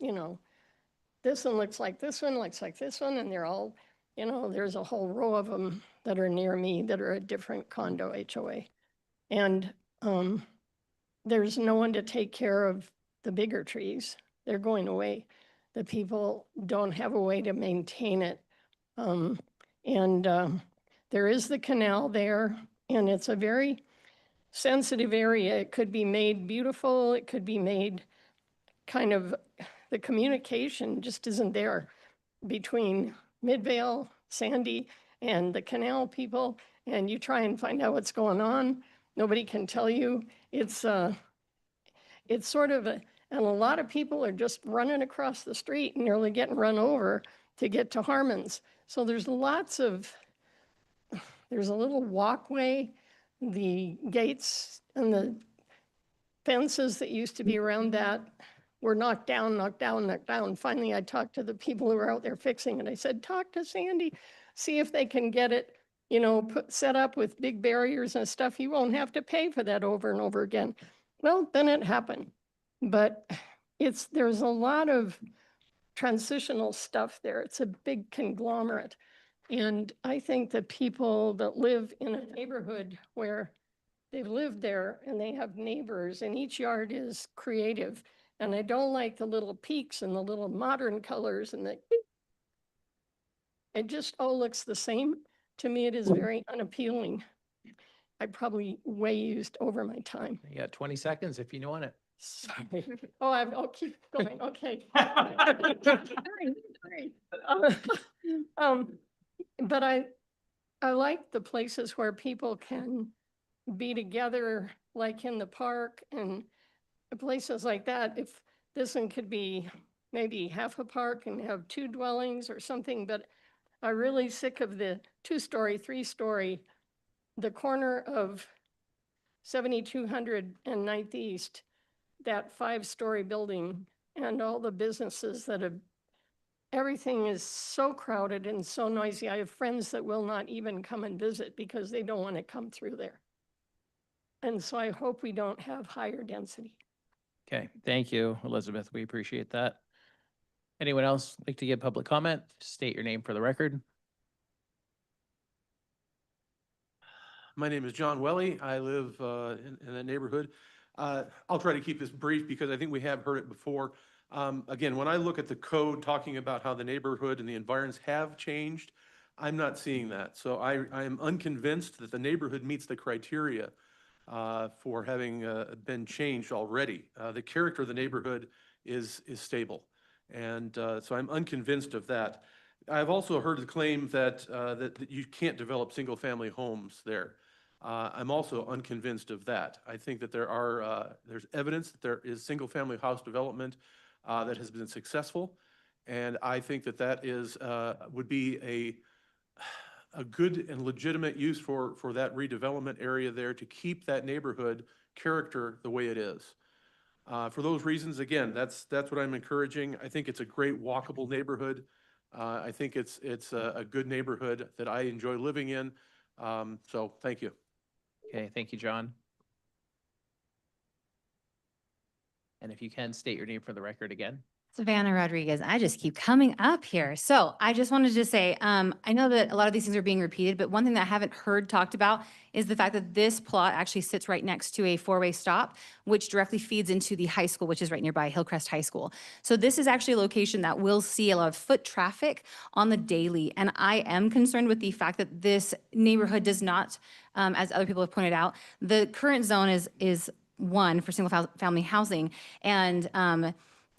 this one looks like this one, looks like this one, and they're all, there's a whole row of them that are near me that are a different condo HOA. And there's no one to take care of the bigger trees. They're going away. The people don't have a way to maintain it. There is the canal there, and it's a very sensitive area. It could be made beautiful. It could be made kind of, the communication just isn't there between Midvale, Sandy, and the canal people. And you try and find out what's going on. Nobody can tell you. It's sort of and a lot of people are just running across the street and nearly getting run over to get to Harmon's. So there's a little walkway, the gates and the fences that used to be around that were knocked down. Finally, I talked to the people who were out there fixing it. I said, talk to Sandy, see if they can get it, set up with big barriers and stuff. You won't have to pay for that over and over again. Well, then it happened. But there's a lot of transitional stuff there. It's a big conglomerate. And I think that people that live in a neighborhood where they've lived there and they have neighbors and each yard is creative. And I don't like the little peaks and the little modern colors and it just all looks the same. To me, it is very unappealing. I probably way used over my time. You got 20 seconds if you want it. Sorry. I'll keep going. Okay. But I like the places where people can be together, like in the park and places like that. If this one could be maybe half a park and have 2 dwellings or something, but I'm really sick of the 2-story, 3-story, the corner of 7200 and 9th East, that 5-story building and all the businesses that have, everything is so crowded and so noisy. I have friends that will not even come and visit because they don't want to come through there. And so I hope we don't have higher density. Okay, thank you, Elizabeth. We appreciate that. Anyone else like to give public comment? State your name for the record. My name is John Welly. I live in that neighborhood. I'll try to keep this brief because I think we have heard it before. Again, when I look at the code talking about how the neighborhood and the environs have changed, I'm not seeing that. So I am unconvinced that the neighborhood meets the criteria for having been changed already. The character of the neighborhood is stable. And so I'm unconvinced of that. I've also heard the claim that, that you can't develop single-family homes there. I'm also unconvinced of that. I think that there's evidence that there is single-family house development that has been successful. And I think that that is, would be a good and legitimate use for that redevelopment area there to keep that neighborhood character the way it is. For those reasons, again, that's what I'm encouraging. I think it's a great walkable neighborhood. I think it's a good neighborhood that I enjoy living in. So thank you. Okay, thank you, John. And if you can, state your name for the record again. Savannah Rodriguez, I just keep coming up here. So I just wanted to say, I know that a lot of these things are being repeated, but one thing that I haven't heard talked about is the fact that this plot actually sits right next to a four-way stop, which directly feeds into the high school, which is right nearby, Hillcrest High School. So this is actually a location that will see a lot of foot traffic on the daily. And I am concerned with the fact that this neighborhood does not, as other people have pointed out, the current zone is one for single family housing. And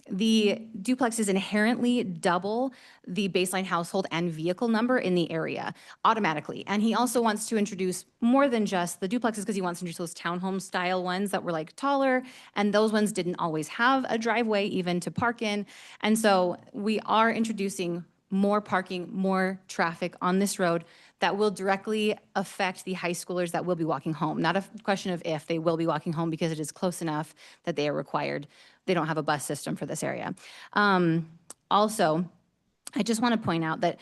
the duplexes inherently double the baseline household and vehicle number in the area automatically. And he also wants to introduce more than just the duplexes, because he wants to introduce those townhome style ones that were like taller, and those ones didn't always have a driveway even to park in. And so we are introducing more parking, more traffic on this road that will directly affect the high schoolers that will be walking home. Not a question of if, they will be walking home, because it is close enough that they are required. They don't have a bus system for this area. Also, I just want to point out that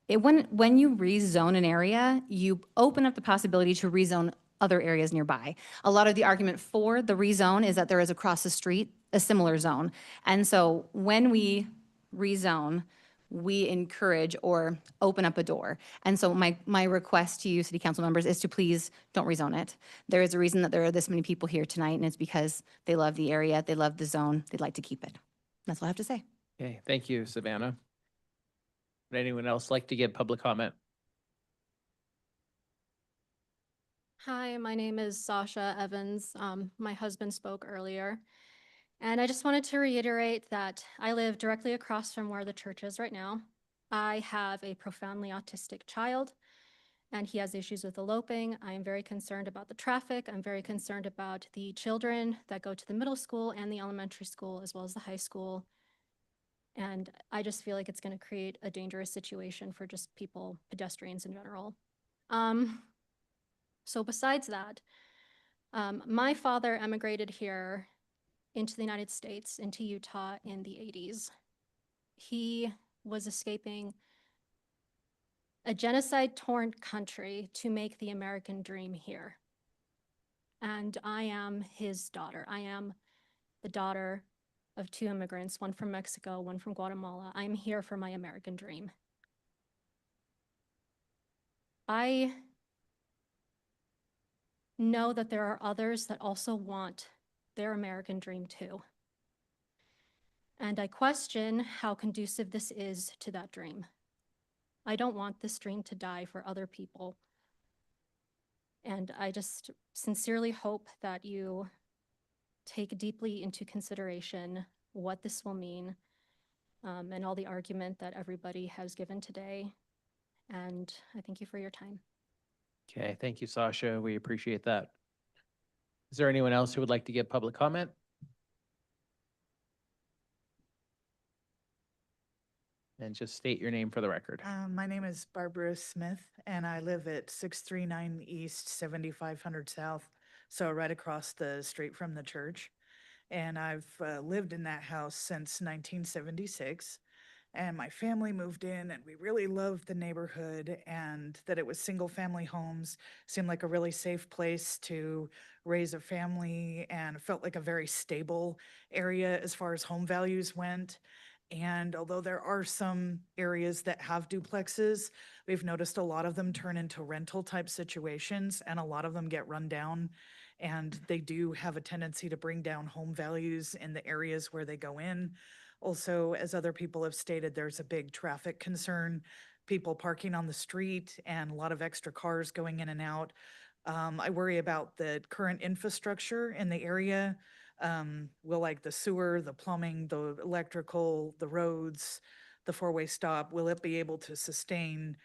when you rezone an area, you open up the possibility to rezone other areas nearby. A lot of the argument for the rezone is that there is across the street a similar zone. And so when we rezone, we encourage or open up a door. And so my request to you, city council members, is to please don't rezone it. There is a reason that there are this many people here tonight, and it's because they love the area, they love the zone, they'd like to keep it. That's all I have to say. Okay, thank you, Savannah. Would anyone else like to give public comment? Hi, my name is Sasha Evans. My husband spoke earlier. And I just wanted to reiterate that I live directly across from where the church is right now. I have a profoundly autistic child, and he has issues with eloping. I am very concerned about the traffic. I'm very concerned about the children that go to the middle school and the elementary school, as well as the high school. And I just feel like it's going to create a dangerous situation for just people, pedestrians in general. So besides that, my father emigrated here into the United States, into Utah in the 80s. He was escaping a genocide-torn country to make the American dream here. And I am his daughter. I am the daughter of two immigrants, one from Mexico, one from Guatemala. I'm here for my American dream. I know that there are others that also want their American dream too. And I question how conducive this is to that dream. I don't want this dream to die for other people. And I just sincerely hope that you take deeply into consideration what this will mean, and all the argument that everybody has given today. And I thank you for your time. Okay, thank you, Sasha. We appreciate that. Is there anyone else who would like to give public comment? And just state your name for the record. My name is Barbara Smith, and I live at 639 East, 7500 South, so right across the street from the church. And I've lived in that house since 1976. And my family moved in, and we really loved the neighborhood, and that it was single-family homes. Seemed like a really safe place to raise a family, and felt like a very stable area as far as home values went. And although there are some areas that have duplexes, we've noticed a lot of them turn into rental type situations, and a lot of them get run down. And they do have a tendency to bring down home values in the areas where they go in. Also, as other people have stated, there's a big traffic concern, people parking on the street and a lot of extra cars going in and out. I worry about the current infrastructure in the area. Will like the sewer, the plumbing, the electrical, the roads, the four-way stop, will it be able to sustain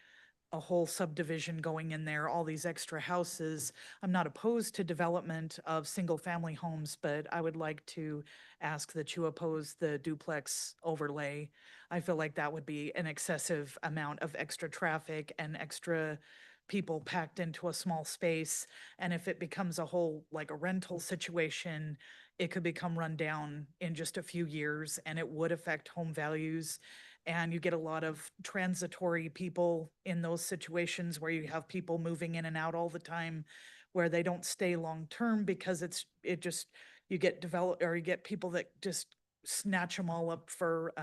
a whole subdivision going in there, all these extra houses? I'm not opposed to development of single-family homes, but I would like to ask that you oppose the duplex overlay. I feel like that would be an excessive amount of extra traffic and extra people packed into a small space. And if it becomes a whole, like a rental situation, it could become run down in just a few years, and it would affect home values. And you get a lot of transitory people in those situations where you have people moving in and out all the time, where they don't stay long-term because you get people that just snatch them all up for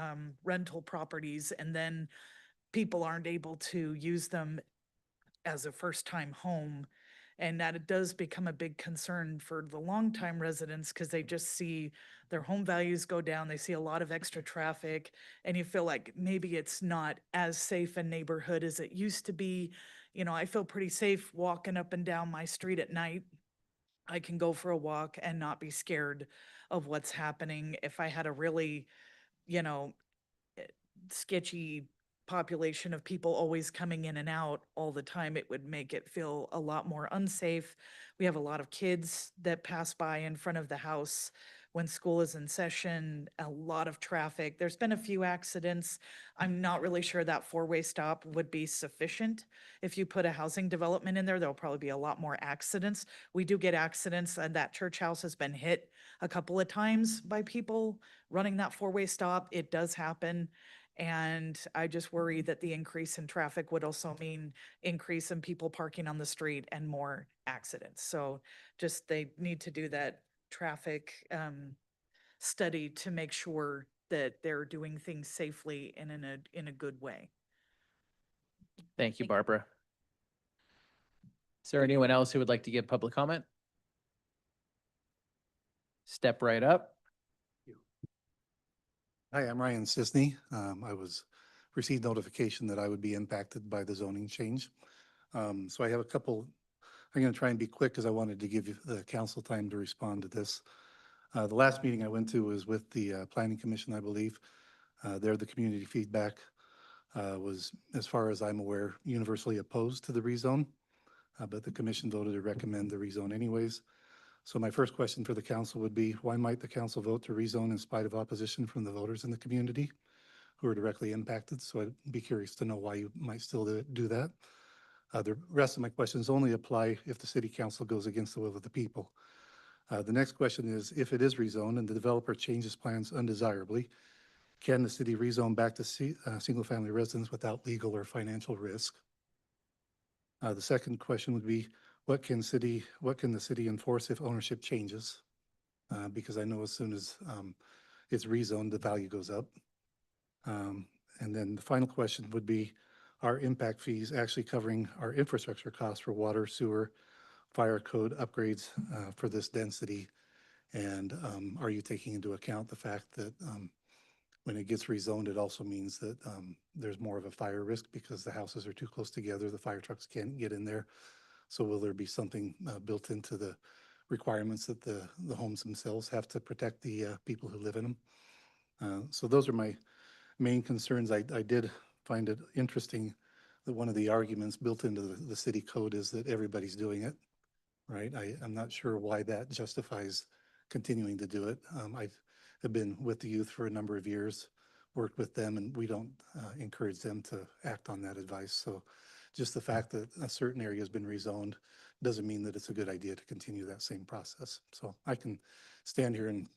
rental properties, and then people aren't able to use them as a first-time home. And that it does become a big concern for the longtime residents, because they just see their home values go down. They see a lot of extra traffic, and you feel like maybe it's not as safe a neighborhood as it used to be. You know, I feel pretty safe walking up and down my street at night. I can go for a walk and not be scared of what's happening. If I had a really, you know, sketchy population of people always coming in and out all the time, it would make it feel a lot more unsafe. We have a lot of kids that pass by in front of the house when school is in session, a lot of traffic. There's been a few accidents. I'm not really sure that four-way stop would be sufficient. If you put a housing development in there, there'll probably be a lot more accidents. We do get accidents, and that church house has been hit a couple of times by people running that four-way stop. It does happen. And I just worry that the increase in traffic would also mean increase in people parking on the street and more accidents. So just they need to do that traffic study to make sure that they're doing things safely and in a good way. Thank you, Barbara. Is there anyone else who would like to give public comment? Step right up. Hi, I'm Ryan Sisney. Received notification that I would be impacted by the zoning change. So I have a couple, I'm going to try and be quick because I wanted to give you the council time to respond to this. The last meeting I went to was with the Planning Commission, I believe. There, the community feedback was, as far as I'm aware, universally opposed to the rezone, but the commission voted to recommend the rezone anyways. So my first question for the council would be, why might the council vote to rezone in spite of opposition from the voters in the community who are directly impacted? So I'd be curious to know why you might still do that. The rest of my questions only apply if the city council goes against the will of the people. The next question is, if it is rezoned and the developer changes plans undesirably, can the city rezone back to single-family residence without legal or financial risk? The second question would be, what can the city enforce if ownership changes? Because I know as soon as it's rezoned, the value goes up. And then the final question would be, are impact fees actually covering our infrastructure costs for water, sewer, fire code upgrades for this density? And are you taking into account the fact that when it gets rezoned, it also means that there's more of a fire risk because the houses are too close together, the fire trucks can't get in there. So will there be something built into the requirements that the homes themselves have to protect the people who live in them? So those are my main concerns. I did find it interesting that one of the arguments built into the city code is that everybody's doing it, right? I'm not sure why that justifies continuing to do it. I have been with the youth for a number of years, worked with them, and we don't encourage them to act on that advice. So just the fact that a certain area has been rezoned doesn't mean that it's a good idea to continue that same process. So I can stand here and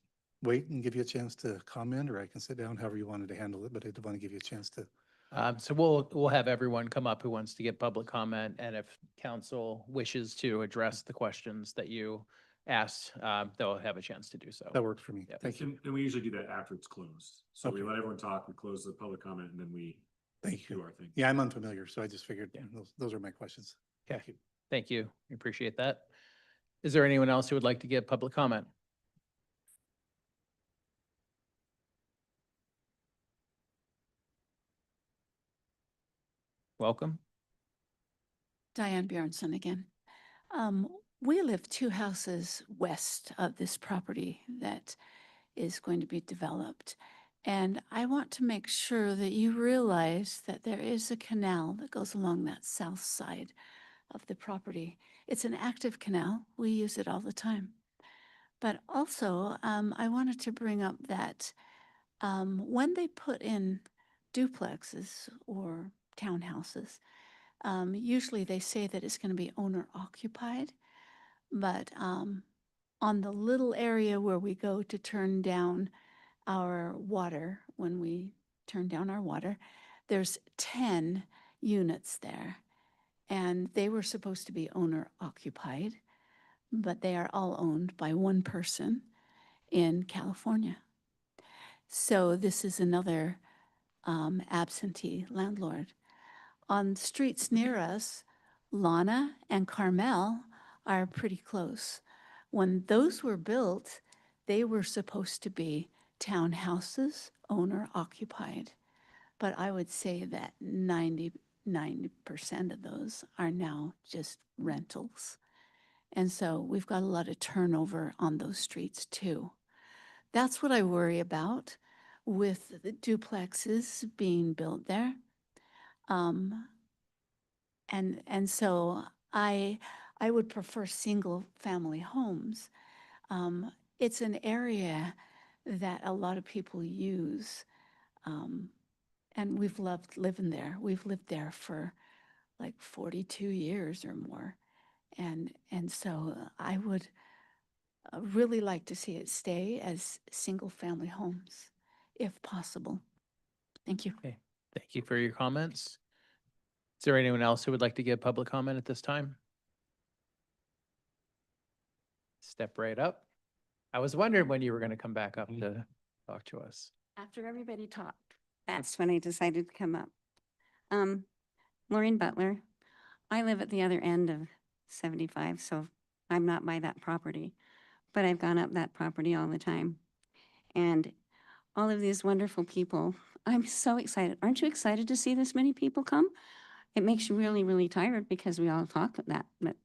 wait and give you a chance to comment, or I can sit down, however you wanted to handle it, but I did want to give you a chance to. So we'll have everyone come up who wants to give public comment, and if council wishes to address the questions that you asked, they'll have a chance to do so. That works for me. Yeah. Thank you. And we usually do that after it's closed. So we Okay. let everyone talk, we close the public comment, and then we Thank do you. our thing. Yeah, I'm unfamiliar, so I just figured those are my questions. Okay, thank you. We appreciate that. Is there anyone else who would like to give public comment? welcome. Diane Bjornson again. Um, we live 2 houses west of this property that is going to be developed. And I want to make sure that you realize that there is a canal that goes along that south side of the property. It's an active canal. We use it all the time. But also, I wanted to bring up that when they put in duplexes or townhouses, usually they say that it's going to be owner occupied, but on the little area where we go to turn down our water, when we turn down our water, there's 10 units there. And they were supposed to be owner occupied, but they are all owned by one person in California. So this is another absentee landlord. On streets near us, Lana and Carmel are pretty close. When those were built, they were supposed to be townhouses, owner occupied. But I would say that 90% of those are now just rentals. And so we've got a lot of turnover on those streets too. That's what I worry about with the duplexes being built there. And so I would prefer single family homes. It's an area that a lot of people use. And we've loved living there. We've lived there for like 42 years or more. And so I would really like to see it stay as single family homes, if possible. Thank you. Okay, thank you for your comments. Is there anyone else who would like to give public comment at this time? Step right up. I was wondering when you were going to come back up to talk to us. After everybody talked, that's when I decided to come up. Maureen Butler, I live at the other end of 75, so I'm not by that property, but I've gone up that property all the time. And all of these wonderful people, I'm so excited. Aren't you excited to see this many people come? It makes you really, really tired because we all talk that, but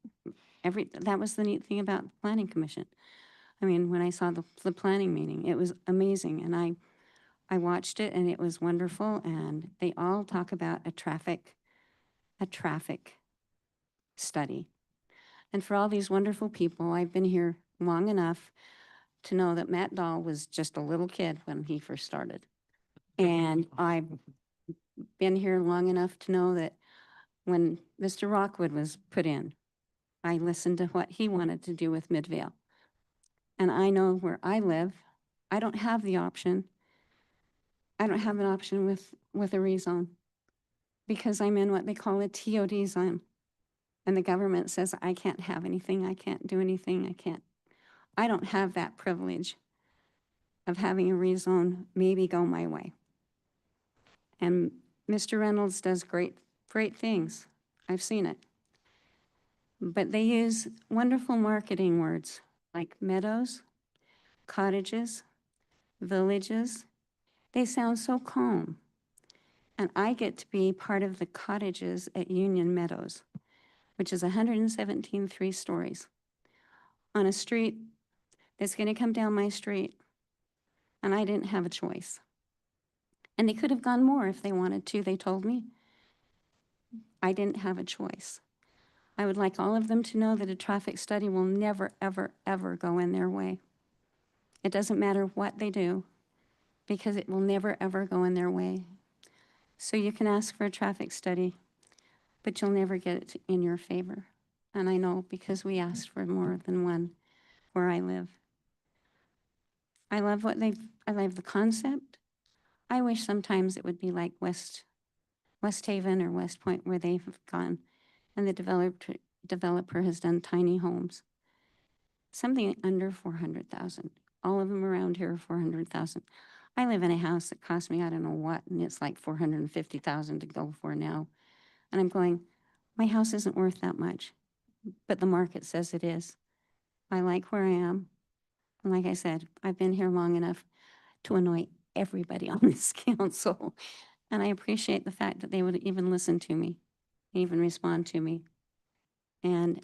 that was the neat thing about the Planning Commission. I mean, when I saw the planning meeting, it was amazing. And I watched it and it was wonderful. And they all talk about a traffic study. And for all these wonderful people, I've been here long enough to know that Matt Dahl was just a little kid when he first started. And I've been here long enough to know that when Mr. Rockwood was put in, I listened to what he wanted to do with Midvale. And I know where I live, I don't have the option. I don't have an option with a rezone because I'm in what they call a TOD zone. And the government says I can't have anything, I can't do anything, I don't have that privilege of having a rezone maybe go my way. And Mr. Reynolds does great things. I've seen it. But they use wonderful marketing words like meadows, cottages, villages. They sound so calm. And I get to be part of the cottages at Union Meadows, which is 117 3 stories on a street that's going to come down my street. And I didn't have a choice. And they could have gone more if they wanted to, they told me. I didn't have a choice. I would like all of them to know that a traffic study will never, ever, ever go in their way. It doesn't matter what they do, because it will never, ever go in their way. So you can ask for a traffic study, but you'll never get it in your favor. And I know because we asked for more than one where I live. I love the concept. I wish sometimes it would be like West Haven or West Point where they've gone and the developer has done tiny homes. Something under 400,000. All of them around here are 400,000. I live in a house that cost me I don't know what, and it's like 450,000 to go for now. And I'm going, my house isn't worth that much, but the market says it is. I like where I am. And like I said, I've been here long enough to annoy everybody on this council. And I appreciate the fact that they would even listen to me. even respond to me. And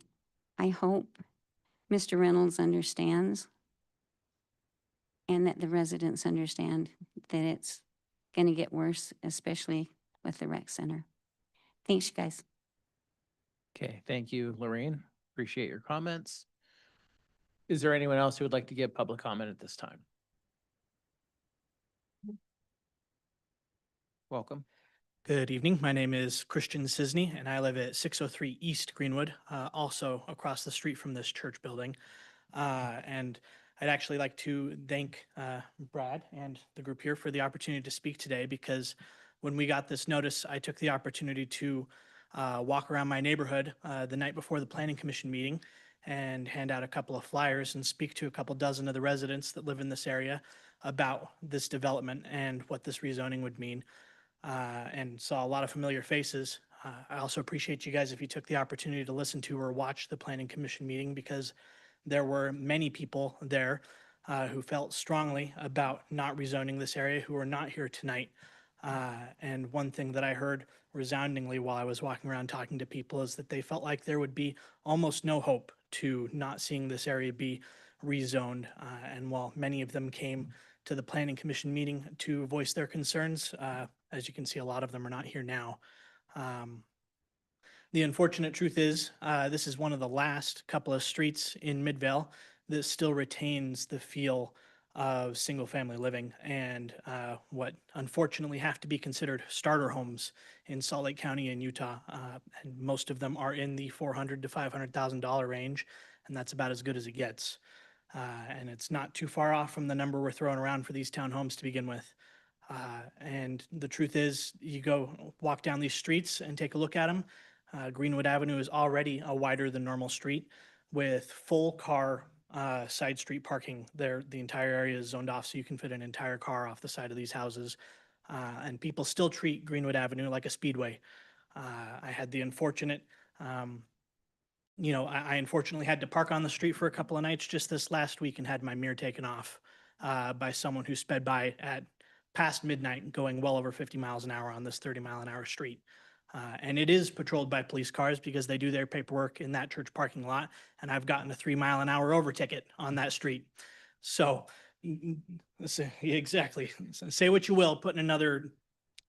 I hope Mr. Reynolds understands and that the residents understand that it's going to get worse, especially with the rec center. Thanks, you guys. Okay, thank you, Lorraine. Appreciate your comments. Is there anyone else who would like to give public comment at this time? Welcome. Good evening. My name is Christian Cisney, and I live at 603 East Greenwood, also across the street from this church building. And I'd actually like to thank Brad and the group here for the opportunity to speak today, because when we got this notice, I took the opportunity to walk around my neighborhood the night before the Planning Commission meeting and hand out a couple of flyers and speak to a couple dozen of the residents that live in this area about this development and what this rezoning would mean. And saw a lot of familiar faces. I also appreciate you guys if you took the opportunity to listen to or watch the Planning Commission meeting, because there were many people there who felt strongly about not rezoning this area who are not here tonight. And one thing that I heard resoundingly while I was walking around talking to people is that they felt like there would be almost no hope to not seeing this area be rezoned. And while many of them came to the Planning Commission meeting to voice their concerns, as you can see, a lot of them are not here now. The unfortunate truth is, this is one of the last couple of streets in Midvale that still retains the feel of single-family living and what unfortunately have to be considered starter homes in Salt Lake County and Utah. And most of them are in the $400,000 to $500,000 range, and that's about as good as it gets. And it's not too far off from the number we're throwing around for these townhomes to begin with. And the truth is, you go walk down these streets and take a look at them. Greenwood Avenue is already a wider than normal street with full car side street parking. There, the entire area is zoned off so you can fit an entire car off the side of these houses. And people still treat Greenwood Avenue like a speedway. I had the unfortunate I unfortunately had to park on the street for a couple of nights just this last week and had my mirror taken off by someone who sped by at past midnight going well over 50 miles an hour on this 30-mile-an-hour street. And it is patrolled by police cars because they do their paperwork in that church parking lot. And I've gotten a 3-mile-an-hour over ticket on that street. So exactly. Say what you will, putting another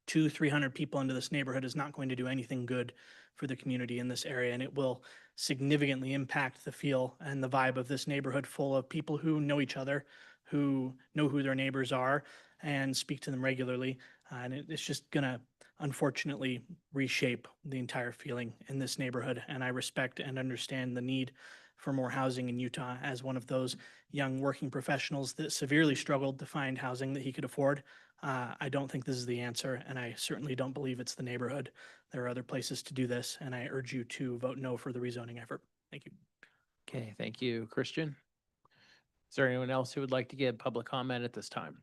200-300 people into this neighborhood is not going to do anything good for the community in this area, and it will significantly impact the feel and the vibe of this neighborhood full of people who know each other, who know who their neighbors are, and speak to them regularly. And it's just going to unfortunately reshape the entire feeling in this neighborhood. And I respect and understand the need for more housing in Utah as one of those young working professionals that severely struggled to find housing that he could afford. I don't think this is the answer, and I certainly don't believe it's the neighborhood. There are other places to do this, and I urge you to vote no for the rezoning effort. Thank you. Okay, thank you, Christian. Is there anyone else who would like to give public comment at this time?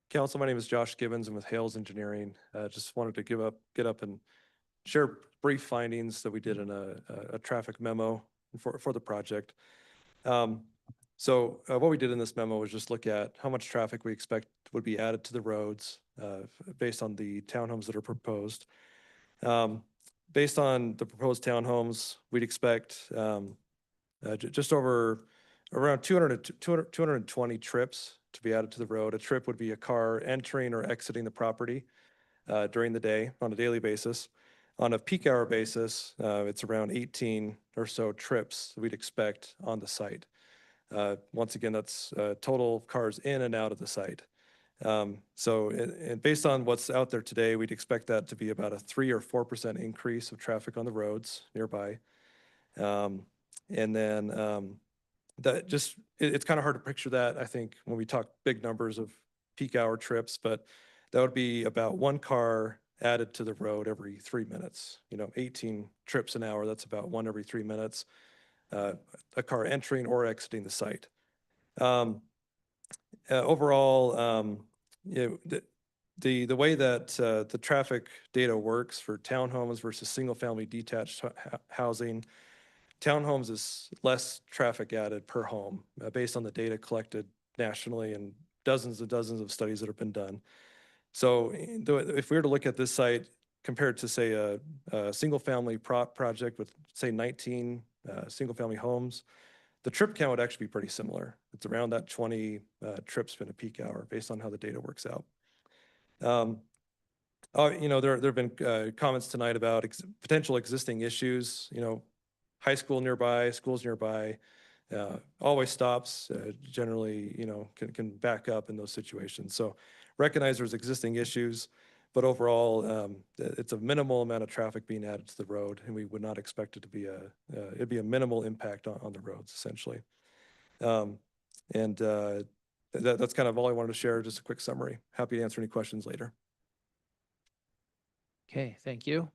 Council, my name is Josh Gibbons. I'm with Hales Engineering. Just wanted to get up and share brief findings that we did in a traffic memo for the project. So what we did in this memo was just look at how much traffic we expect would be added to the roads based on the townhomes that are proposed. Based on the proposed townhomes, we'd expect just over around 220 trips to be added to the road. A trip would be a car entering or exiting the property during the day on a daily basis. On a peak hour basis, it's around 18 or so trips we'd expect on the site. Once again, that's total cars in and out of the site. So based on what's out there today, we'd expect that to be about a 3 or 4% increase of traffic on the roads nearby. And then that just, it's kind of hard to picture that, I think, when we talk big numbers of peak hour trips, but that would be about one car added to the road every 3 minutes. 18 trips an hour, that's about one every 3 minutes. A car entering or exiting the site. Overall, the way that the traffic data works for townhomes versus single-family detached housing, Townhomes is less traffic added per home, based on the data collected nationally and dozens and dozens of studies that have been done. So if we were to look at this site compared to, say, a single-family project with, say, 19 single-family homes, the trip count would actually be pretty similar. It's around that 20 trips in a peak hour based on how the data works out. There have been comments tonight about potential existing issues, high school nearby, schools nearby, always stops, generally, can back up in those situations. So recognize there's existing issues, but overall, it's a minimal amount of traffic being added to the road, and we would not expect it to be it'd be a minimal impact on the roads, essentially. That's kind of all I wanted to share, just a quick summary. Happy to answer any questions later. Okay, thank you.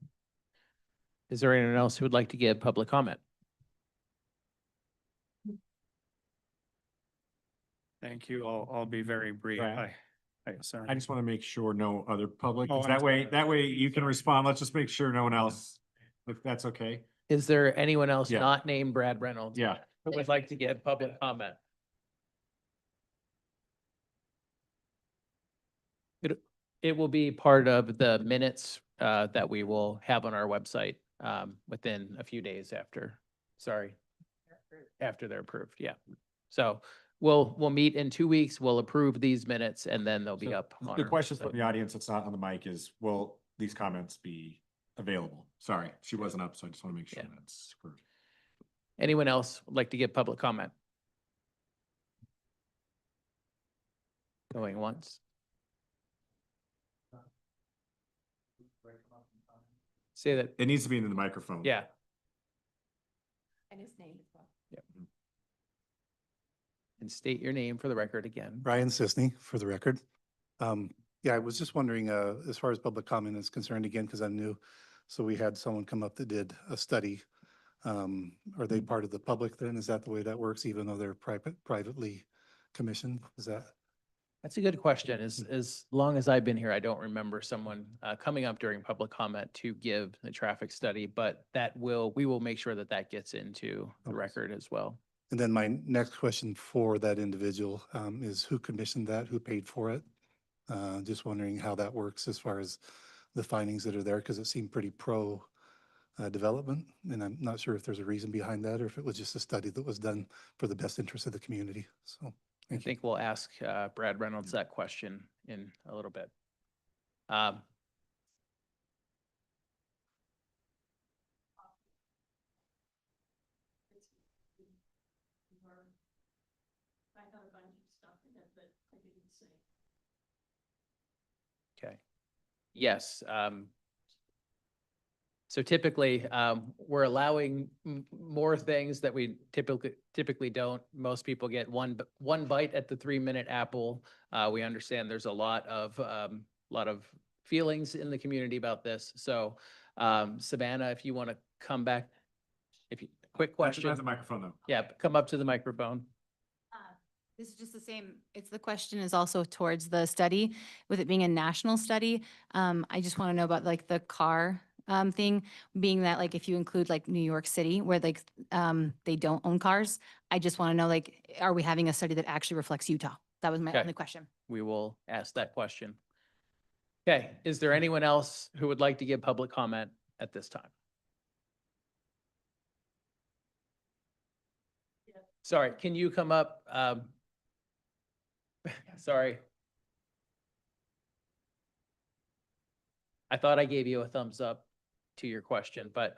Is there anyone else who would like to give public comment? Thank you. I'll be very brief. Brad? Sorry. I just want to make sure no other public, 'cause Oh, that I'm way, sorry. that way you can respond. Let's just make sure no one else, if that's okay. Is there anyone else Yeah. not named Brad Reynolds? Yeah. Who would like to give public comment? It will be part of the minutes that we will have on our website within a few days after they're approved, yeah. So we'll meet in 2 weeks, we'll approve these minutes, and then they'll be So up on The our question from website. the audience that's not on the mic is, will these comments be available? Sorry, she wasn't up, so I just want to make sure Yeah. that's heard. Anyone else would like to give public comment? Going once? Say that, It needs to be in the microphone. yeah. And his name as well. And state your name for the record again. Brian Sisney, for the record. Yeah, I was just wondering, as far as public comment is concerned, again, because I'm new, so we had someone come up that did a study. Are they part of the public then? Is that the way that works, even though they're privately commissioned? Is that? That's a good question. As long as I've been here, I don't remember someone coming up during public comment to give the traffic study, but we will make sure that that gets into the Okay. record as well. And then my next question for that individual is who commissioned that? Who paid for it? Just wondering how that works as far as the findings that are there, because it seemed pretty pro development. And I'm not sure if there's a reason behind that or if it was just a study that was done for the best interest of the community. So I think we'll ask Brad Reynolds that question in a little bit. Okay. Yes. So typically, we're allowing more things that we typically don't. Most people get one bite at the 3-minute apple. We understand there's a lot of feelings in the community about this. So Savannah, if you want to come back, quick question. That's the microphone though. Yeah, come up to the microphone. This is just the same, the question is also towards the study, with it being a national study. I just want to know about like the car thing, being that like if you include like New York City where like they don't own cars, I just want to know like, are we having a study that actually reflects Utah? That was my Okay. only question. We will ask that question. Okay, is there anyone else who would like to give public comment at this time? Sorry, can you come up? Sorry. I thought I gave you a thumbs up to your question, but.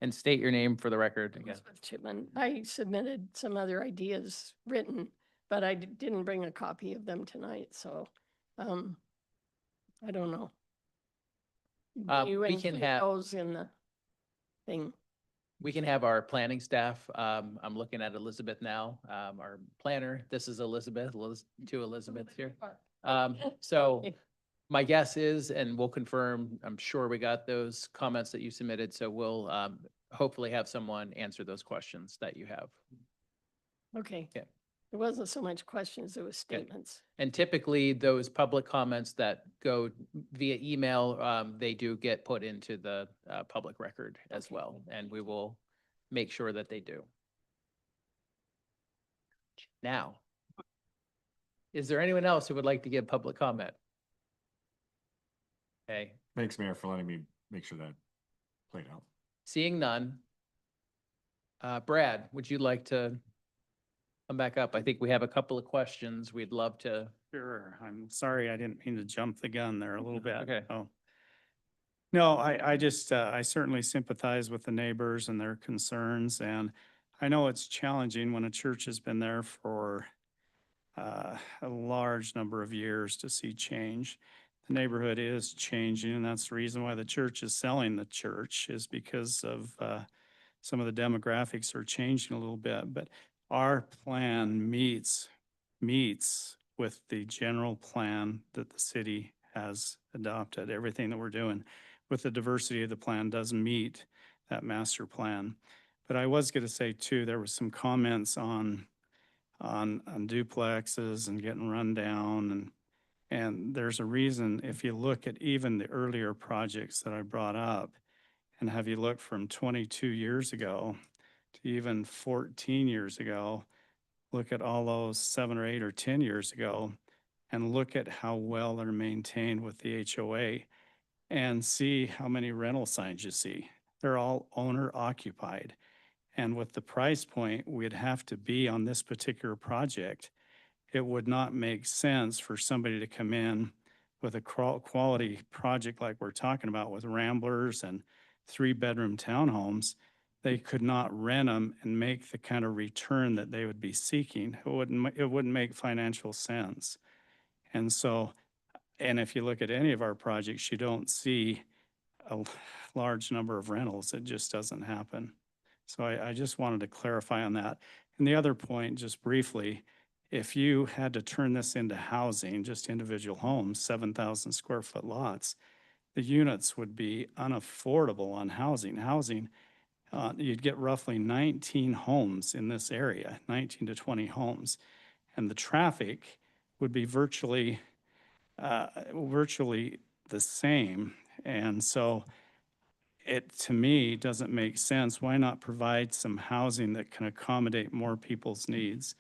And state your name for the record again. Elizabeth Chipman. I submitted some other ideas written, but I didn't bring a copy of them tonight, so I don't know. Do you We can include have. those in the thing? We can have our planning staff. I'm looking at Elizabeth now, our planner. This is Elizabeth, two Elizabeths here. So my guess is, and we'll confirm, I'm sure we got those comments that you submitted. So we'll hopefully have someone answer those questions that you have. Okay. Yeah. It wasn't so much questions, it was statements. And typically, those public comments that go via email, they do get put into the public record as well, and we will make sure that they do. Now, is there anyone else who would like to give public comment? Okay, Thanks, Mayor, for letting me make sure that played out. seeing none. Brad, would you like to come back up? I think we have a couple of questions we'd love to. Sure, I'm sorry, I didn't mean to jump the gun there a little bit. Okay. Oh. No, I just, I certainly sympathize with the neighbors and their concerns, and I know it's challenging when a church has been there for a large number of years to see change. The neighborhood is changing, and that's the reason why the church is selling the church, is because of some of the demographics are changing a little bit. But our plan meets with the general plan that the city has adopted. Everything that we're doing with the diversity of the plan does meet that master plan. But I was going to say too, there was some comments on duplexes and getting run down, and there's a reason. If you look at even the earlier projects that I brought up, and have you look from 22 years ago to even 14 years ago, look at all those 7 or 8 or 10 years ago, and look at how well they're maintained with the HOA, and see how many rental signs you see. They're all owner occupied. And with the price point we'd have to be on this particular project, it would not make sense for somebody to come in with a quality project like we're talking about with Ramblers and 3-bedroom townhomes. They could not rent them and make the kind of return that they would be seeking. It wouldn't make financial sense. And so, and if you look at any of our projects, you don't see a large number of rentals. It just doesn't happen. So I just wanted to clarify on that. And the other point, just briefly, if you had to turn this into housing, just individual homes, 7,000 square foot lots, the units would be unaffordable on housing. You'd get roughly 19 homes in this area, 19 to 20 homes. And the traffic would be virtually the same. And so it, to me, doesn't make sense. Why not provide some housing that can accommodate more people's needs?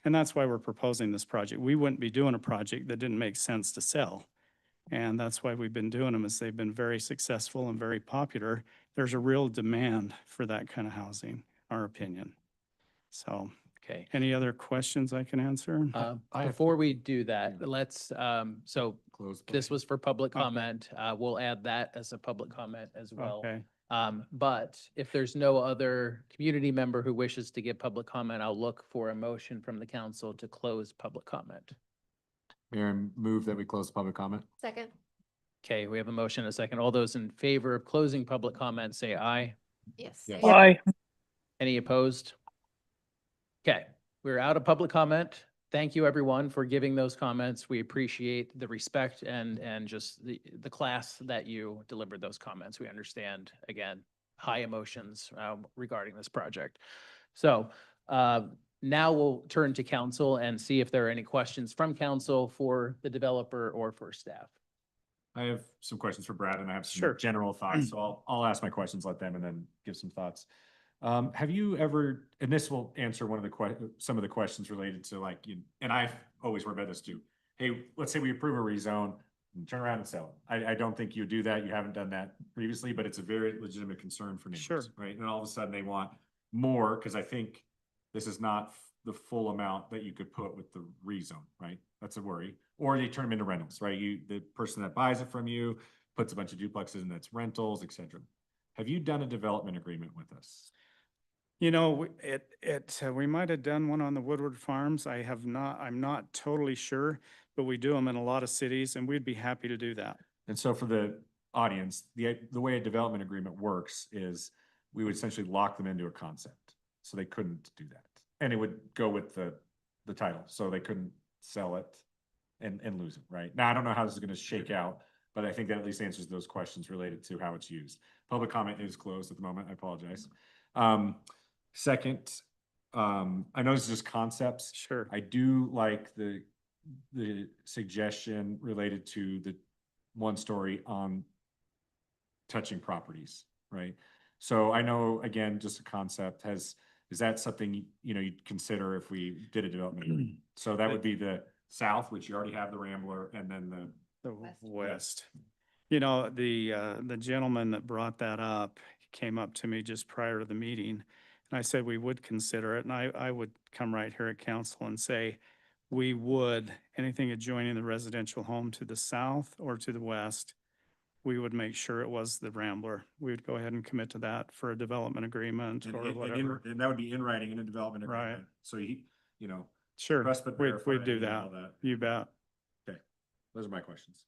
And that's why we're proposing this project. We wouldn't be doing a project that didn't make sense to sell. And that's why we've been doing them, is they've been very successful and very popular. There's a real demand for that kind of housing, our opinion. So, Okay. any other questions I can answer? Before we do that, let's, so Close. this was for public comment. We'll add that as a public comment as well. Okay. But if there's no other community member who wishes to give public comment, I'll look for a motion from the council to close public comment. Mayor, move that we close public comment. Second. Okay, we have a motion and a second. All those in favor of closing public comment, say aye. Yes. Yes. Aye. Any opposed? Okay, we're out of public comment. Thank you, everyone, for giving those comments. We appreciate the respect and just the class that you delivered those comments. We understand, again, high emotions regarding this project. So now we'll turn to council and see if there are any questions from council for the developer or for staff. I have some questions for Brad, and I have some general thoughts. So I'll ask my questions, let them, and then give some thoughts. Have you ever, and this will answer one of the some of the questions related to, like, and I've always worried about this too. Hey, let's say we approve a rezone and turn around and sell it. I don't think you do that. You haven't done that previously, but it's a very legitimate concern for neighbors, right? And all of a sudden they want more, because I think this is not the full amount that you could put with the rezone, right? That's a worry. Or they turn them into rentals, right? The person that buys it from you puts a bunch of duplexes and that's rentals, et cetera. Have you done a development agreement with us? You know, we might have done one on the Woodward Farms. I'm not totally sure, but we do them in a lot of cities, and we'd be happy to do that. And so for the audience, the way a development agreement works is we would essentially lock them into a concept. So they couldn't do that. And it would go with the title. So they couldn't sell it and lose it, right? Now, I don't know how this is going to shake out, but I think that at least answers those questions related to how it's used. Public comment is closed at the moment. I apologize. Second, I know this is just concepts. Sure. I do like the suggestion related to the one story on touching properties, right? So I know, again, just a concept is that something, you'd consider if we did a development? So that would be the south, which you already have the Rambler, and then The west. The gentleman that brought that up came up to me just prior to the meeting. And I said we would consider it. And I would come right here at council and say, we would, anything adjoining the residential home to the south or to the west, we would make sure it was the Rambler. We would go ahead and commit to that for a development agreement or whatever. And that would be in writing in a development agreement. Right. So Sure, trust but verify we'd do and all that. You bet. Okay, those are my questions.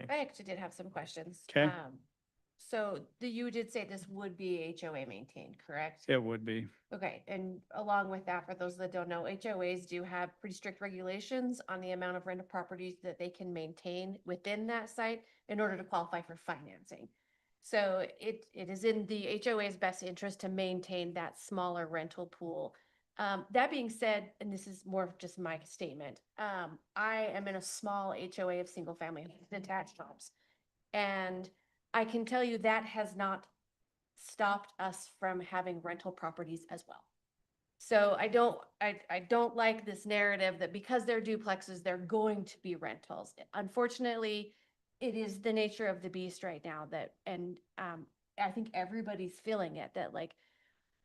I actually did have some questions. Okay. So you did say this would be HOA maintained, correct? It would be. Okay, and along with that, for those that don't know, HOAs do have pretty strict regulations on the amount of rental properties that they can maintain within that site in order to qualify for financing. So it is in the HOA's best interest to maintain that smaller rental pool. That being said, and this is more of just my statement, I am in a small HOA of single family detached homes. And I can tell you that has not stopped us from having rental properties as well. So I don't like this narrative that because they're duplexes, they're going to be rentals. Unfortunately, it is the nature of the beast right now I think everybody's feeling it, that like,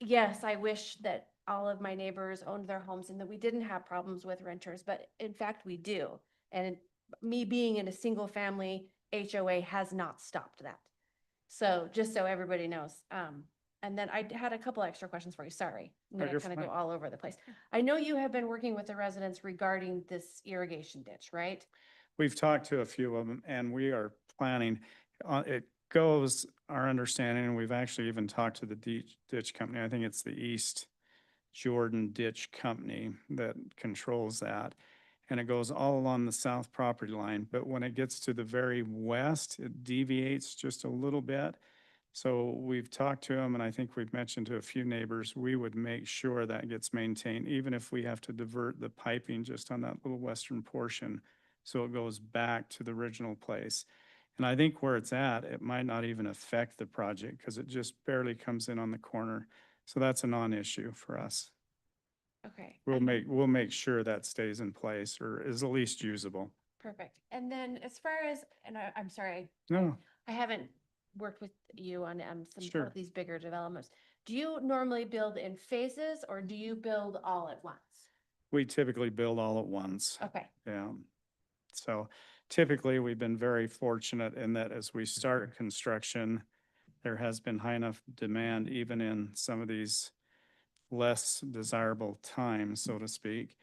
yes, I wish that all of my neighbors owned their homes and that we didn't have problems with renters, but in fact we do. And me being in a single family HOA has not stopped that. So just so everybody knows. And then I had a couple extra questions for you. Sorry. I'm gonna you're kind of go fine. all over the place. I know you have been working with the residents regarding this irrigation ditch, right? We've talked to a few of them and we are planning, it goes, our understanding, and we've actually even talked to the ditch company. I think it's the East Jordan Ditch Company that controls that. And it goes all along the south property line, but when it gets to the very west, it deviates just a little bit. So we've talked to them, and I think we've mentioned to a few neighbors, we would make sure that gets maintained, even if we have to divert the piping just on that little western portion, so it goes back to the original place. And I think where it's at, it might not even affect the project because it just barely comes in on the corner. So that's a non-issue for us. Okay. We'll make sure that stays in place or is at least usable. Perfect. And then as far as, and I'm sorry, No, I haven't worked with you on some Sure. of these bigger developments. Do you normally build in phases or do you build all at once? we typically build all at once. Okay. Yeah. So typically, we've been very fortunate in that as we start construction, there has been high enough demand, even in some of these less desirable times, so to speak,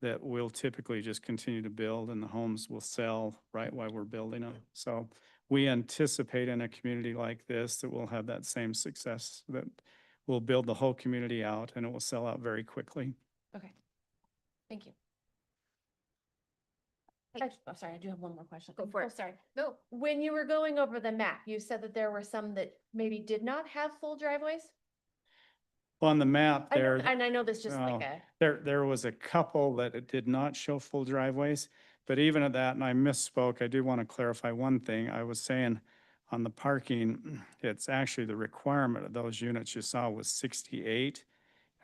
that we'll typically just continue to build and the homes will sell right while we're building them. So we anticipate in a community like this that we'll have that same success, that we'll build the whole community out and it will sell out very quickly. Okay. Thank you. I'm sorry, I do have one more question. Go for Oh, it. sorry. No, when you were going over the map, you said that there were some that maybe did not have full driveways? On the map I know- there. And I know this just like a, There was a couple that it did not show full driveways, but even at that, and I misspoke, I do want to clarify one thing. I was saying on the parking, it's actually the requirement of those units you saw was 68,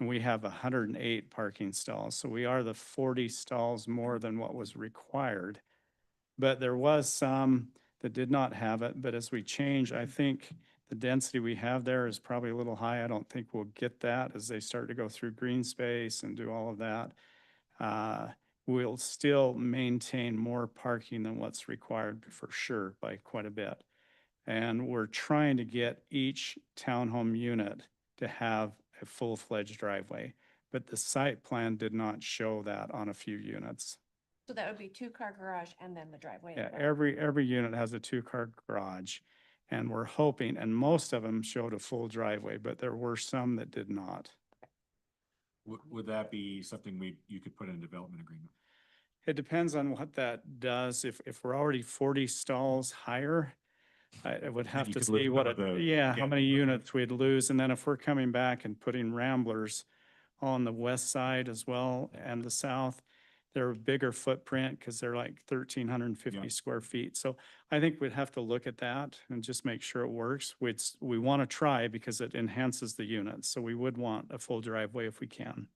and we have 108 parking stalls. So we are the 40 stalls more than what was required. But there was some that did not have it, but as we change, I think the density we have there is probably a little high. I don't think we'll get that as they start to go through green space and do all of that. We'll still maintain more parking than what's required for sure by quite a bit. And we're trying to get each townhome unit to have a full-fledged driveway, but the site plan did not show that on a few units. so that would be 2-car garage and then the driveway. in Yeah, the back. every unit has a 2-car garage, and we're hoping, and most of them showed a full driveway, but there were some that did not. Would that be something you could put in a development agreement? It depends on what that does. If we're already 40 stalls higher, I would have you to could lose see what, some of how yeah. many units we'd lose. And then if we're coming back and putting Ramblers on the west side as well and the south. They're a bigger footprint because they're like 1,350 square feet. So I think we'd have to look at that and just make sure it works. We want to try because it enhances the units. So we would want a full driveway if we can.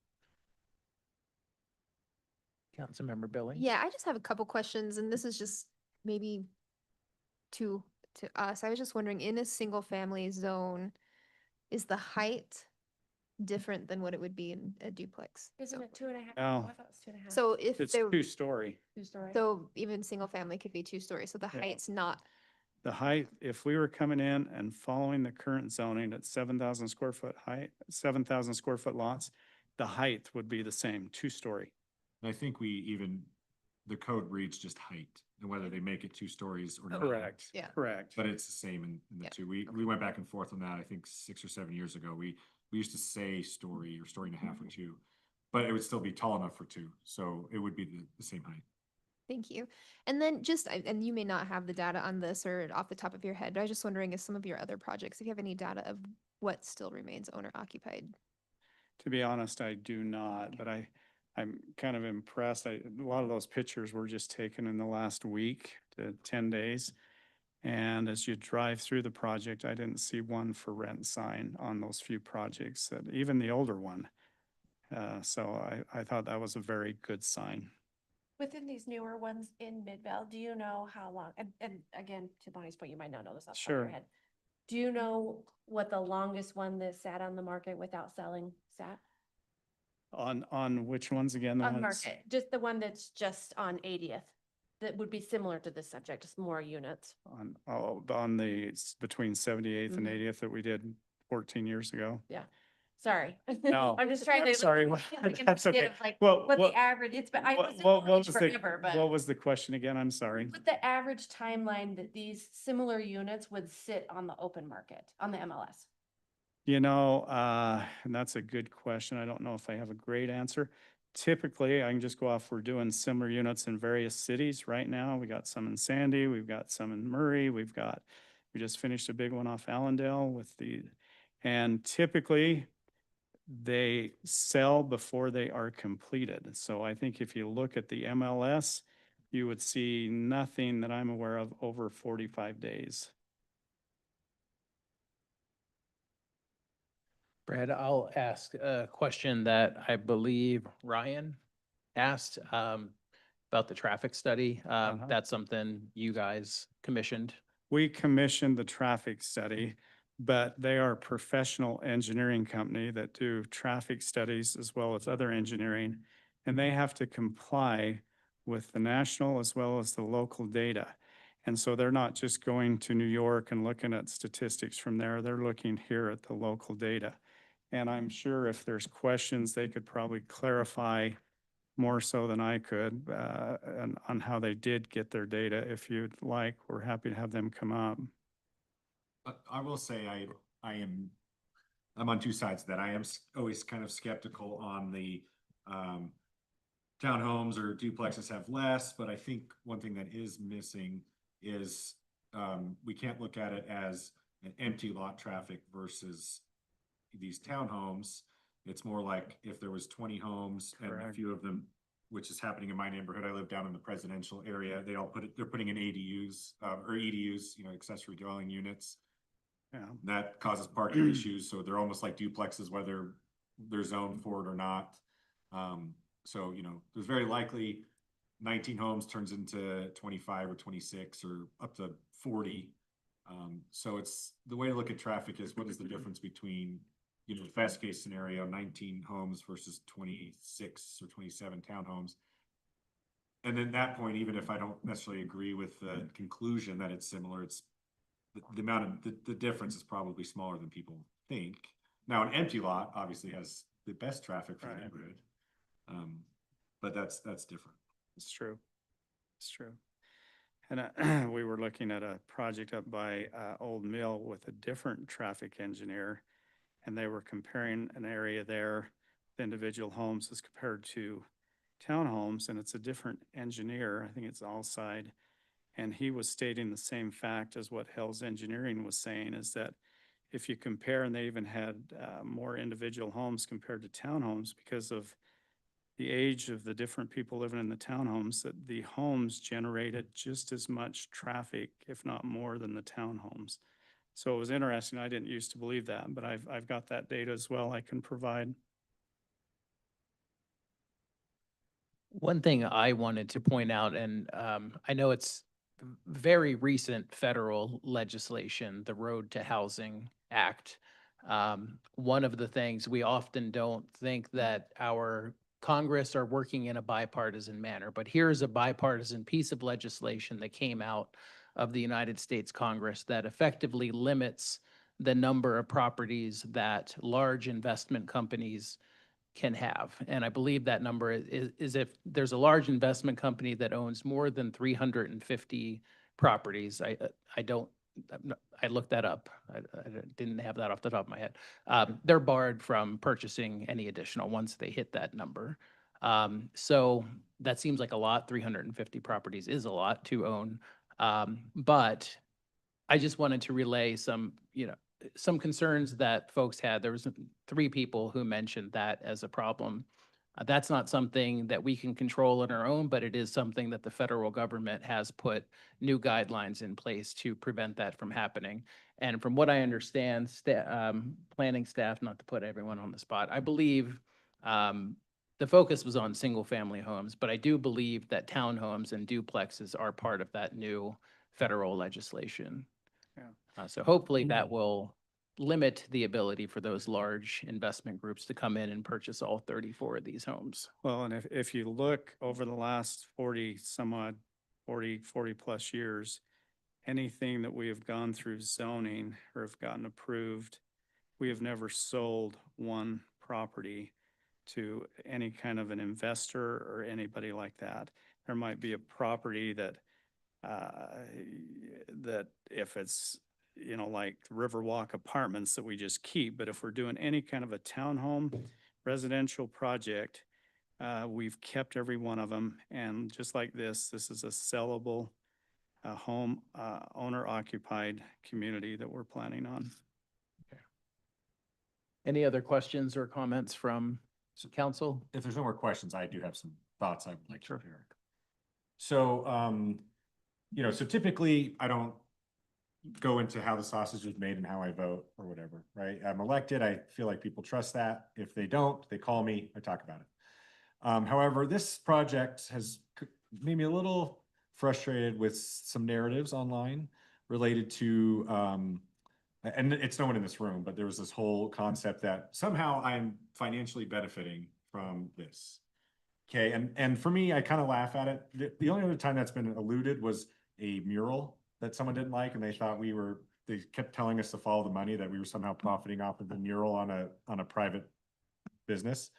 Councilmember Billy? Yeah, I just have a couple questions, and this is just maybe to us. I was just wondering, in a single family zone, is the height different than what it would be in a duplex? Isn't it 2.5? Oh. I thought it was 2.5. So if It's there, two-story. Two-story. so even single family could be 2 stories, so the Yeah. height's not, The height, if we were coming in and following the current zoning at 7,000 square foot height, 7,000 square foot lots, the height would be the same, two-story. And I think the code reads just height, and whether they make it 2 stories or not. Correct. Yeah. Correct. But it's the same in the Yeah. two. We went back and forth on that, I think 6 or 7 years ago. We used to say story or story and a half or 2, but it would still be tall enough for 2, so it would be the same height. thank you. And then just, and you may not have the data on this or off the top of your head, but I was just wondering if some of your other projects, if you have any data of what still remains owner occupied. To be honest, I do not, but I'm kind of impressed. A lot of those pictures were just taken in the last week to 10 days. And as you drive through the project, I didn't see one for rent sign on those few projects, that even the older one. So I thought that was a very good sign. Within these newer ones in Midvale, do you know how long, and again, to Bonnie's point, you might not know this off the top of your Sure. head. Do you know what the longest one that sat on the market without selling sat? On which ones again? The On ones market, just the one that's just on 80th, that would be similar to this subject, just more units. on the between 78th and Mhm. 80th that we did 14 years ago. Yeah, sorry. No. I'm just trying to. Sorry, that's okay. Like, Well, what what- the average, it's been, I What, was in what college was the, forever, but. what was the question again? I'm sorry. What the average timeline that these similar units would sit on the open market, on the MLS? You know, and that's a good question. I don't know if I have a great answer. Typically, I can just go off, we're doing similar units in various cities right now. We got some in Sandy, we've got some in Murray, we just finished a big one off Allendale and typically they sell before they are completed. So I think if you look at the MLS, you would see nothing that I'm aware of over 45 days. Brad, I'll ask a question that I believe Ryan asked about the traffic study. That's something you guys commissioned. We commissioned the traffic study, but they are a professional engineering company that do traffic studies as well as other engineering. And they have to comply with the national as well as the local data. And so they're not just going to New York and looking at statistics from there. They're looking here at the local data. And I'm sure if there's questions, they could probably clarify more so than I could on how they did get their data. If you'd like, we're happy to have them come up. I will say I'm on 2 sides of that. I am always kind of skeptical on the townhomes or duplexes have less, but I think one thing that is missing is we can't look at it as an empty lot traffic versus these townhomes. It's more like if there was 20 homes and a few of them, which is happening in my neighborhood. I live down in the presidential area. They're putting in ADUs or EDUs, accessory dwelling units. Yeah. That causes parking issues. So they're almost like duplexes, whether they're zoned for it or not. So, there's very likely 19 homes turns into 25 or 26 or up to 40. So it's the way to look at traffic is what is the difference between, best case scenario, 19 homes versus 26 or 27 townhomes. And then that point, even if I don't necessarily agree with the conclusion that it's similar, it's the amount of the difference is probably smaller than people think. Now, an empty lot obviously has the best traffic for the neighborhood. But that's different. It's true. It's true. And we were looking at a project up by Old Mill with a different traffic engineer. And they were comparing an area there, the individual homes as compared to townhomes. And it's a different engineer. I think it's Allside. And he was stating the same fact as what Hell's Engineering was saying, is that if you compare, and they even had more individual homes compared to townhomes because of the age of the different people living in the townhomes, that the homes generated just as much traffic, if not more, than the townhomes. So it was interesting. I didn't used to believe that, but I've got that data as well I can provide. One thing I wanted to point out, and I know it's very recent federal legislation, the Road to Housing Act. One of the things we often don't think that our Congress are working in a bipartisan manner, but here's a bipartisan piece of legislation that came out of the United States Congress that effectively limits the number of properties that large investment companies can have. And I believe that number is if there's a large investment company that owns more than 350 properties. I don't, I looked that up. I didn't have that off the top of my head. They're barred from purchasing any additional once they hit that number. So that seems like a lot. 350 properties is a lot to own. But I just wanted to relay some, some concerns that folks had. There was 3 people who mentioned that as a problem. That's not something that we can control on our own, but it is something that the federal government has put new guidelines in place to prevent that from happening. And from what I understand, planning staff, not to put everyone on the spot, I believe the focus was on single-family homes, but I do believe that townhomes and duplexes are part of that new federal legislation. So hopefully that will limit the ability for those large investment groups to come in and purchase all 34 of these homes. Well, and if you look over the last 40 plus years, anything that we have gone through zoning or have gotten approved, we have never sold one property to any kind of an investor or anybody like that. There might be a property that that if it's, like Riverwalk Apartments that we just keep, but if we're doing any kind of a townhome residential project, we've kept every one of them. And just like this is a sellable home owner occupied community that we're planning on. Any other questions or comments from council? If there's no more questions, I do have some thoughts I would like to share. So, so typically I don't go into how the sausage is made and how I vote or whatever, right? I'm elected. I feel like people trust that. If they don't, they call me, I talk about it. However, this project has made me a little frustrated with some narratives online related to, and it's no one in this room, but there was this whole concept that somehow I'm financially benefiting from this. Okay, and for me, I kind of laugh at it. The only other time that's been alluded was a mural that someone didn't like, and they thought they kept telling us to follow the money, that we were somehow profiting off of the mural on a private business.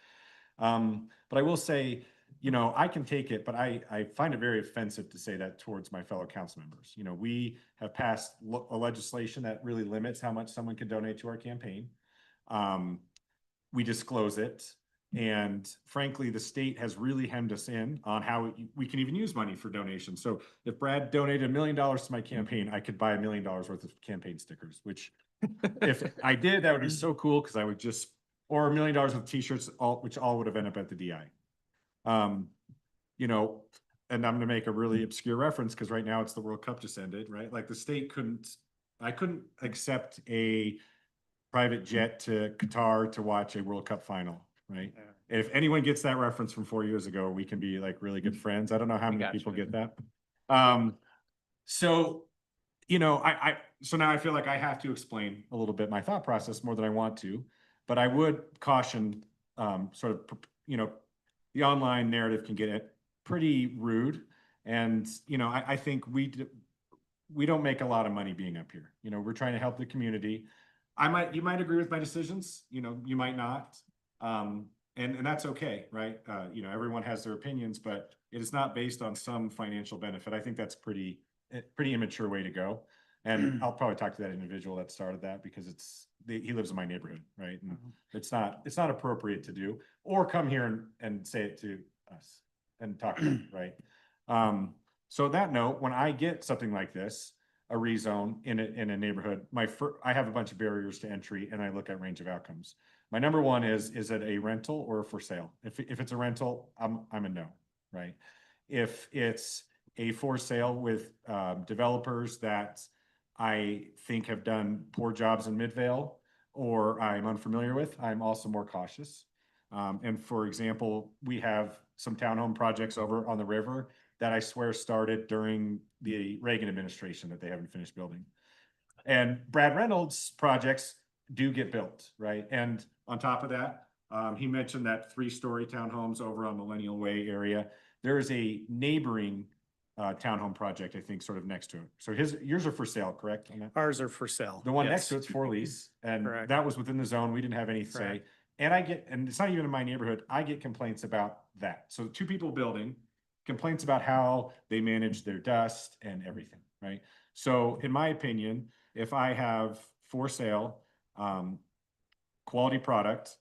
But I will say, I can take it, but I find it very offensive to say that towards my fellow council members. We have passed a legislation that really limits how much someone can donate to our campaign. We disclose it. And frankly, the state has really hemmed us in on how we can even use money for donations. So if Brad donated $1 million to my campaign, I could buy $1 million worth of campaign stickers, which if I did, that would be so cool, because I would or $1 million of t-shirts, which all would have ended up at the DI. And I'm going to make a really obscure reference because right now it's the World Cup just ended, right? Like the state I couldn't accept a private jet to Qatar to watch a World Cup final. Right. Yeah. If anyone gets that reference from 4 years ago, we can be like really good friends. I don't know how many people get that. So, so now I feel like I have to explain a little bit my thought process more than I want to, but I would caution the online narrative can get pretty rude. And, I think we don't make a lot of money being up here. We're trying to help the community. You might agree with my decisions, you might not. And that's okay, right? Everyone has their opinions, but it is not based on some financial benefit. I think that's pretty immature way to go. And I'll probably talk to that individual that started that, because he lives in my neighborhood, right? And it's not appropriate to do, or come here and say it to us and talk about it, right? So on that note, when I get something like this, a rezone in a neighborhood, I have a bunch of barriers to entry and I look at range of outcomes. My number one is it a rental or for sale? If it's a rental, I'm a no, right? If it's a for sale with developers that I think have done poor jobs in Midvale or I'm unfamiliar with, I'm also more cautious. And for example, we have some townhome projects over on the river that I swear started during the Reagan administration that they haven't finished building. And Brad Reynolds' projects do get built, right? And on top of that, he mentioned that 3-story townhomes over on Millennial Way area. There is a neighboring townhome project, I think, sort of next to it. So yours are for sale, correct? Ours are for sale. The one yes. next to it's for lease, and Correct. that was within the zone. We didn't have any say. Correct. And it's not even in my neighborhood. I get complaints about that. So 2 people building, complaints about how they manage their dust and everything, right? So in my opinion, if I have for sale, quality product,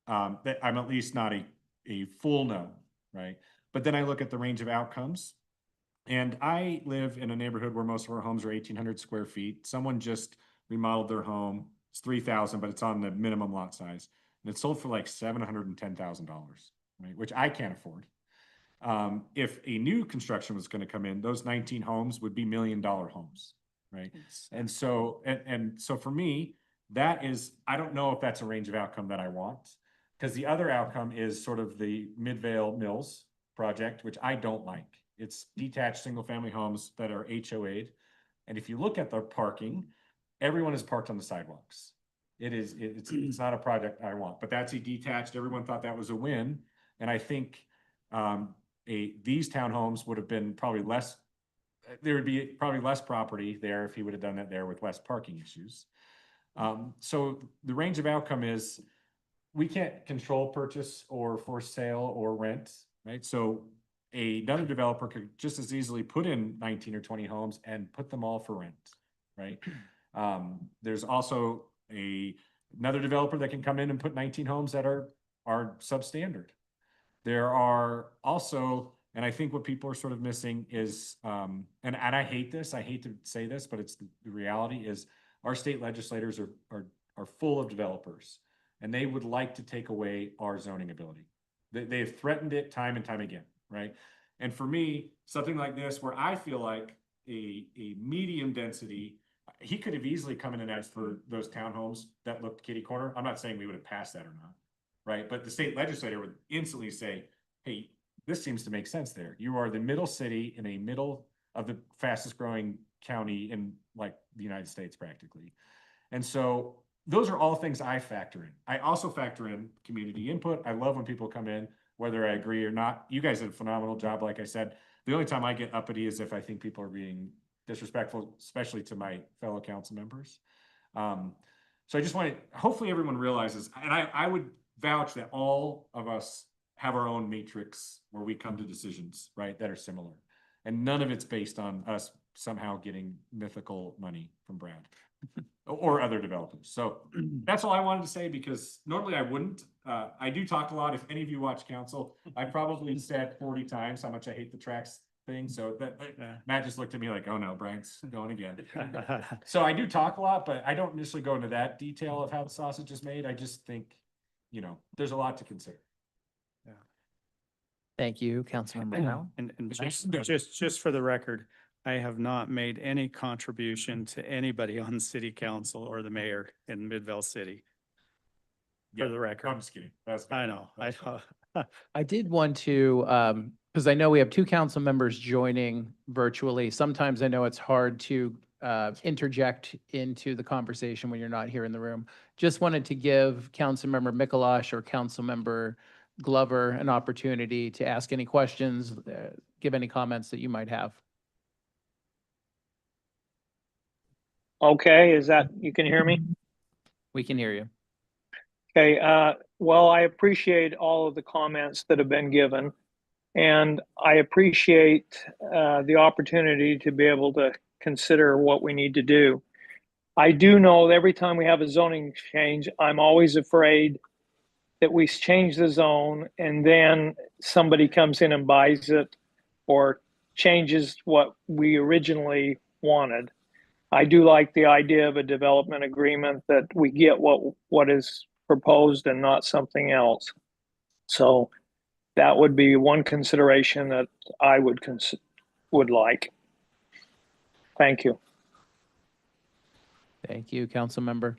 that I'm at least not a full no, right? But then I look at the range of outcomes. And I live in a neighborhood where most of our homes are 1,800 square feet. Someone just remodeled their home. It's 3,000, but it's on the minimum lot size. And it's sold for like $710,000, right? Which I can't afford. If a new construction was going to come in, those 19 homes would be $1 million homes, right? And so, and so for me, that is, I don't know if that's a range of outcome that I want, because the other outcome is sort of the Midvale Mills project, which I don't like. It's detached single-family homes that are HOA'd. And if you look at the parking, everyone is parked on the sidewalks. It's not a project I want, but that's a detached, everyone thought that was a win. And I think these townhomes would have been probably less, there would be probably less property there if he would have done that there with less parking issues. So the range of outcome is, we can't control purchase or for sale or rent, right? So another developer could just as easily put in 19 or 20 homes and put them all for rent, right? There's also another developer that can come in and put 19 homes that are substandard. There are also, and I think what people are sort of missing is, and I hate this, I hate to say this, but it's the reality is our state legislators are full of developers, and they would like to take away our zoning ability. They have threatened it time and time again, right? And for me, something like this, where I feel like a medium density, he could have easily come in and asked for those townhomes that looked kitty corner. I'm not saying we would have passed that or not, right? But the state legislator would instantly say, hey, this seems to make sense there. You are the middle city in a middle of the fastest growing county in like the United States practically. And so those are all things I factor in. I also factor in community input. I love when people come in, whether I agree or not. You guys did a phenomenal job, like I said. The only time I get uppity is if I think people are being disrespectful, especially to my fellow council members. So I just want to, hopefully everyone realizes, and I would vouch that all of us have our own matrix where we come to decisions, right, that are similar. And none of it's based on us somehow getting mythical money from Brad or other developers. So that's all I wanted to say, because normally I wouldn't. I do talk a lot. If any of you watch council, I probably said 40 times how much I hate the tracks thing. So Matt just looked at me like, oh no, Brian's going again. So I do talk a lot, but I don't initially go into that detail of how the sausage is made. I just think, there's a lot to consider. Thank you, Councilmember Brown. And just for the record, I have not made any contribution to anybody on city council or the mayor in Midvale City. For the record. I'm just kidding. I know. I did want to, because I know we have 2 council members joining virtually. Sometimes I know it's hard to interject into the conversation when you're not here in the room. Just wanted to give Councilmember Mikalash or Councilmember Glover an opportunity to ask any questions, give any comments that you might have. Okay, is that, you can hear me? We can hear you. Okay, well, I appreciate all of the comments that have been given, and I appreciate the opportunity to be able to consider what we need to do. I do know that every time we have a zoning change, I'm always afraid that we change the zone and then somebody comes in and buys it or changes what we originally wanted. I do like the idea of a development agreement that we get what is proposed and not something else. So that would be one consideration that I would like. Thank you. Thank you, council member.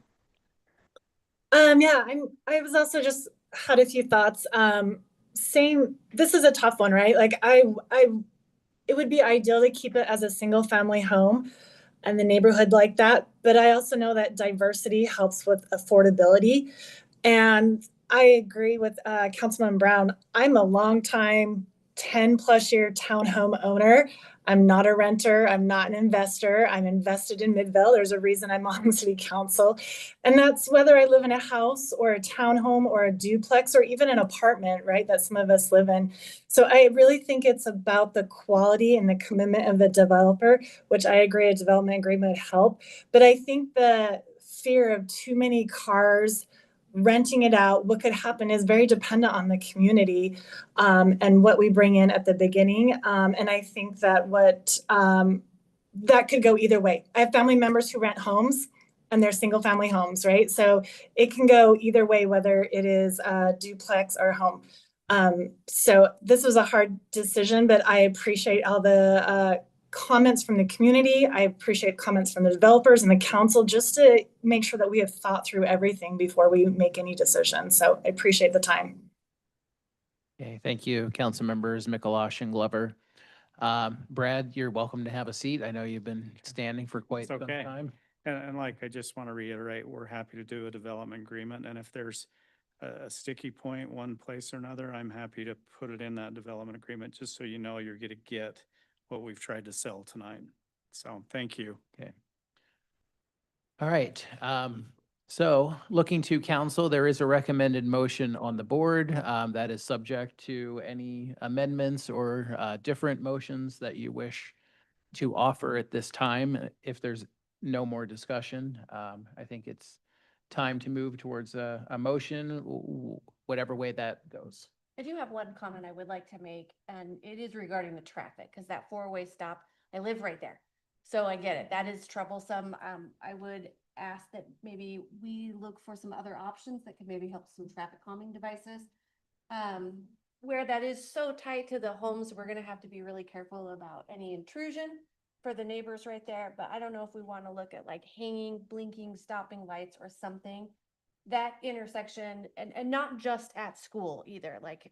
Yeah, I was also just had a few thoughts. This is a tough one, right? Like it would be ideal to keep it as a single family home and the neighborhood like that. But I also know that diversity helps with affordability. And I agree with Councilman Brown. I'm a longtime 10+ year townhome owner. I'm not a renter. I'm not an investor. I'm invested in Midvale. There's a reason I'm on city council. And that's whether I live in a house or a townhome or a duplex or even an apartment, right, that some of us live in. So I really think it's about the quality and the commitment of the developer, which I agree a development agreement would help. But I think the fear of too many cars, renting it out, what could happen is very dependent on the community and what we bring in at the beginning. And I think that that could go either way. I have family members who rent homes and they're single family homes, right? So it can go either way, whether it is a duplex or a home. So this was a hard decision, but I appreciate all the comments from the community. I appreciate comments from the developers and the council just to make sure that we have thought through everything before we make any decisions. So I appreciate the time. Okay, thank you, council members Mikalash and Glover. Brad, you're welcome to have a seat. I know you've been standing for quite It's some okay. time. And like, I just want to reiterate, we're happy to do a development agreement. And if there's a sticky point one place or another, I'm happy to put it in that development agreement, just so you know you're going to get what we've tried to sell tonight. So thank you. Okay. All right. So looking to council, there is a recommended motion on the board that is subject to any amendments or different motions that you wish to offer at this time. If there's no more discussion, I think it's time to move towards a motion, whatever way that goes. I do have one comment I would like to make, and it is regarding the traffic, because that four-way stop, I live right there. So I get it. That is troublesome. I would ask that maybe we look for some other options that could maybe help some traffic calming devices. Where that is so tight to the homes, we're gonna have to be really careful about any intrusion for the neighbors right there. But I don't know if we want to look at like hanging, blinking, stopping lights or something. That intersection, and not just at school either. Like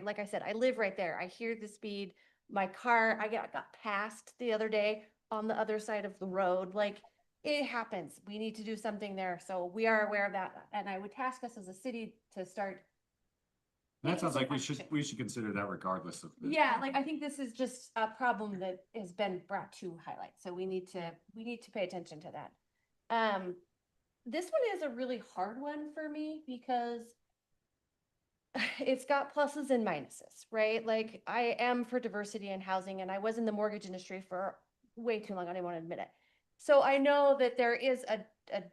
like I said, I live right there. I hear the speed. My car, I got passed the other day on the other side of the road. Like it happens. We need to do something there. So we are aware of that. And I would task us as a city to start. That sounds like action. we should consider that regardless of this. Yeah, like I think this is just a problem that has been brought to highlight. So we need to pay attention to that. This one is a really hard one for me because it's got pluses and minuses, right? Like I am for diversity in housing, and I was in the mortgage industry for way too long. I don't want to admit it. So I know that there is a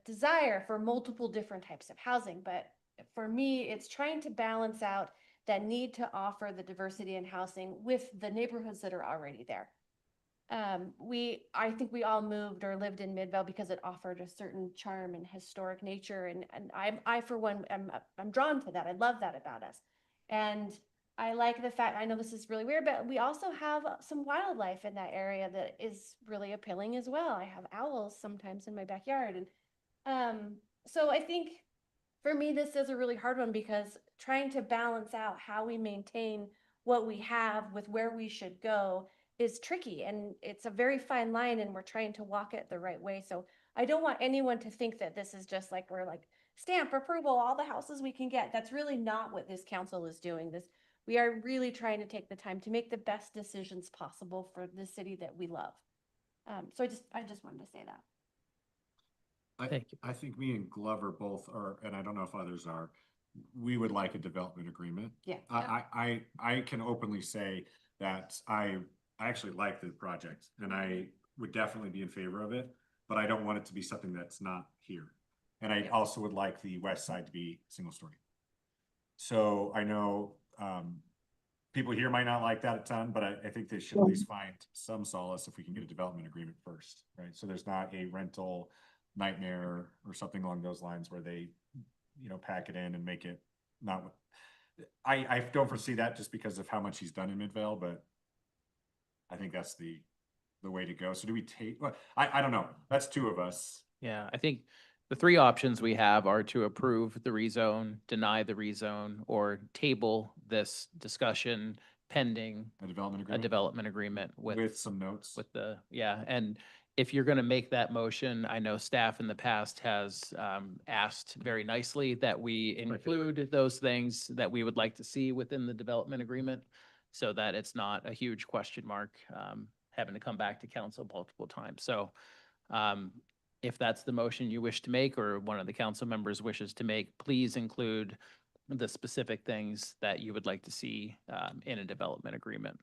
desire for multiple different types of housing, but for me, it's trying to balance out that need to offer the diversity in housing with the neighborhoods that are already there. I think we all moved or lived in Midvale because it offered a certain charm and historic nature. And I for one, I'm drawn to that. I love that about us. And I like the fact, I know this is really weird, but we also have some wildlife in that area that is really appealing as well. I have owls sometimes in my backyard. And so I think for me, this is a really hard one because trying to balance out how we maintain what we have with where we should go is tricky, and it's a very fine line, and we're trying to walk it the right way. So I don't want anyone to think that this is just like we're like stamp approval all the houses we can get. That's really not what this council is doing. We are really trying to take the time to make the best decisions possible for the city that we love. So I just wanted to say that. I think me and Glover both are, and I don't know if others are, we would like a development agreement. Yeah. I can openly say that I actually like the project and I would definitely be in favor of it, but I don't want it to be something that's not here. And I also would like the west side to be single story. So I know people here might not like that a ton, but I think they should at least find some solace if we can get a development agreement first, right? So there's not a rental nightmare or something along those lines where they, pack it in and make it not. I don't foresee that just because of how much he's done in Midvale, but I think that's the way to go. So do we take, well, I don't know. That's two of us. Yeah, I think the three options we have are to approve the rezone, deny the rezone, or table this discussion pending A development a agreement development agreement with some notes. with the, yeah, and if you're gonna make that motion, I know staff in the past has asked very nicely that we include those things that we would like to see within the development agreement, so that it's not a huge question mark, having to come back to council multiple times. So, if that's the motion you wish to make, or one of the council members wishes to make, please include the specific things that you would like to see in a development agreement.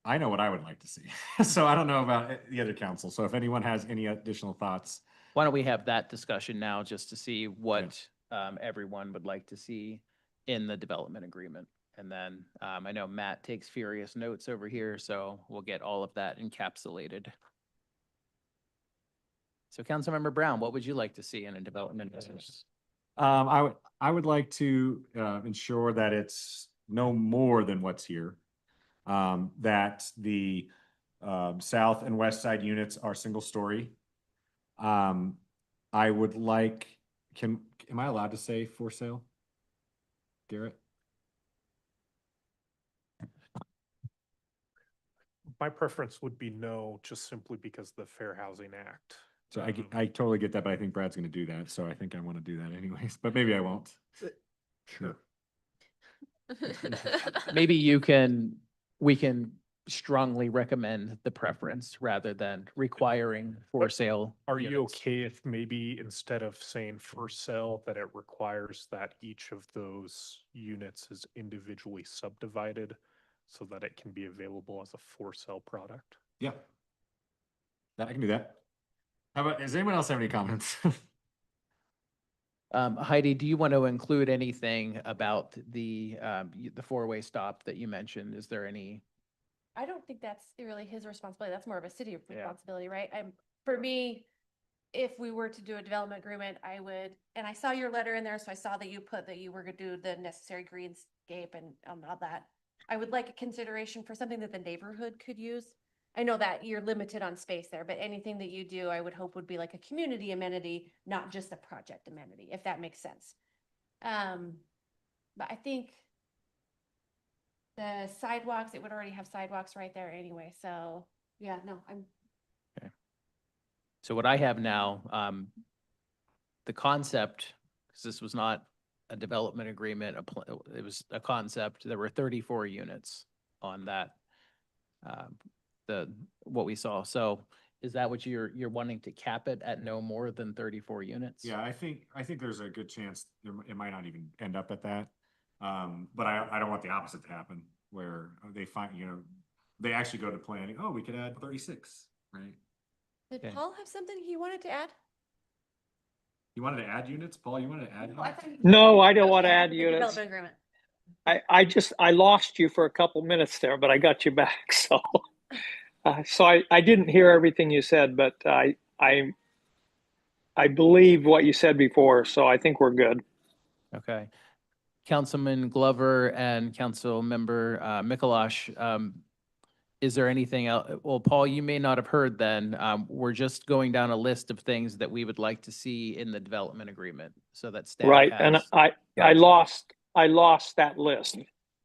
I know what I would like to see. So I don't know about the other council. So if anyone has any additional thoughts. Why don't we have that discussion now, just to see what everyone would like to see in the development agreement? And then I know Matt takes furious notes over here, so we'll get all of that encapsulated. So Councilmember Brown, what would you like to see in a development business? I would like to ensure that it's no more than what's here. That the south and west side units are single story. I would like, am I allowed to say for sale? Garrett? My preference would be no, just simply because of the Fair Housing Act. So I totally get that, but I think Brad's gonna do that, so I think I want to do that anyways, but maybe I won't. Sure. Maybe we can strongly recommend the preference rather than requiring for sale. Are you units. okay if maybe instead of saying for sale, that it requires that each of those units is individually subdivided so that it can be available as a for sale product? Yeah. I can do that. How about, does anyone else have any comments? Heidi, do you want to include anything about the four-way stop that you mentioned? Is there any? I don't think that's really his responsibility. That's more of a city responsibility, right? For me, if we were to do a development agreement, I would, and I saw your letter in there, so I saw that you put that you were gonna do the necessary greenscape and all that. I would like a consideration for something that the neighborhood could use. I know that you're limited on space there, but anything that you do, I would hope would be like a community amenity, not just a project amenity, if that makes sense. But I think the sidewalks, it would already have sidewalks right there anyway. So yeah, no, I'm. Okay. So what I have now, the concept, because this was not a development agreement, it was a concept. There were 34 units on that, what we saw. So is that what you're wanting to cap it at, no more than 34 units? Yeah, I think there's a good chance it might not even end up at that. But I don't want the opposite to happen, where they find, they actually go to planning, oh, we could add 36, right? Did Paul have something he wanted to add? You wanted to add units? Paul, you wanted to add units? No, I don't want to add The units. development agreement. I lost you for a couple minutes there, but I got you back. So, I didn't hear everything you said, but I believe what you said before. So I think we're good. Okay. Councilman Glover and Councilmember Mikalash, is there anything else? Well, Paul, you may not have heard then. We're just going down a list of things that we would like to see in the development agreement, so that staff Right, and has. I lost that list.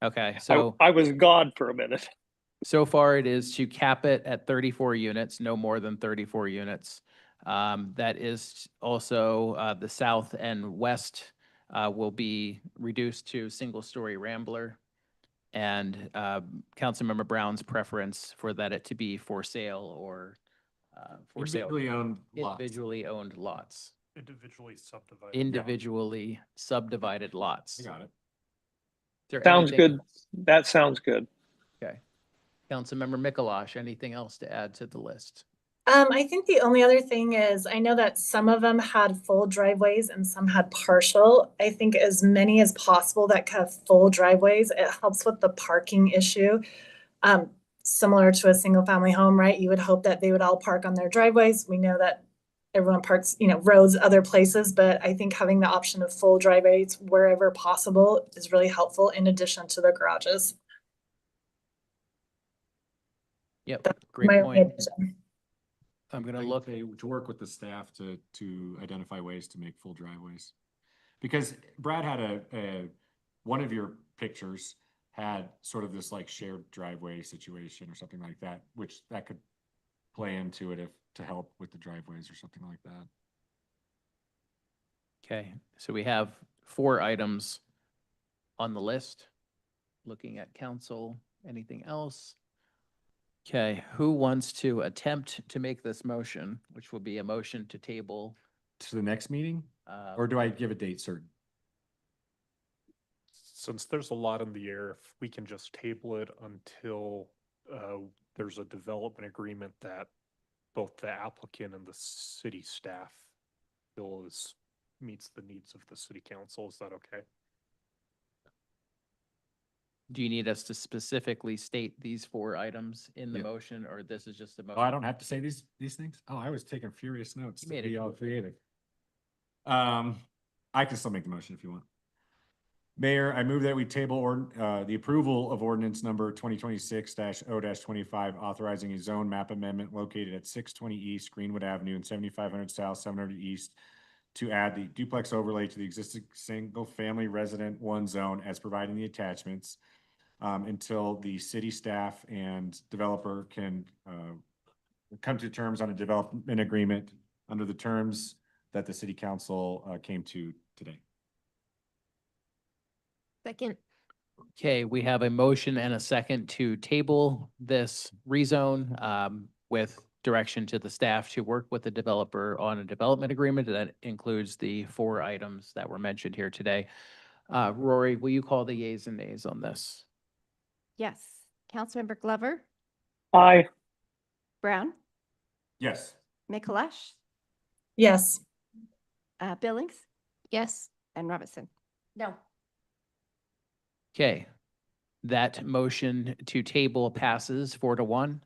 Okay, so I was gone for a minute. so far it is to cap it at 34 units, no more than 34 units. That is also the south and west will be reduced to single-story Rambler. And Councilmember Brown's preference for that it to be for sale or for sale. Individually owned lots. Individually owned lots. Individually subdivided. Individually subdivided lots. I got it. Is there Sounds anything good. else? That sounds good. Okay. Councilmember Mikalash, anything else to add to the list? I think the only other thing is I know that some of them had full driveways and some had partial. I think as many as possible that have full driveways, it helps with the parking issue. Similar to a single family home, right? You would hope that they would all park on their driveways. We know that everyone parks, roads, other places, but I think having the option of full driveways wherever possible is really helpful in addition to the garages. Yep, My great only point. addition. I'm gonna I'd look. say to work with the staff to identify ways to make full driveways. Because Brad had one of your pictures had sort of this like shared driveway situation or something like that, which that could play into it to help with the driveways or something like that. Okay, so we have 4 items on the list. Looking at council, anything else? Okay, who wants to attempt to make this motion, which will be a motion to table? To the next meeting? Or do I give a date certain? Since there's a lot in the air, if we can just table it until there's a development agreement that both the applicant and the city staff feel meets the needs of the city council, is that okay? Do you need us to specifically state these 4 items in the Yeah. motion, or this is just a motion? Oh, I don't have to say these things? Oh, I was taking furious notes You to made be it. all creative. I can still make the motion if you want. Mayor, I move that we table the approval of ordinance number 2026-0-25, authorizing a zone map amendment located at 620 East Greenwood Avenue and 7500 South, 700 East to add the duplex overlay to the existing single-family resident 1 zone as providing the attachments until the city staff and developer can come to terms on a development agreement under the terms that the city council came to today. Second. Okay, we have a motion and a second to table this rezone with direction to the staff to work with the developer on a development agreement that includes the 4 items that were mentioned here today. Rory, will you call the yeas and nays on this? Yes. Councilmember Glover, Aye. Brown, Yes. Mikalash, Yes. Billings. Yes. And Robinson. No. Okay, that motion to table passes 4-1.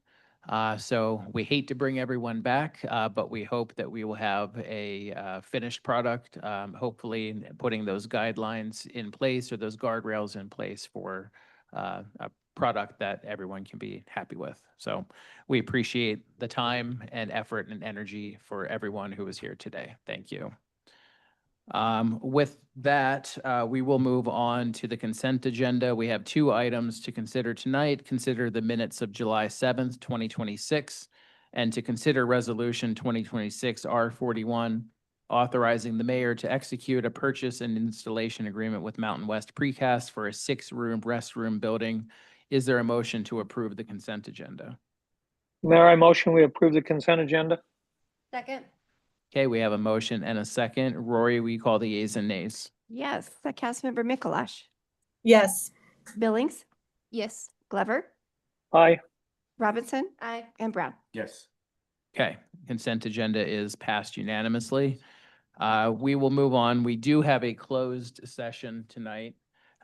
So we hate to bring everyone back, but we hope that we will have a finished product, hopefully putting those guidelines in place or those guardrails in place for a product that everyone can be happy with. So we appreciate the time and effort and energy for everyone who was here today. Thank you. With that, we will move on to the consent agenda. We have 2 items to consider tonight. Consider the minutes of July 7th, 2026, and to consider resolution 2026 R41, authorizing the mayor to execute a purchase and installation agreement with Mountain West Precast for a 6-room restroom building. Is there a motion to approve the consent agenda? Mayor, I motion we approve the consent agenda. Second. Okay, we have a motion and a second. Rory, will you call the yeas and nays? Yes. Councilmember Mikalash, Yes. Billings. Yes. Glover, Aye. Robinson, Aye. and Brown. Yes. Okay, consent agenda is passed unanimously. We will move on. We do have a closed session tonight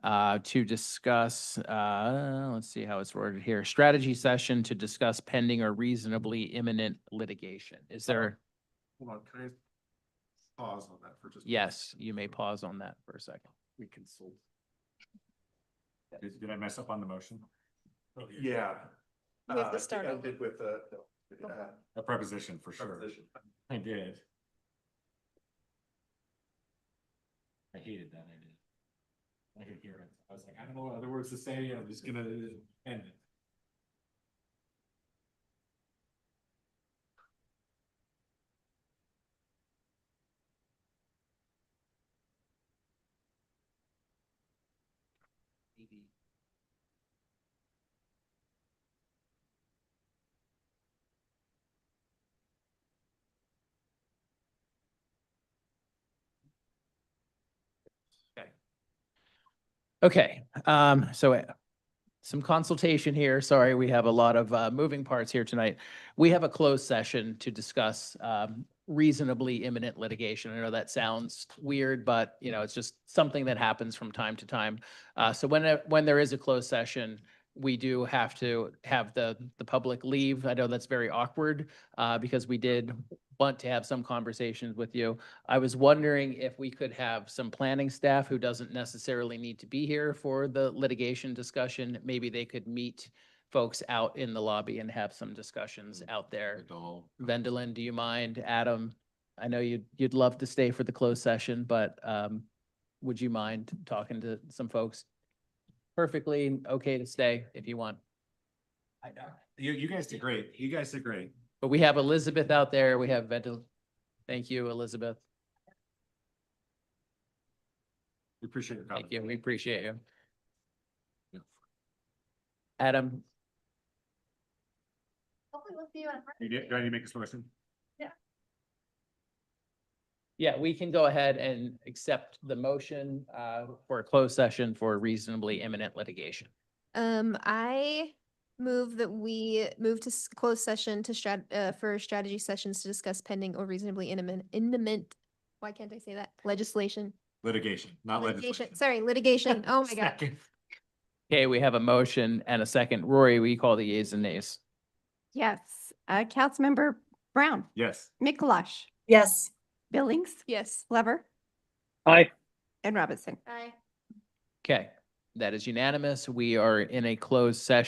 to discuss, let's see how it's worded here, strategy session to discuss pending or reasonably imminent litigation. Is there? Hold on, can I pause on that for just? Yes, you may pause on that for a second. We consult. Did I mess up on the motion? Yeah. We have to start over. Ended with a preposition for sure. I did. I hated that. I could hear it. I was like, I don't know what other words to say. I'm just gonna end it. Okay, so some consultation here. Sorry, we have a lot of moving parts here tonight. We have a closed session to discuss reasonably imminent litigation. I know that sounds weird, but you know, it's just something that happens from time to time. So when there is a closed session, we do have to have the public leave. I know that's very awkward because we did want to have some conversations with you. I was wondering if we could have some planning staff who doesn't necessarily need to be here for the litigation discussion. Maybe they could meet folks out in the lobby and have some discussions out there. Vendolin, do you mind? Adam, I know you'd love to stay for the closed session, but would you mind talking to some folks? Perfectly okay to stay if you want. I know. You guys did great. You guys did great. But we have Elizabeth out there. We have Vendolin. Thank you, Elizabeth. We appreciate your comment. Thank you. We appreciate you. Adam, Hopefully we'll see you on. Do I need to make this motion? yeah, we can go ahead and accept the motion for a closed session for reasonably imminent litigation. I move that we move to closed session to for strategy sessions to discuss pending or reasonably imminent, why can't I say that? Legislation. Litigation, not legislation. Sorry, litigation. Oh my God. Second. Okay, we have a motion and a second. Rory, will you call the yeas and nays? Yes. Councilmember Brown, Yes. Mikalash, Yes. Billings, Yes. Glover, Aye. and Robinson. Aye. Okay, that is unanimous. We are in a closed session.